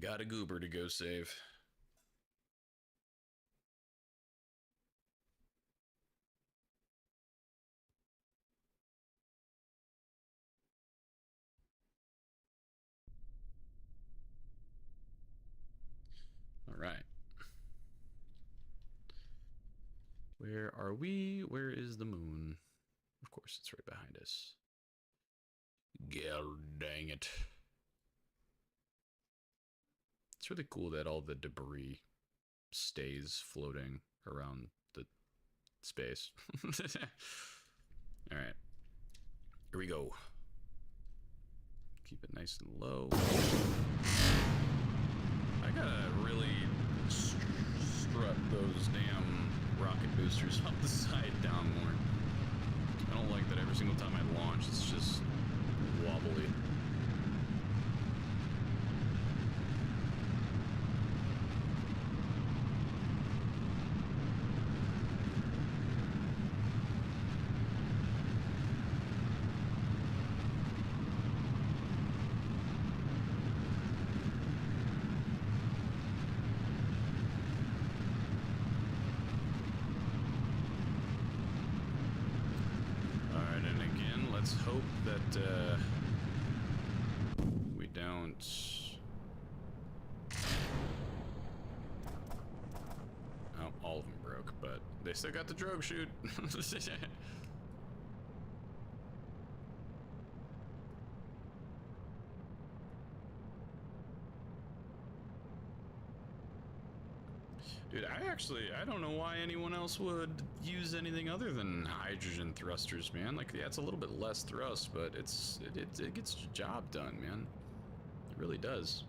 Speaker 1: Got a goober to go save. All right. Where are we? Where is the moon? Of course, it's right behind us. God dang it. It's really cool that all the debris stays floating around the space. All right. Here we go. Keep it nice and low. I gotta really strut those damn rocket boosters up the side down more. I don't like that every single time I launch, it's just wobbly. Let's hope that we don't... Oh, all of them broke, but They still got the drogue chute. Dude, I don't know why anyone else would use anything other than hydrogen thrusters, man. Like, yeah, it's a little bit less thrust, but it gets the job done, man. It really does.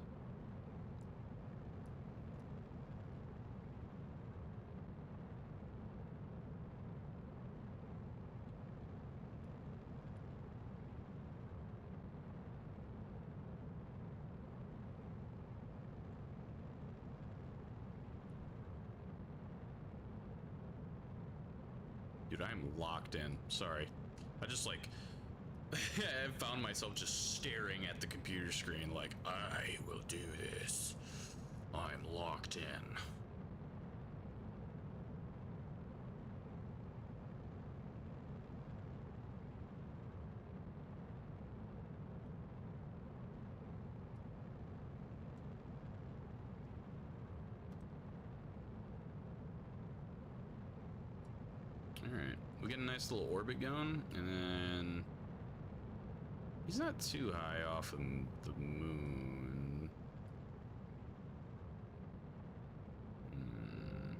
Speaker 1: Dude, I'm locked in. Sorry. I just, like, I found myself just staring at the computer screen like, I will do this. I'm locked in. Alright. We get a nice little orbit going, and then... He's not too high off of the moon. Hmm.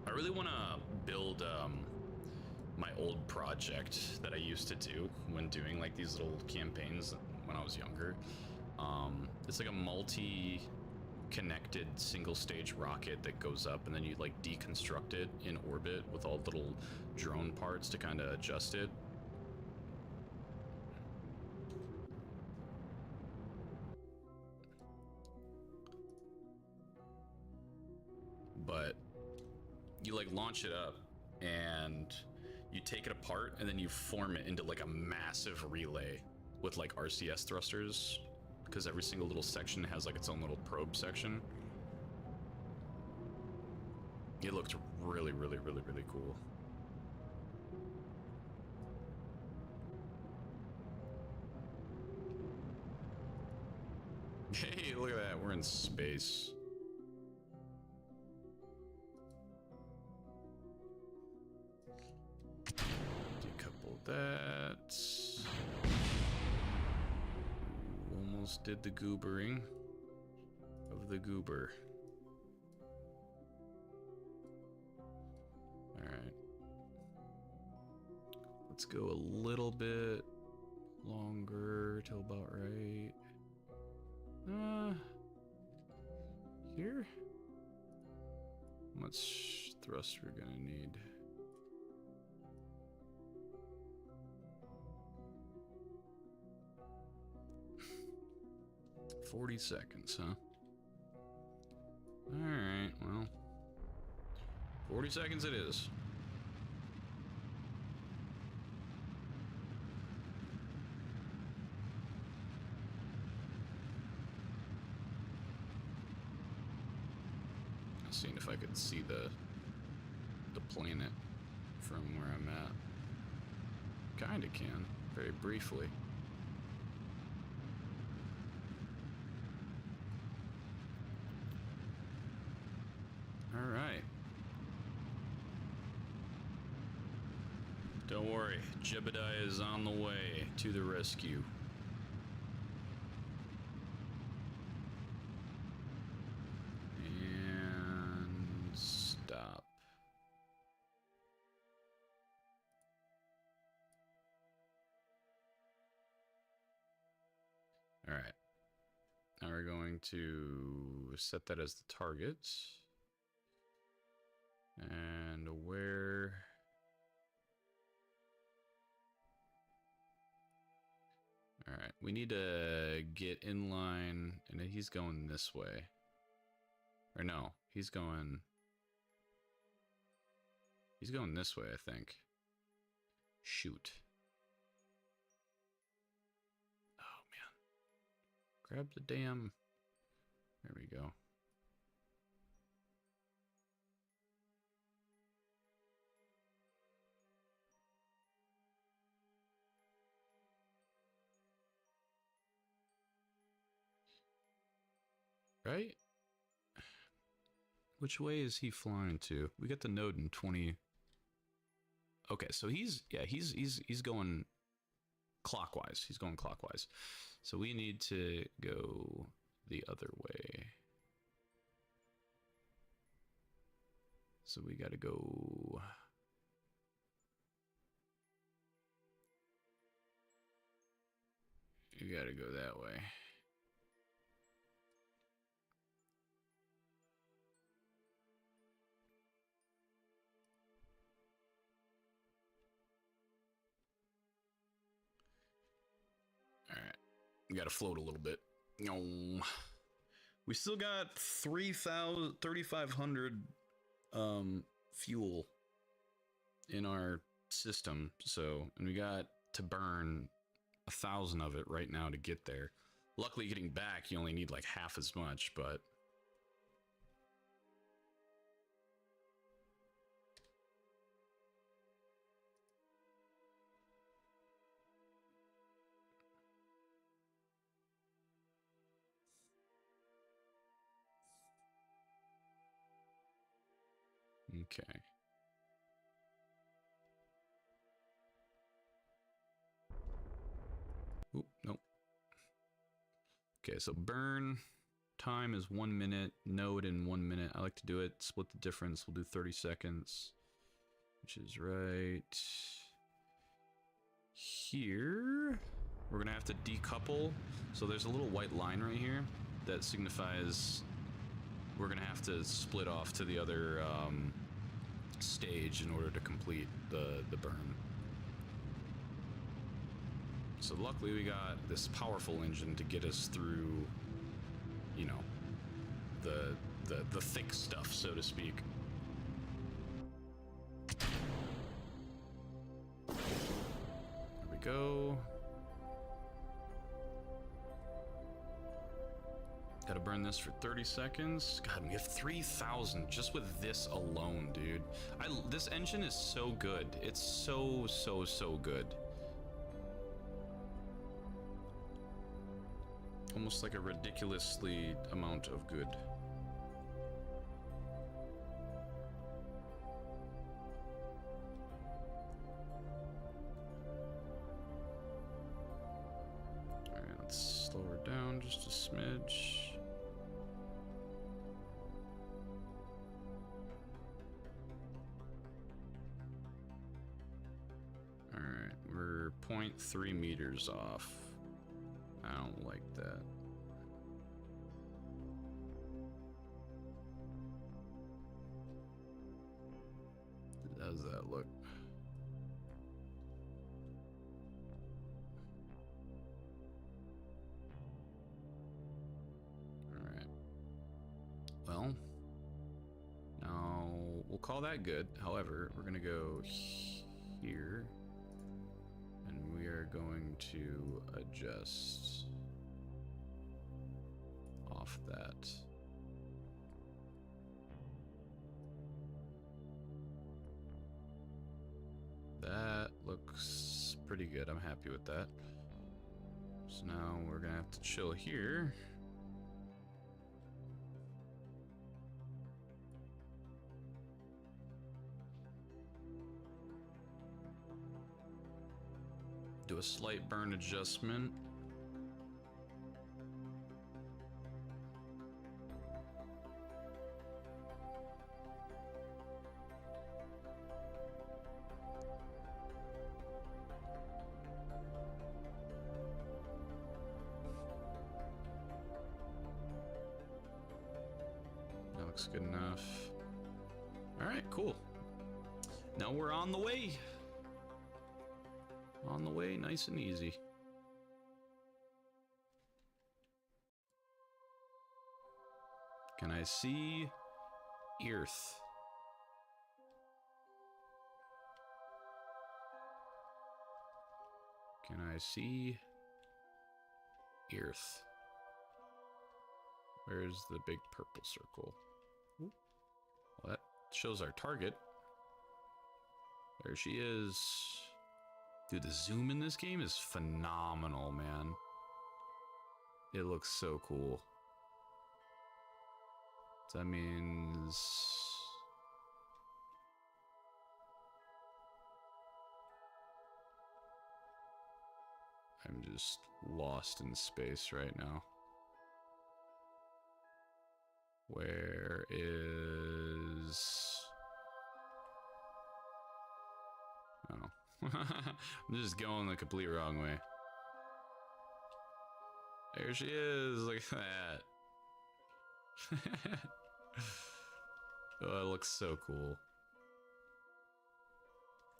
Speaker 1: I really want to build my old project that I used to do when doing like these little campaigns when I was younger. It's like a multi-connected single-stage rocket that goes up, and then you like deconstruct it in orbit with all little drone parts to kind of adjust it. But you like launch it up and you take it apart and then you form it into like a massive relay with like RCS thrusters, because every single little section has like its own little probe section. It looked really, really, really, really cool. Hey, look at that, we're in space. Decouple that. Almost did the goobering of the goober. Alright. Let's go a little bit longer till about right. Here? How much thrust we're gonna need? 40 seconds, huh? Alright, well. 40 seconds it is. Seeing if I could see the planet from where I'm at. Kinda can, very briefly. Alright. Don't worry, Jebediah is on the way to the rescue. And stop. Alright. Now we're going to set that as the target. And where... Alright, we need to get in line, and he's going this way. Or no, he's going this way, I think. Shoot. Oh, man. Grab the damn... There we go. Right? Which way is he flying to? We got the node in 20. Okay, so he's going clockwise. He's going clockwise. So we need to go the other way. So we got to go. You got to go that way. All right. We got to float a little bit. We still got 3,500 fuel in our system, so, and we got to burn 1,000 of it right now to get there. Luckily, getting back, you only need like half as much, but okay. Oop, nope. Okay, so burn time is 1 minute, node in 1 minute. I like to do it, split the difference. We'll do 30 seconds, which is right here. We're gonna have to decouple. So there's a little white line right here that signifies we're gonna have to split off to the other stage in order to complete the burn. So luckily we got this powerful engine to get us through, you know, the thick stuff, so to speak. There we go. Gotta burn this for 30 seconds. God, we have 3,000 just with this alone, dude. This engine is so good. It's so good. Almost like a ridiculously amount of good. Alright, let's slow her down just a smidge. Alright, we're 0.3 meters off. I don't like that. How does that look? Alright. Well, now we'll call that good. However, we're gonna go here. And we are going to adjust off that. That looks pretty good. I'm happy with that. So now we're gonna have to chill here. Do a slight burn adjustment. That looks good enough. All right, cool. Now we're on the way. On the way, nice and easy. Can I see Earth? Can I see Earth? Where's the big purple circle? Well, that shows our target. There she is. Dude, the zoom in this game is phenomenal, man. It looks so cool. That means I'm just lost in space right now. Where is... Oh. I'm just going the complete wrong way. There she is, look at that. Oh, it looks so cool.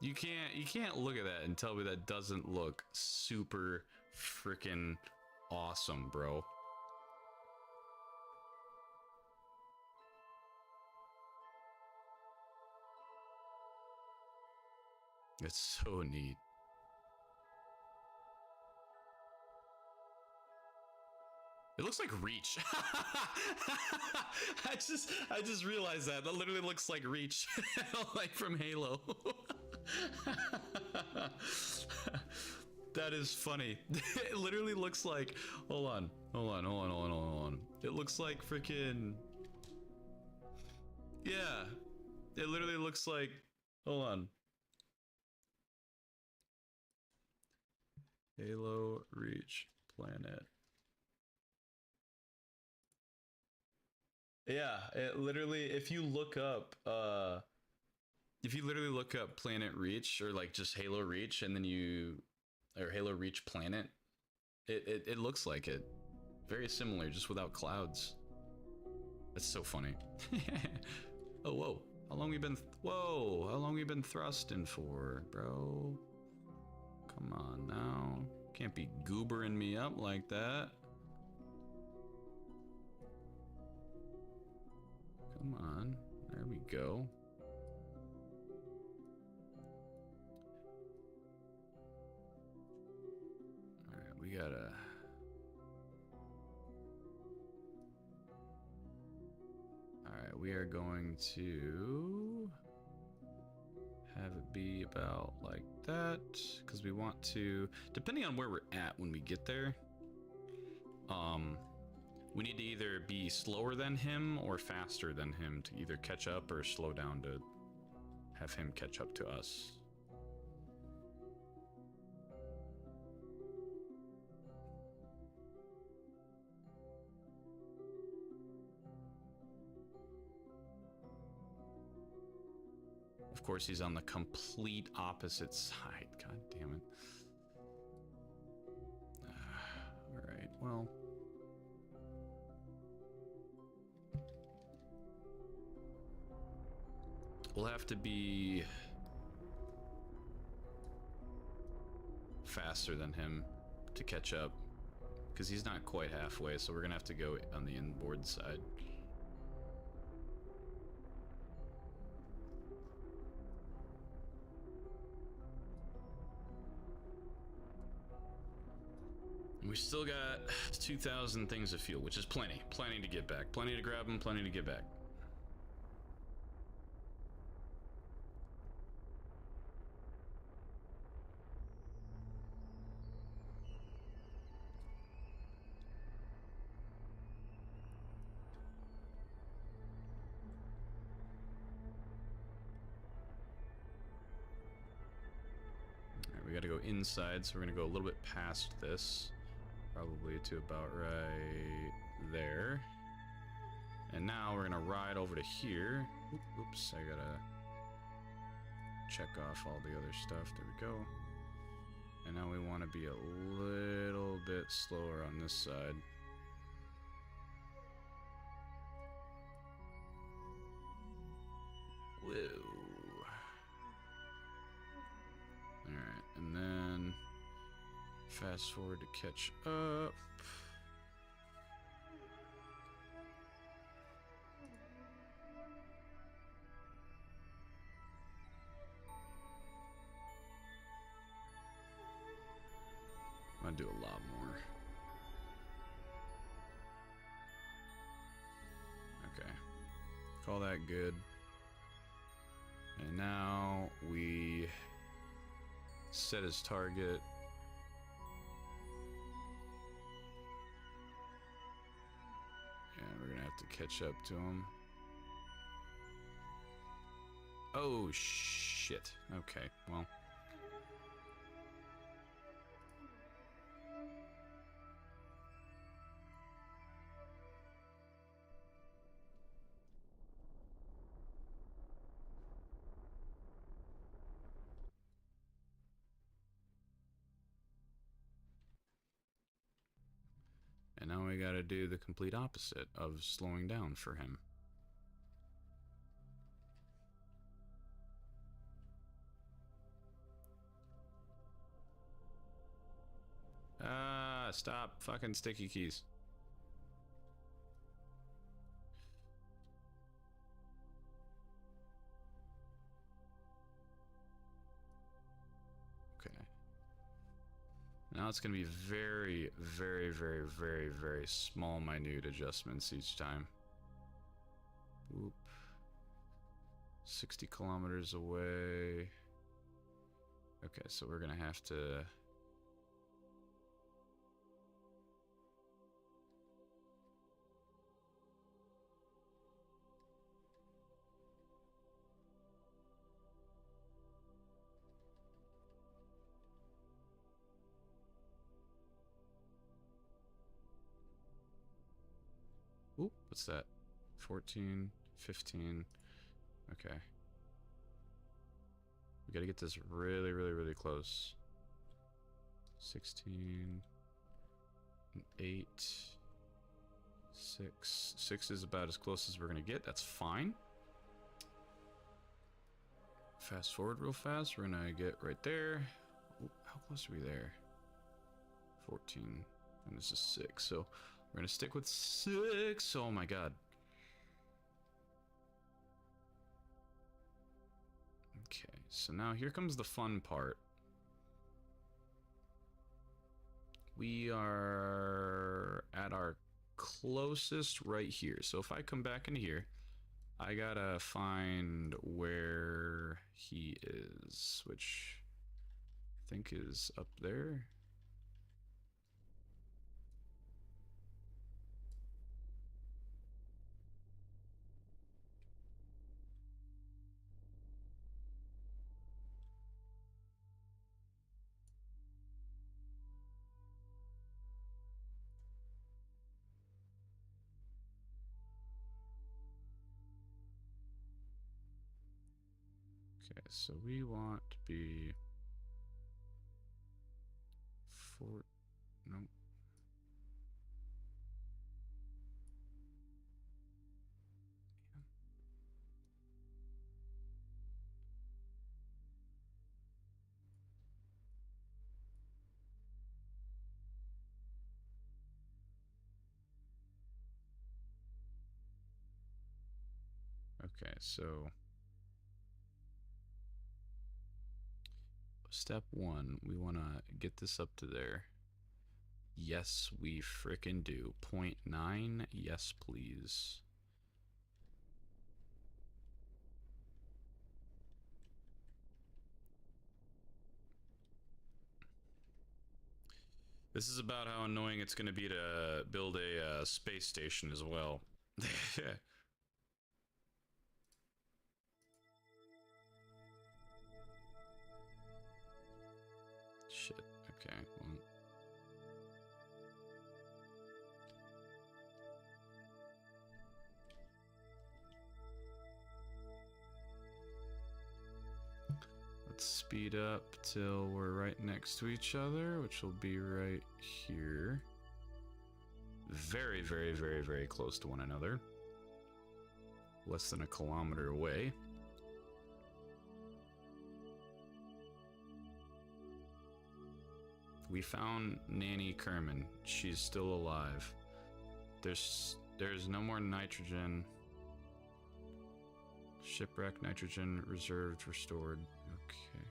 Speaker 1: You can't look at that and tell me that doesn't look super freaking awesome, bro. It's so neat. It looks like Reach. I just realized that. That literally looks like Reach. Like from Halo. That is funny. It literally looks like... Hold on. It looks like freaking... Yeah. It literally looks like... Hold on. Halo Reach Planet. Yeah, it literally, if you literally look up Planet Reach or like just Halo Reach and then or Halo Reach Planet, it looks like it. Very similar, just without clouds. That's so funny. Oh, whoa. How long we been thrusting for, bro? Come on now. Can't be goobering me up like that. Come on. There we go. Alright, we gotta... Alright, we are going to... have it be about like that, because we want to, depending on where we're at when we get there, we need to either be slower than him or faster than him to either catch up or slow down to have him catch up to us. Of course, he's on the complete opposite side. God damn it. Alright, well. We'll have to be faster than him to catch up, because he's not quite halfway, so we're gonna have to go on the inboard side. We still got 2,000 things of fuel, which is plenty. Plenty to get back. Plenty to grab them, plenty to get back. Alright, we gotta go inside, so we're gonna go a little bit past this. Probably to about right there. And now we're gonna ride over to here. Oops, I gotta check off all the other stuff. There we go. And now we want to be a little bit slower on this side. Whoa. Alright, and then fast forward to catch up. I'm gonna do a lot more. Okay. Call that good. And now we set his target. And we're gonna have to catch up to him. Oh, shit. Okay, well. And now we gotta do the complete opposite of slowing down for him. Stop fucking sticky keys. Okay. Now it's gonna be very, very, very, very, very small, minute adjustments each time. Whoop. 60 kilometers away. Okay, so we're gonna have to... Oop, what's that? 14, 15. Okay. We gotta get this really, really, really close. 16, 8, 6. 6 is about as close as we're gonna get. That's fine. Fast forward real fast. We're gonna get right there. Ooh, how close are we there? 14. And this is 6. So we're gonna stick with 6. Oh my god. Okay, so now here comes the fun part. We are at our closest right here. So if I come back into here, I gotta find where he is, which I think is up there. Okay, so we want to be 4, no. Okay, so step 1, we want to get this up to there. Yes, we frickin' do. 0.9, yes, please. This is about how annoying it's going to be to build a space station as well. Shit, okay, well. Let's speed up till we're right next to each other, which will be right here. Very, very, very, very close to one another. Less than a kilometer away. We found Nanny Kerman. She's still alive. There's no more nitrogen. Shipwreck nitrogen reserved, restored. Okay.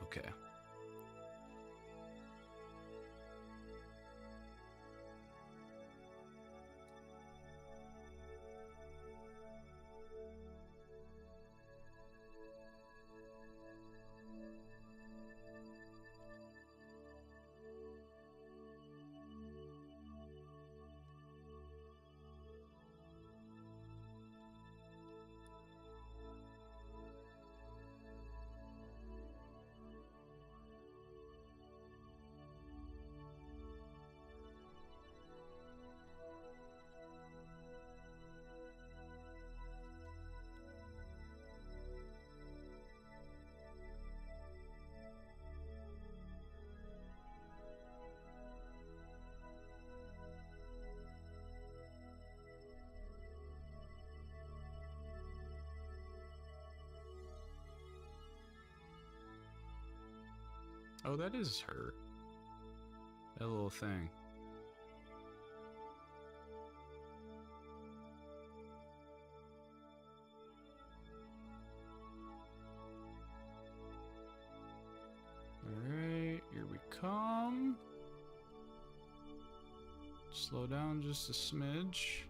Speaker 1: Okay. Oh, that is her. That little thing. Alright, here we come. Slow down just a smidge.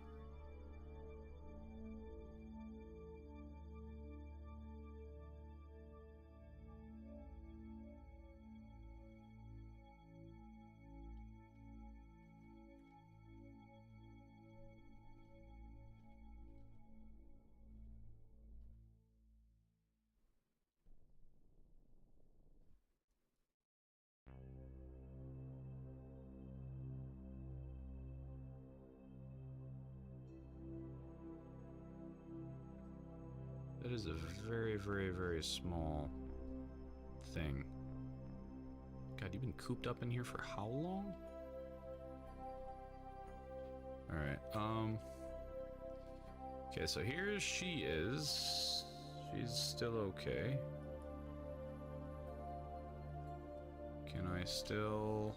Speaker 1: That is a very, very, very small thing. God, you've been cooped up in here for how long? Alright, okay, so here she is. She's still okay. Can I still...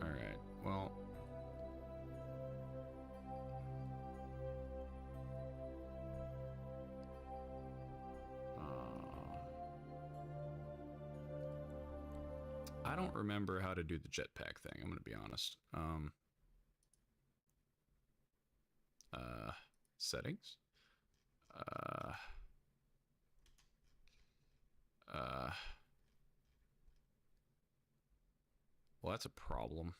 Speaker 1: Alright, well... I don't remember how to do the jetpack thing, I'm gonna be honest. Settings? Well, that's a problem.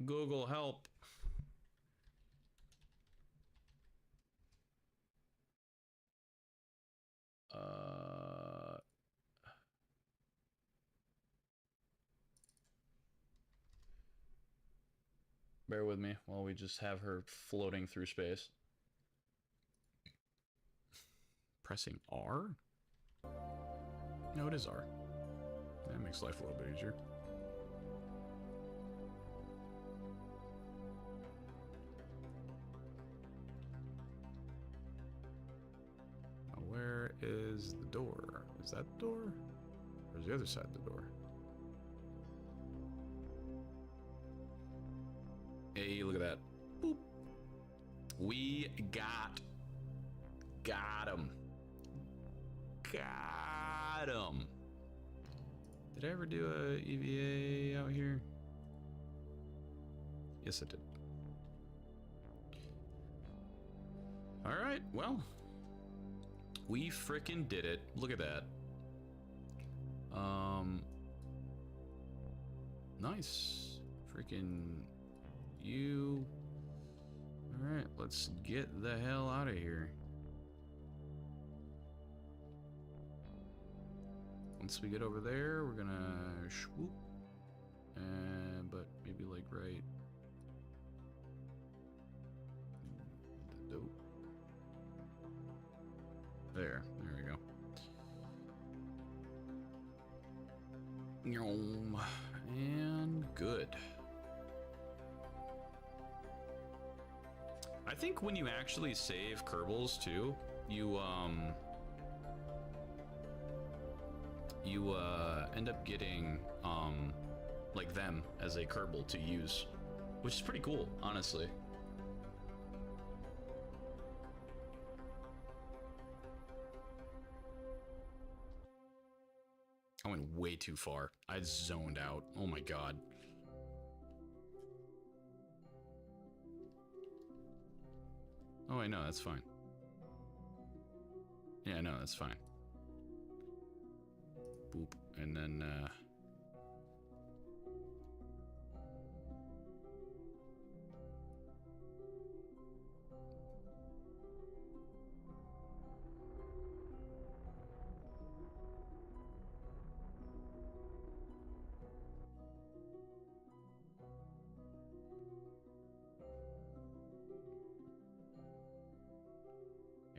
Speaker 1: Google, help. Bear with me while we just have her floating through space. Pressing R? No, it is R. That makes life a little bit easier. Now, where is the door? Is that the door? Or is the other side of the door? Hey, look at that. Boop. We got him. Got him. Did I ever do a EVA out here? Yes, I did. All right, well, we frickin' did it. Look at that. Nice. Freaking you. All right, let's get the hell out of here. Once we get over there, we're gonna swoop, but maybe like right. Nope. There we go. And good. I think when you actually save Kerbals too, you end up getting like them as a Kerbal to use, which is pretty cool, honestly. I went way too far. I zoned out. Oh my god. Oh, I know, that's fine. Yeah, no, that's fine. Boop, and then,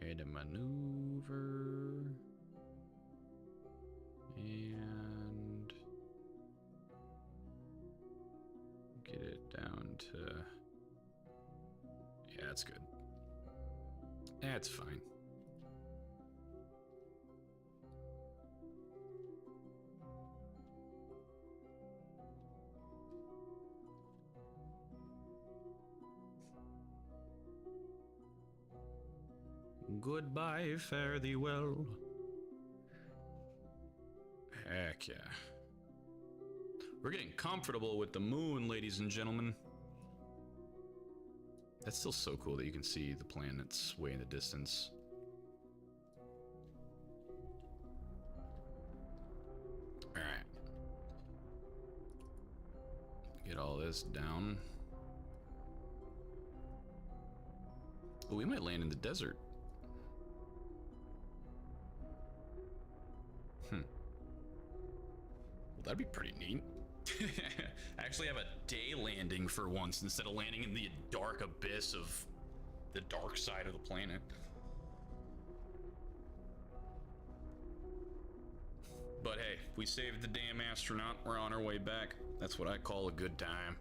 Speaker 1: add a maneuver, and get it down to, yeah, that's good. That's fine. Goodbye, fare thee well. Heck yeah. We're getting comfortable with the moon, ladies and gentlemen. That's still so cool that you can see the planets way in the distance. Alright. Get all this down. Oh, we might land in the desert. Well, that'd be pretty neat. Actually have a day landing for once instead of landing in the dark abyss of the dark side of the planet. But hey, we saved the damn astronaut. We're on our way back. That's what I call a good time.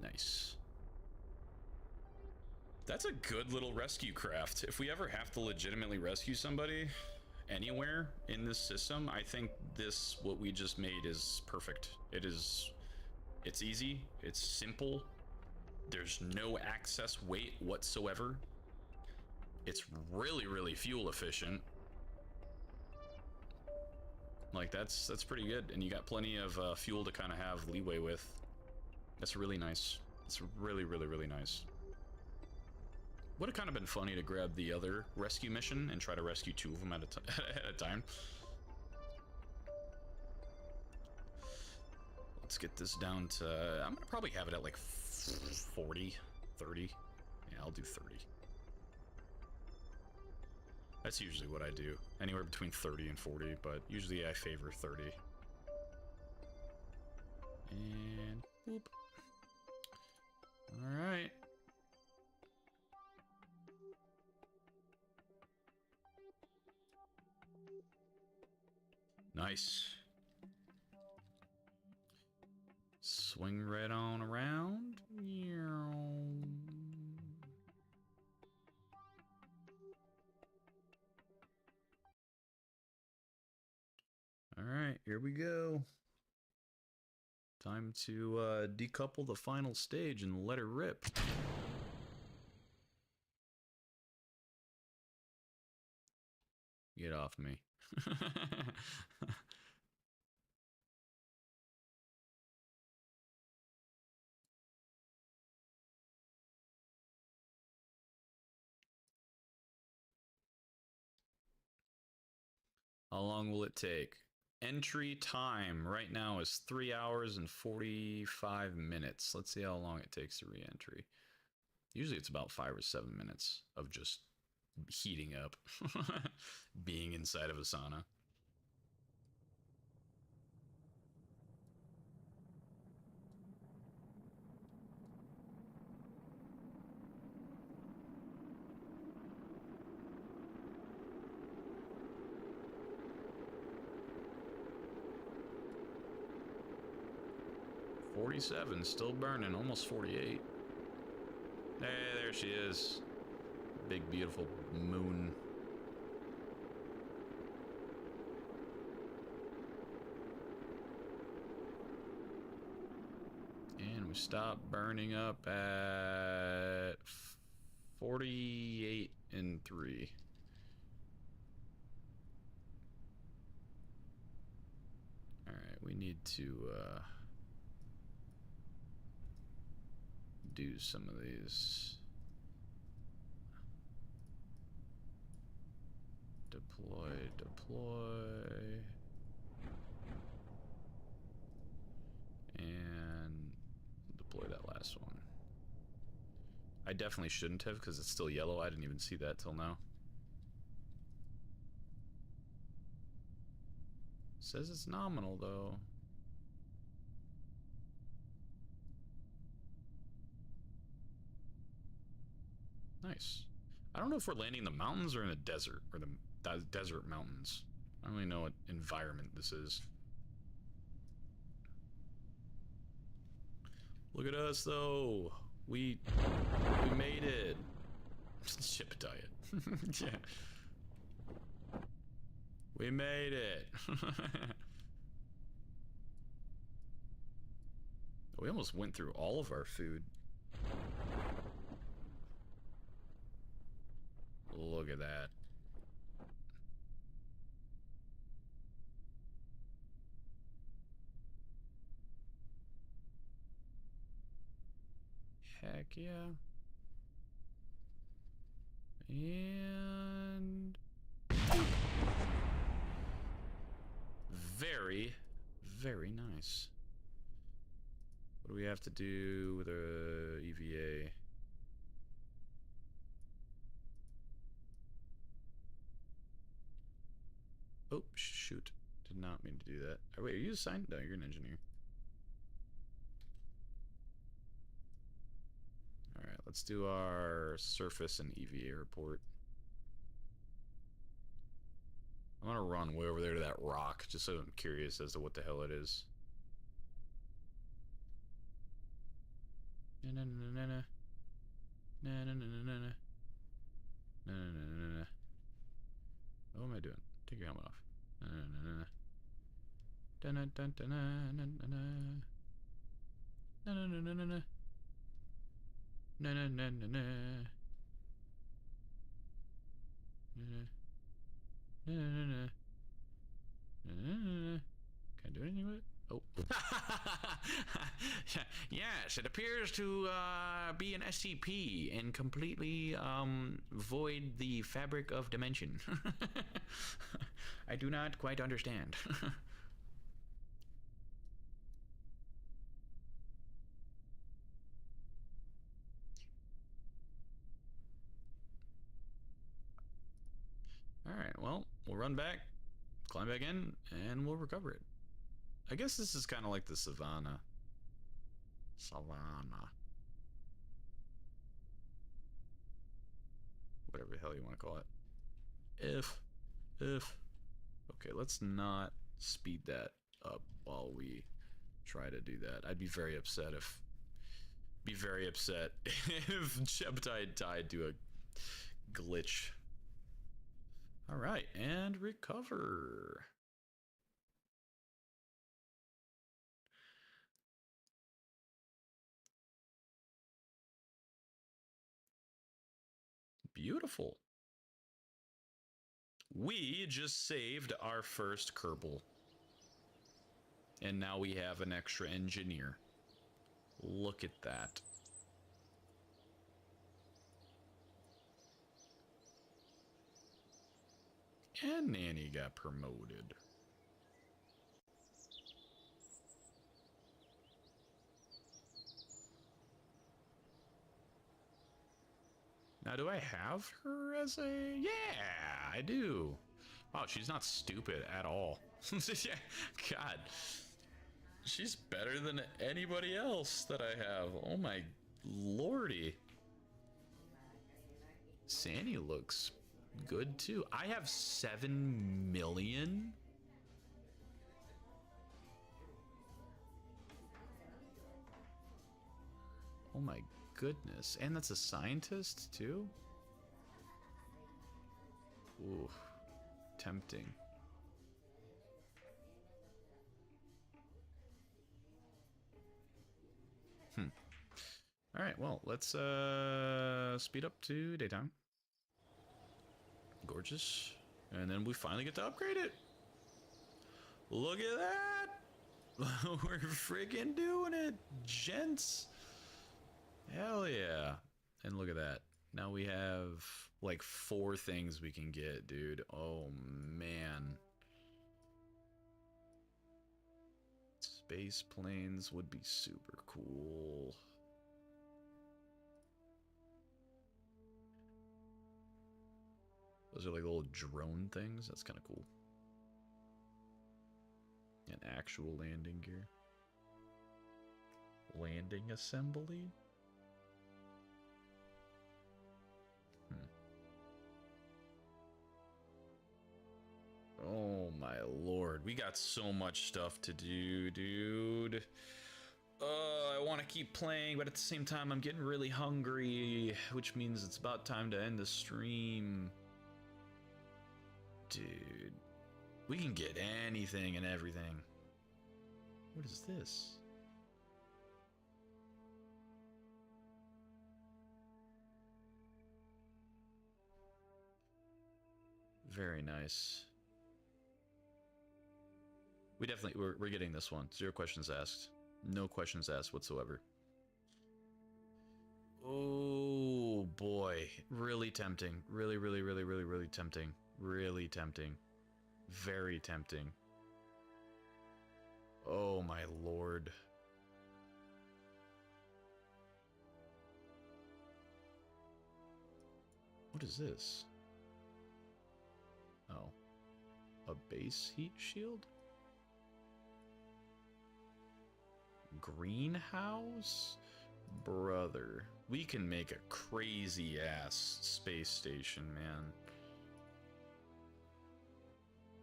Speaker 1: Nice. That's a good little rescue craft. If we ever have to legitimately rescue somebody anywhere in this system, I think this, what we just made, is perfect. It's easy, it's simple, there's no excess weight whatsoever. It's really, really fuel efficient. Like, that's pretty good, and you got plenty of fuel to kind of have leeway with. That's really nice. It's really, really, really nice. Would have kind of been funny to grab the other rescue mission and try to rescue two of them at a time. Let's get this down to... I'm gonna probably have it at like 40, 30. Yeah, I'll do 30. That's usually what I do. Anywhere between 30 and 40, but usually I favor 30. And... boop. Alright. Nice. Swing right on around. Alright, here we go. Time to decouple the final stage and let her rip. Get off me. How long will it take? Entry time right now is 3 hours and 45 minutes. Let's see how long it takes to re-entry. Usually it's about 5 or 7 minutes of just heating up, being inside of a sauna. .47, still burning, almost 48. Hey, there she is. Big, beautiful moon. And we stop burning up at 48 and 3. Alright, we need to do some of these. Deploy. And deploy that last one. I definitely shouldn't have because it's still yellow. I didn't even see that till now. Says it's nominal though. Nice. I don't know if we're landing in the mountains or in the desert, or the desert mountains. I don't really know what environment this is. Look at us though. We made it. Ship diet. Yeah. We made it. We almost went through all of our food. Look at that. Heck yeah. And very, very nice. What do we have to do with a EVA? Oh, shoot. Did not mean to do that. Oh, wait, are you assigned? No, you're an engineer. Alright, let's do our surface and EVA report. I'm gonna run way over there to that rock, just so I'm curious as to what the hell it is. Na na na na na. Na na na na na. Na na na na na. What am I doing? Take your helmet off. Na na na na. Dun dun dun dun na na na. Na na na na na na. Na na na na na. Na na na na. Can I do anything with it? Oh. Yes, it appears to be an SCP and completely void the fabric of dimension. I do not quite understand. Alright, well, we'll run back, climb back in, and we'll recover it. I guess this is kind of like the savannah. Savannah. Whatever the hell you want to call it. If. Okay, let's not speed that up while we try to do that. I'd be very upset if... if Jebtide died to a glitch. Alright, and recover. Beautiful. We just saved our first Kerbal. And now we have an extra engineer. Look at that. And Nanny got promoted. Now, do I have her as a... Yeah, I do. Wow, she's not stupid at all. God. She's better than anybody else that I have. Oh my lordy. Sandy looks good too. I have 7 million. Oh my goodness. And that's a scientist too? Ooh, tempting. Alright, well, let's speed up to daytime. Gorgeous. And then we finally get to upgrade it. Look at that! We're freaking doing it, gents! Hell yeah. And look at that. Now we have like 4 things we can get, dude. Oh man. Space planes would be super cool. Those are like little drone things. That's kind of cool. An actual landing gear. Landing assembly? Oh my lord, we got so much stuff to do, dude. I want to keep playing, but at the same time I'm getting really hungry, which means it's about time to end the stream. Dude, we can get anything and everything. What is this? Very nice. We definitely, we're getting this one. 0 questions asked. No questions asked whatsoever. Oh boy. Really tempting. Really, really, really, really, really tempting. Really tempting. Very tempting. Oh my lord. What is this? Oh. A base heat shield? Greenhouse? Brother. We can make a crazy ass space station, man.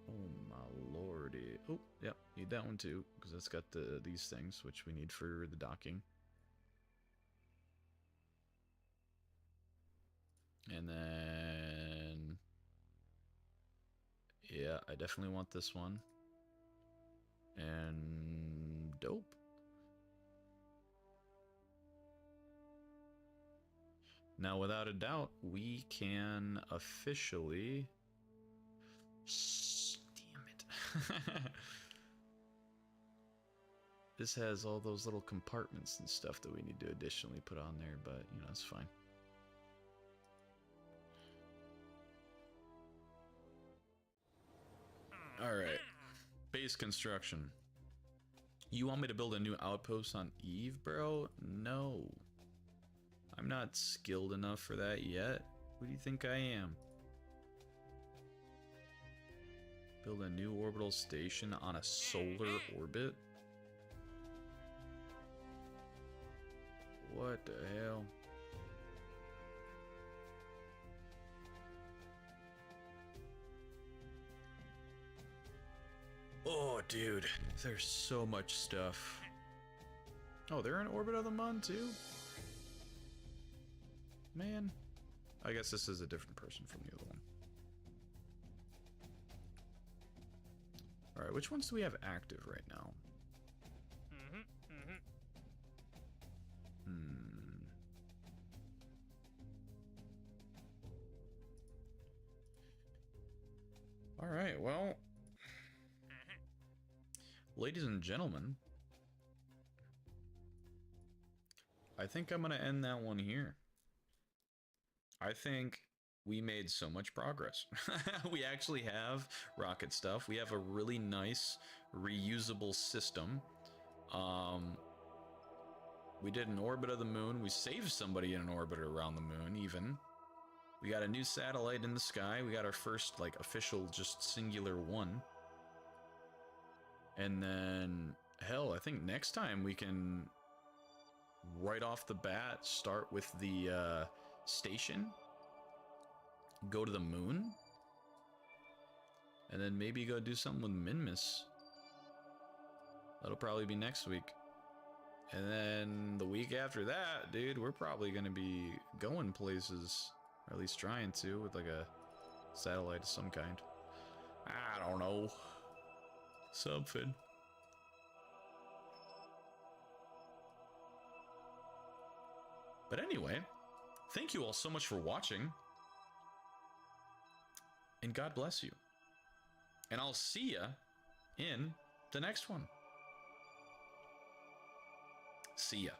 Speaker 1: Oh my lordy. Oh, yep, need that one too, because it's got these things, which we need for the docking. And then... yeah, I definitely want this one. And... dope. Now, without a doubt, we can officially... damn it. This has all those little compartments and stuff that we need to additionally put on there, but, you know, it's fine. Alright. Base construction. You want me to build a new outpost on Eve, bro? No. I'm not skilled enough for that yet. Who do you think I am? Build a new orbital station on a solar orbit? What the hell? Oh, dude. There's so much stuff. Oh, they're in orbit of the Mun, too? Man. I guess this is a different person from the other one. Alright, which ones do we have active right now? Alright, well... ladies and gentlemen, I think I'm going to end that one here. I think we made so much progress. We actually have rocket stuff. We have a really nice reusable system. We did an orbit of the moon. We saved somebody in an orbit around the moon, even. We got a new satellite in the sky. We got our first, like, official, just singular one. And then, hell, I think next time we can, right off the bat, start with the station, go to the moon, and then maybe go do something with Minmus. That'll probably be next week. And then the week after that, dude, we're probably going to be going places, or at least trying to, with like a satellite of some kind. I don't know. Something. But anyway, thank you all so much for watching. And God bless you. And I'll see ya in the next one. See ya.